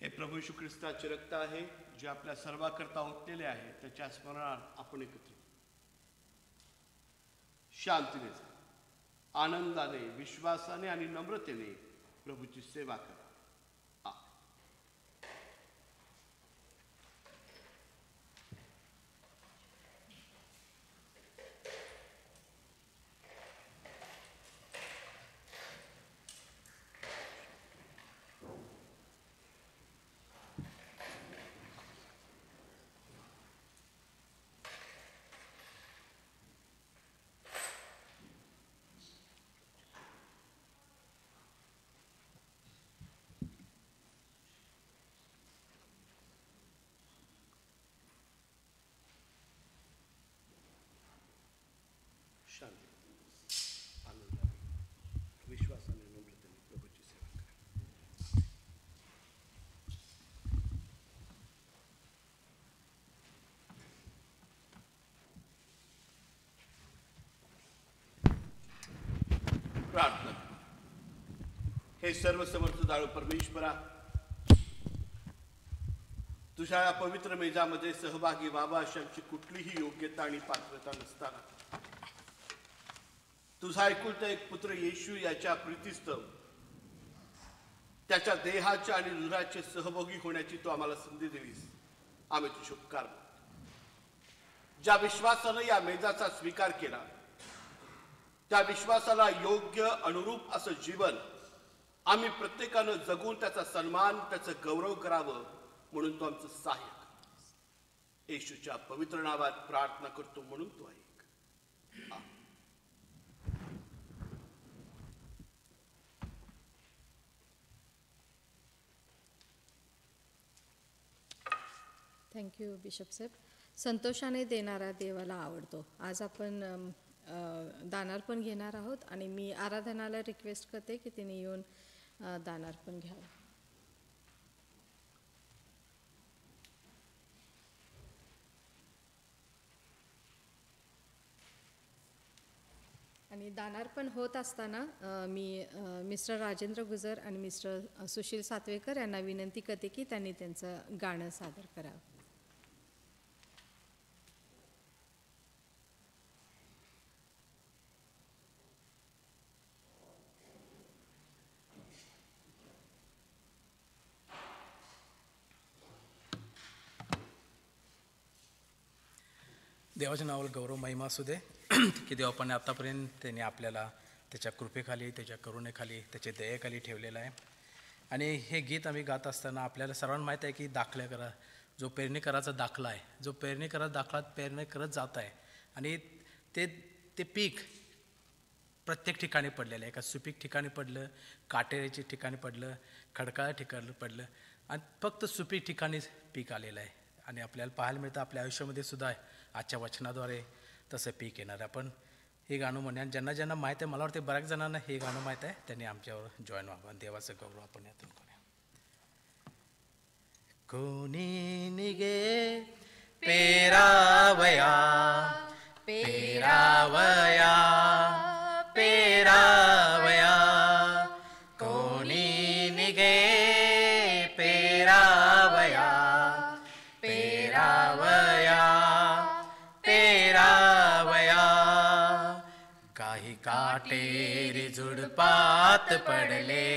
हे प्रभू येशू ख्रिस्ताचे रक्त आहे जे आपल्या सर्वांकरता ओतलेले आहे, त्याच्या स्मरणार्थ आपण एकत्र शांतीने, आनंदाने, विश्वासाने आणि नम्रतेने प्रभूची सेवा करा. शांती, आनंदाने, विश्वासाने, नम्रतेने प्रभूची सेवा करा. प्रार्थना. हे सर्वसमर्थ दाळू परमेश्वरा, तुझ्या या पवित्र मेजामध्ये सहभागी व्हावा अशी आमची कुठलीही योग्यता आणि पात्रता नसताना तुझा एकुलता एक पुत्र येशू याच्या प्रीतिस्तव त्याच्या देहाच्या आणि दुधाचे सहभागी होण्याची तू आम्हाला संधी दिलीस. आम्ही तुझे उपकार मानतो. ज्या विश्वासानं या मेजाचा स्वीकार केला त्या विश्वासाला योग्य अनुरूप असं जीवन आम्ही प्रत्येकानं जगून त्याचा सन्मान, त्याचा गौरव करावं म्हणून तो आमचं सहाय्य कर. येशूच्या पवित्र नावात प्रार्थना करतो म्हणून तो ऐक. थँक्यू बिशप साहेब. संतोषाने देणारा देवाला आवडतो. आज आपण दानार्पण घेणार आहोत आणि मी आराधनाला रिक्वेस्ट करते की तिने येऊन दानार्पण घ्यावं. आणि दानार्पण होत असताना मी मिस्टर राजेंद्र गुजर आणि मिस्टर सुशील सातवेकर यांना विनंती करते की त्यांनी त्यांचं गाणं सादर करावं. देवाच्या नावाला गौरव महिमा असू दे की देवापाने आतापर्यंत त्यांनी आपल्याला त्याच्या कृपेखाली, त्याच्या करुणेखाली, त्याच्या दयेखाली ठेवलेलं आहे. आणि हे गीत आम्ही गात असताना आपल्याला सर्वांना माहीत आहे की दाखल्या करा, जो पेरणी करायचा दाखला आहे, जो पेरणी करायचा दाखला पेरणी करत जात आहे आणि ते पीक प्रत्येक ठिकाणी पडलेलं आहे. एका सुपीक ठिकाणी पडलं, काटेरीच्या ठिकाणी पडलं, खडकाळ ठिकाणी पडलं आणि फक्त सुपीक ठिकाणीच पीक आलेलं आहे. आणि आपल्याला पाहायला मिळतं आपल्या आयुष्यामध्ये सुद्धा आजच्या वचनाद्वारे तसं पीक येणार आहे. आपण हे गाणं म्हणूया. ज्यांना ज्यांना माहीत आहे, मला वाटतं बऱ्याच जणांना हे गाणं माहीत आहे, त्यांनी आमच्यावर जॉईन व्हावं. देवाचं गौरव आपण यातून करूया. कोणी निघे पेरावया पेरावया पेरावया, कोणी निघे पेरावया पेरावया पेरावया, काही काटेरी झुडपात पडले,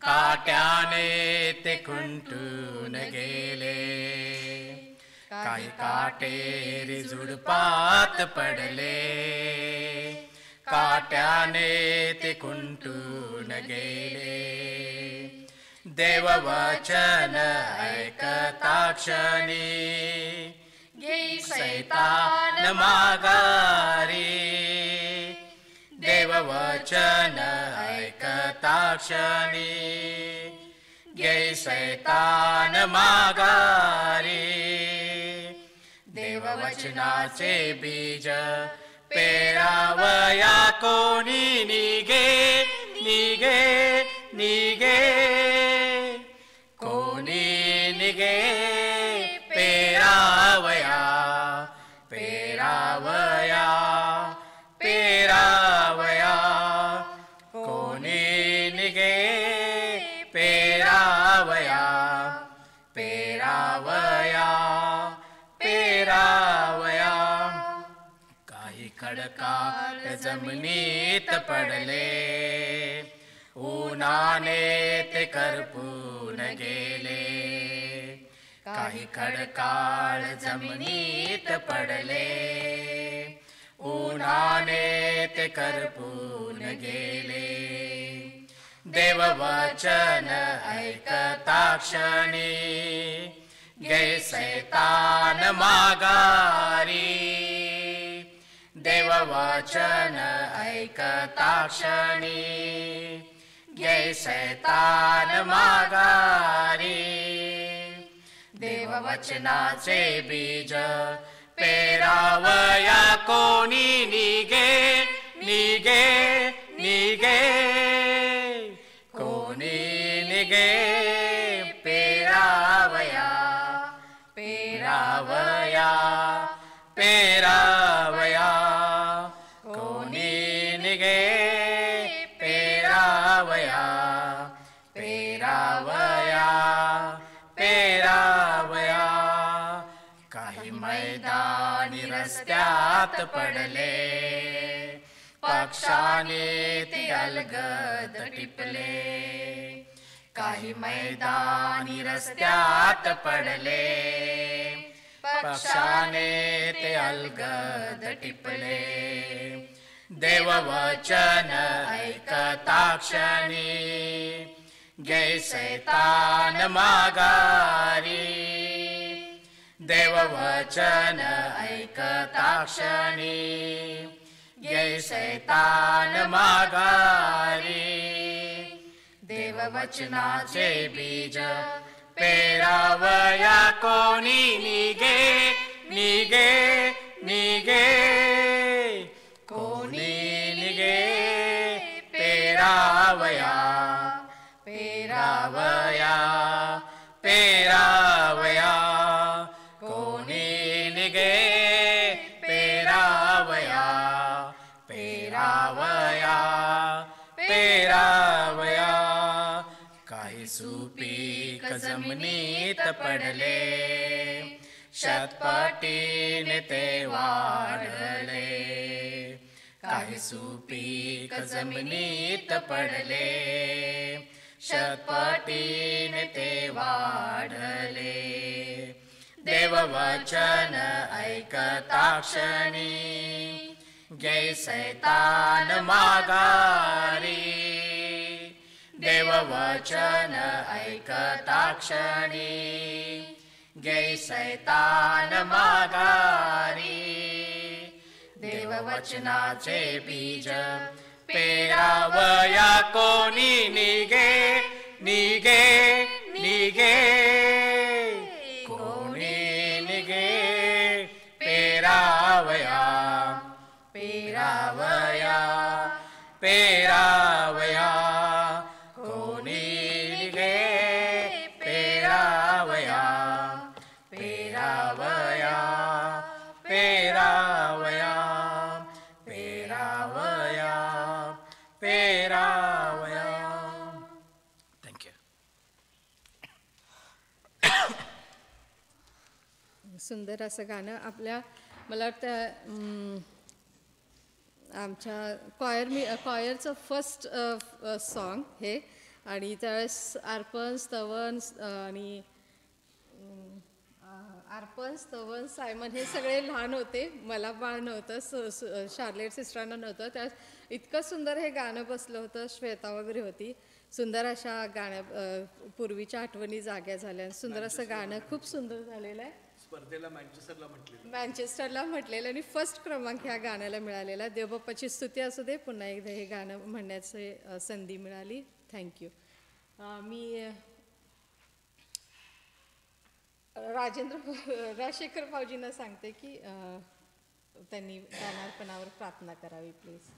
काट्याने ते खुंटून गेले, काही काटेरी झुडपात पडले, काट्याने ते खुंटून गेले. देव वचन ऐकता क्षणी घेई सैतान माघारी. देव वचन ऐकता क्षणी घेई सैतान माघारी. देव वचनाचे बीज पेरावया कोणी निघे निघे निघे, कोणी निघे पेरावया पेरावया पेरावया, कोणी निघे पेरावया पेरावया पेरावया. काही खडकाळ जमिनीत पडले, उन्हाने ते करपून गेले, काही खडकाळ जमिनीत पडले, उन्हाने ते करपून गेले. देव वचन ऐकता क्षणी गे सैतान माघारी. देव वचन ऐकता क्षणी गे सैतान माघारी. देव वचनाचे बीज पेरावया कोणी निघे निघे निघे, कोणी निघे पेरावया पेरावया पेरावया, कोणी निघे पेरावया पेरावया पेरावया. काही मैदानी रस्त्यात पडले, पक्षाने ते अलगद टिपले, काही मैदानी रस्त्यात पडले, पक्षाने ते अलगद टिपले. देव वचन ऐकता क्षणी गे सैतान माघारी. देव वचन ऐकता क्षणी गे सैतान माघारी. देव वचनाचे बीज पेरावया कोणी निघे निघे निघे, कोणी निघे पेरावया पेरावया पेरावया, कोणी निघे पेरावया पेरावया पेरावया. काही सुपीक जमिनीत पडले, शतपटीने ते वाढले, काही सुपीक जमिनीत पडले, शतपटीने ते वाढले. देव वचन ऐकता क्षणी गे सैतान माघारी. देव वचन ऐकता क्षणी गे सैतान माघारी. देव वचनाचे बीज पेरावया कोणी निघे निघे निघे, कोणी निघे पेरावया पेरावया पेरावया, कोणी निघे पेरावया पेरावया पेरावया पेरावया पेरावया. थँक्यू. सुंदर असं गाणं. आपल्या मला वाटतं आमच्या क्वायरचं फर्स्ट सॉन्ग हे, आणि त्यावेळेस अर्पण स्तवन आणि अर्पण स्तवन सायमन हे सगळे लहान होते, मला बाळ नव्हतं, शार्लेट सिस्टरांना नव्हतं. त्या इतकं सुंदर हे गाणं बसलं होतं, श्वेता वगैरे होती, सुंदर अशा पूर्वीच्या आठवणी जाग्या झाल्या, सुंदर असं गाणं खूप सुंदर झालेलं आहे. स्पर्धेला मँचेस्टरला म्हटलेलं आणि फर्स्ट क्रमांक ह्या गाण्याला मिळालेला. देवबाप्पाची स्तुती असू दे, पुन्हा एकदा हे गाणं म्हणण्याची संधी मिळाली. थँक्यू. मी राजशेखर भाऊजींना सांगते की त्यांनी गानार्पणावर प्रार्थना करावी प्लीज.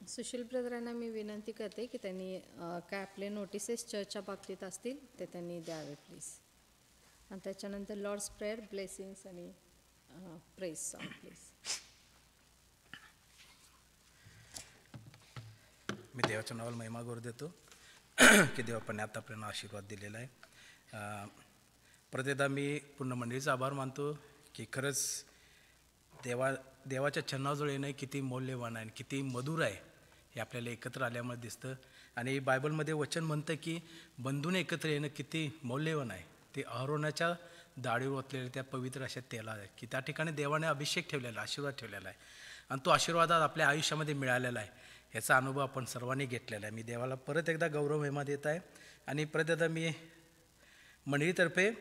सुशील ब्रदरांना मी विनंती करते की त्यांनी काय आपले नोटिसेस चर्चच्या बाबतीत असतील ते त्यांनी द्यावे प्लीज. आणि त्याच्यानंतर लॉर्ड्स प्रेयर, ब्लेसिंग्स आणि प्रेज सॉन्ग प्लीज. मी देवाच्या नावाला महिमा करू देतो की देवापाने आतापर्यंत आशीर्वाद दिलेला आहे. प्रत्येकदा मी पूर्ण मंडळीचा आभार मानतो की खरंच देवाच्या चरणाजवळ येणं किती मौल्यवान आहे, किती मधुर आहे हे आपल्याला एकत्र आल्यामुळे दिसतं. आणि बायबलमध्ये वचन म्हणतं की बंधूने एकत्र येणं किती मौल्यवान आहे. ते अहरोनाच्या दाढीवर ओतलेले त्या पवित्र अशा तेला आहे की त्या ठिकाणी देवाने अभिषेक ठेवलेला, आशीर्वाद ठेवलेला आहे आणि तो आशीर्वाद आपल्या आयुष्यामध्ये मिळालेला आहे. याचा अनुभव आपण सर्वांनी घेतलेला आहे. मी देवाला परत एकदा गौरव महिमा देत आहे. आणि परत एकदा मी मंडळीतर्फे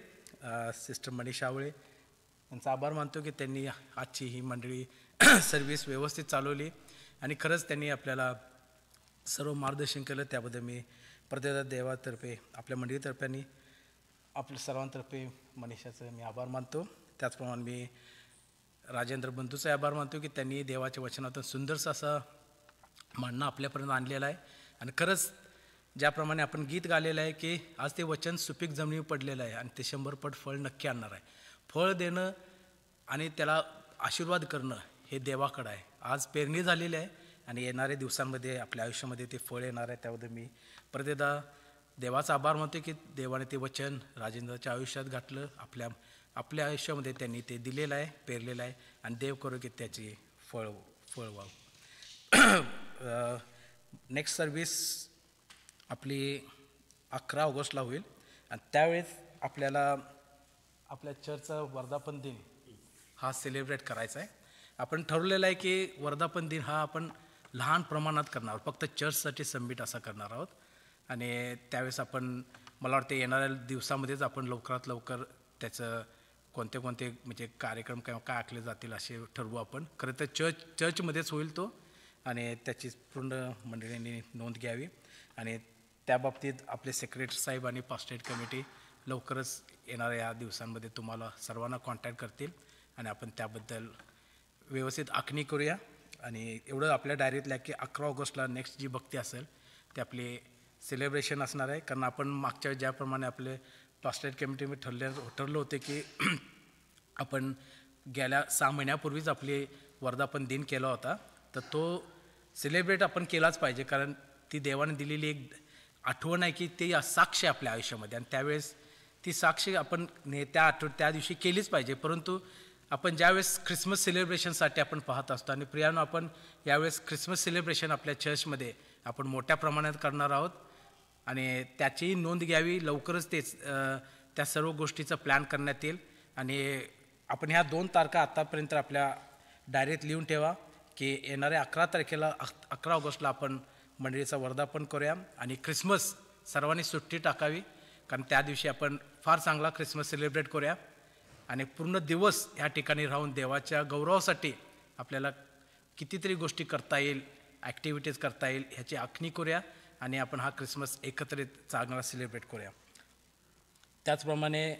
सिस्टर मनीषा आवळे यांचा आभार मानतो की त्यांनी आजची ही मंडळी सर्व्हिस व्यवस्थित चालवली आणि खरंच त्यांनी आपल्याला सर्व मार्गदर्शन केलं. त्याबद्दल मी परत एकदा देवातर्फे, आपल्या मंडळीतर्फे आणि आपल्या सर्वांतर्फे मनीषाचं मी आभार मानतो. त्याचप्रमाणे मी राजेंद्र बंधूचा आभार मानतो की त्यांनी देवाच्या वचनातून सुंदरसं असं म्हणणं आपल्यापर्यंत आणलेलं आहे. आणि खरंच ज्याप्रमाणे आपण गीत गालेलं आहे की आज ते वचन सुपीक जमिनीवर पडलेलं आहे आणि ते 100 पट फळ नक्की आणणार आहे. फळ देणं आणि त्याला आशीर्वाद करणं हे देवाकडं आहे. आज पेरणी झालेली आहे आणि येणाऱ्या दिवसांमध्ये आपल्या आयुष्यामध्ये ते फळ येणार आहे. त्याबद्दल मी परत एकदा देवाचा आभार मानतो की देवाने ते वचन राजेंद्रच्या आयुष्यात घातलं, आपल्या आयुष्यामध्ये त्यांनी ते दिलेलं आहे, पेरलेलं आहे आणि देव करो की त्याची फळ व्हावं. नेक्स्ट सर्व्हिस आपली 11 ऑगस्टला होईल आणि त्यावेळेस आपल्याला आपल्या चर्चचा वर्धापन दिन हा सेलिब्रेट करायचा आहे. आपण ठरवलेलं आहे की वर्धापन दिन हा आपण लहान प्रमाणात करणार आहोत, फक्त चर्चसाठी सबमिट असा करणार आहोत. आणि त्यावेळेस आपण, मला वाटते येणाऱ्या दिवसामध्येच आपण लवकरात लवकर त्याचं कोणते म्हणजे कार्यक्रम किंवा काय आखले जातील असे ठरवू आपण. खरं तर चर्चमध्येच होईल तो आणि त्याची पूर्ण मंडळींनी नोंद घ्यावी. आणि त्या बाबतीत आपले सेक्रेटरी साहेब आणि पास्टेट कमिटी लवकरच येणाऱ्या या दिवसांमध्ये तुम्हाला सर्वांना कॉन्टॅक्ट करतील आणि आपण त्याबद्दल व्यवस्थित आखणी करूया. आणि एवढं आपल्या डायरीतलं की 11 ऑगस्टला नेक्स्ट जी भक्ती असेल ते आपले सेलिब्रेशन असणार आहे. कारण आपण मागच्या ज्याप्रमाणे आपले पास्टेट कमिटीमध्ये ठरलं होते की आपण गेल्या 6 महिन्यापूर्वीच आपले वर्धापन दिन केला होता, तर तो सेलिब्रेट आपण केलाच पाहिजे. कारण ती देवाने दिलेली एक आठवण आहे की ती साक्ष आहे आपल्या आयुष्यामध्ये आणि त्यावेळेस ती साक्ष आपण त्या दिवशी केलीच पाहिजे. परंतु आपण ज्यावेळेस ख्रिसमस सेलिब्रेशनसाठी आपण पाहत असतो आणि प्रियानो आपण यावेळेस ख्रिसमस सेलिब्रेशन आपल्या चर्चमध्ये आपण मोठ्या प्रमाणात करणार आहोत आणि त्याचीही नोंद घ्यावी. लवकरच त्या सर्व गोष्टीचा प्लॅन करण्यात येईल. आणि आपण ह्या 2 तारखा आत्तापर्यंत आपल्या डायरीत लिहून ठेवा की येणाऱ्या 11 ऑगस्टला आपण मंडळीचं वर्धापन करूया आणि ख्रिसमस सर्वांनी सुट्टी टाकावी, कारण त्या दिवशी आपण फार चांगला ख्रिसमस सेलिब्रेट करूया आणि पूर्ण दिवस ह्या ठिकाणी राहून देवाच्या गौरवासाठी आपल्याला कितीतरी गोष्टी करता येईल, ॲक्टिव्हिटीज करता येईल ह्याची आखणी करूया आणि आपण हा ख्रिसमस एकत्रित चांगला सेलिब्रेट करूया. त्याचप्रमाणे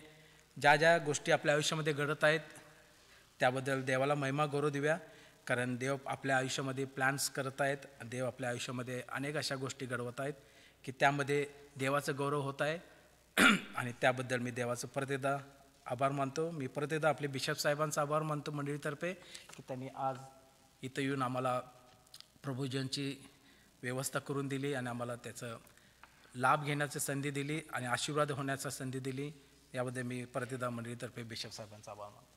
ज्या ज्या गोष्टी आपल्या आयुष्यामध्ये घडत आहेत त्याबद्दल देवाला महिमा गौरव देऊया, कारण देव आपल्या आयुष्यामध्ये प्लॅन्स करत आहेत. देव आपल्या आयुष्यामध्ये अनेक अशा गोष्टी घडवत आहेत की त्यामध्ये देवाचं गौरव होत आहे आणि त्याबद्दल मी देवाचं परत एकदा आभार मानतो. मी परत एकदा आपले बिशप साहेबांचा आभार मानतो मंडळीतर्फे की त्यांनी आज इथं येऊन आम्हाला प्रभुजनची व्यवस्था करून दिली आणि आम्हाला त्याचं लाभ घेण्याची संधी दिली आणि आशीर्वाद होण्याची संधी दिली. याबद्दल मी परत एकदा मंडळीतर्फे बिशप साहेबांचा आभार मानतो.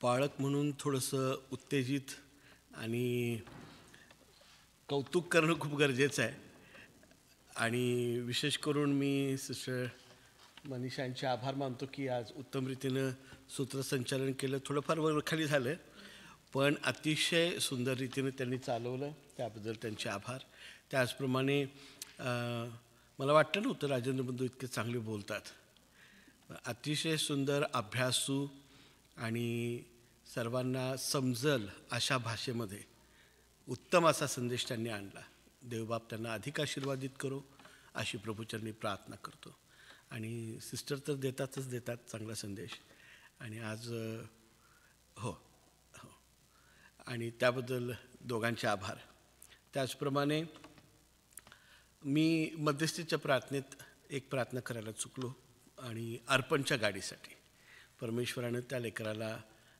पाळक म्हणून थोडंसं उत्तेजित आणि कौतुक करणं खूप गरजेचं आहे आणि विशेष करून मी सिस्टर मनीषांचे आभार मानतो की आज उत्तम रीतीनं सूत्रसंचालन केलं. थोडंफार वरखाली झालं पण अतिशय सुंदर रीतीनं त्यांनी चालवलं, त्याबद्दल त्यांचे आभार. त्याचप्रमाणे मला वाटतं नव्हतं राजेंद्र बंधू इतके चांगले बोलतात. अतिशय सुंदर, अभ्यासू आणि सर्वांना समजल अशा भाषेमध्ये उत्तम असा संदेश त्यांनी आणला. देवबाप त्यांना अधिक आशीर्वादित करो अशी प्रभूचरणी प्रार्थना करतो. आणि सिस्टर तर देतात चांगला संदेश आणि आज हो हो आणि त्याबद्दल दोघांचे आभार. त्याचप्रमाणे मी मध्यस्थीच्या प्रार्थनेत एक प्रार्थना करायला चुकलो आणि अर्पणच्या गाडीसाठी परमेश्वरानं त्या लेकराला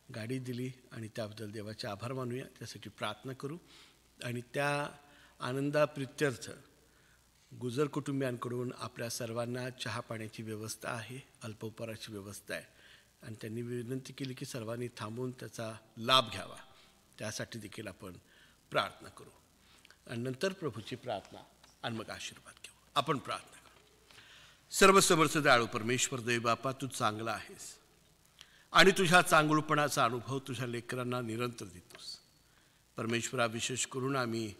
गाडी दिली आणि त्याबद्दल देवाचे आभार मानूया, त्यासाठी प्रार्थना करू. आणि त्या आनंदाप्रित्यर्थ गुजर कुटुंबियांकडून आपल्या सर्वांना चहा पाण्याची व्यवस्था आहे, अल्पोपहाराची व्यवस्था आहे आणि त्यांनी विनंती केली की सर्वांनी थांबून त्याचा लाभ घ्यावा. त्यासाठी देखील आपण प्रार्थना करू आणि नंतर प्रभूची प्रार्थना आणि मग आशीर्वाद घेऊ. आपण प्रार्थना करू. सर्वसमर्थ दयाळू परमेश्वर देव बापा, तू चांगला आहेस आणि तुझ्या चांगुलपणाचा अनुभव तुझ्या लेकरांना निरंतर देतोस. परमेश्वरा, विशेष करून आम्ही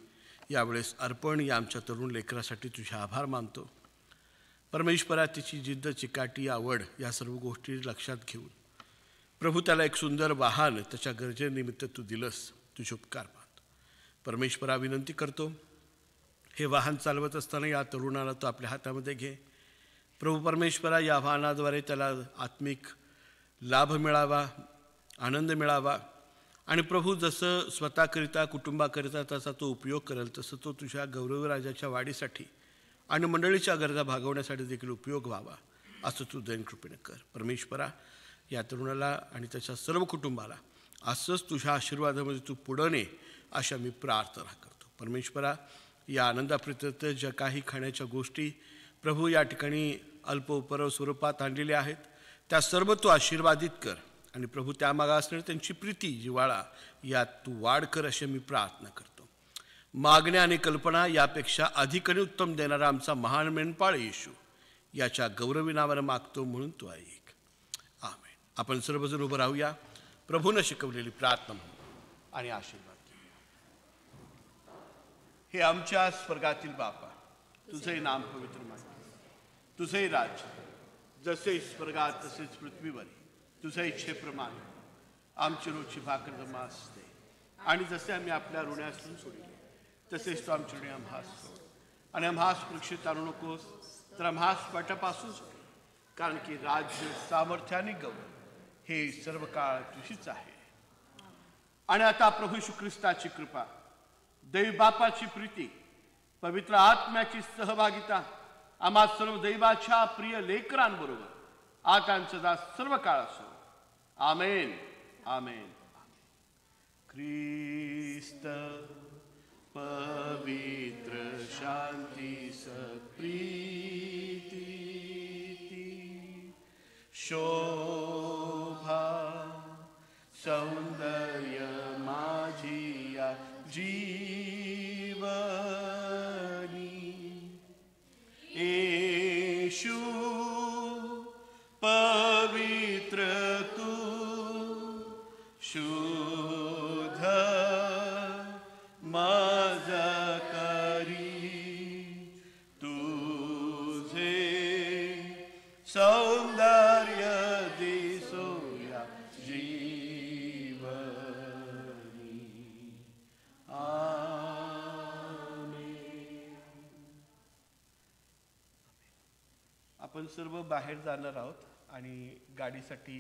यावेळेस अर्पण या आमच्या तरुण लेकरासाठी तुझे आभार मानतो. परमेश्वरा, तिची जिद्द, चिकाटी, आवड या सर्व गोष्टी लक्षात घेऊन प्रभू त्याला एक सुंदर वाहन त्याच्या गरजेनिमित्त तू दिलंस, तुझे उपकार मानतो. परमेश्वरा, विनंती करतो हे वाहन चालवत असताना या तरुणाला तू आपल्या हातामध्ये घे. प्रभू परमेश्वरा, या वाहनाद्वारे त्याला आत्मिक लाभ मिळावा, आनंद मिळावा आणि प्रभू जसं स्वतःकरिता, कुटुंबाकरिता त्याचा तो उपयोग करेल तसं तो तुझ्या गौरवराजाच्या वाढीसाठी आणि मंडळीच्या गरजा भागवण्यासाठी देखील उपयोग व्हावा असं तू दैन कृपेने कर. परमेश्वरा, या तरुणाला आणि त्याच्या सर्व कुटुंबाला असंच तुझ्या आशीर्वादामध्ये तू पुढं ने अशा मी प्रार्थना करतो. परमेश्वरा, या आनंदाप्रित्यर्थ ज्या काही खाण्याच्या गोष्टी प्रभू या ठिकाणी अल्पोपहार स्वरूपात आणलेल्या आहेत त्या सर्व तू आशीर्वादित कर आणि प्रभू त्यामागे असणारी त्यांची प्रीती, जिव्हाळा यात तू वाढ कर अशी मी प्रार्थना करतो. मागण्या आणि कल्पना यापेक्षा अधिक आणि उत्तम देणारा आमचा महान मेंढपाळ येशू याच्या गौरवी नावानं मागतो म्हणून तू ऐक. आमेन. आपण सर्वजण उभं राहूया. प्रभूनं शिकवलेली प्रार्थना म्हणून आणि आशीर्वाद घेऊया. हे आमच्या स्वर्गातील बापा, तुझे नाम पवित्र मानो, तुझे राज्य जसे स्वर्गात तसेच पृथ्वीवर, तुझ्या इच्छेप्रमाणे आमची रोजची भाकर दमास दे आणि जसे आम्ही आपल्या ऋणासून सोडले तसेच तू आमच्या ऋणी आम्हास सोड आणि आम्हास परीक्षेत आणू नकोस तर आम्हास वाटापासून सोड, कारण की राज्य, सामर्थ्य आणि गौरव हे सर्व काळ तुझीच आहे. आणि आता प्रभू येशू ख्रिस्ताची कृपा, दैव बापाची प्रीती, पवित्र आत्म्याची सहभागिता आम्हा सर्व दैवाच्या प्रिय लेकरांबरोबर आता सदा सर्व काळ असो. आमेन. आमेन. ख्रिस्त पवित्र शांती सप्रीती शोभा सौंदर्य माझी या आपण सर्व बाहेर जाणार आहोत आणि गाडीसाठी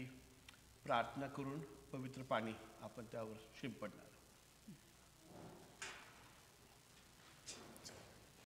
प्रार्थना करून पवित्र पाणी आपण त्यावर शिंपडणार.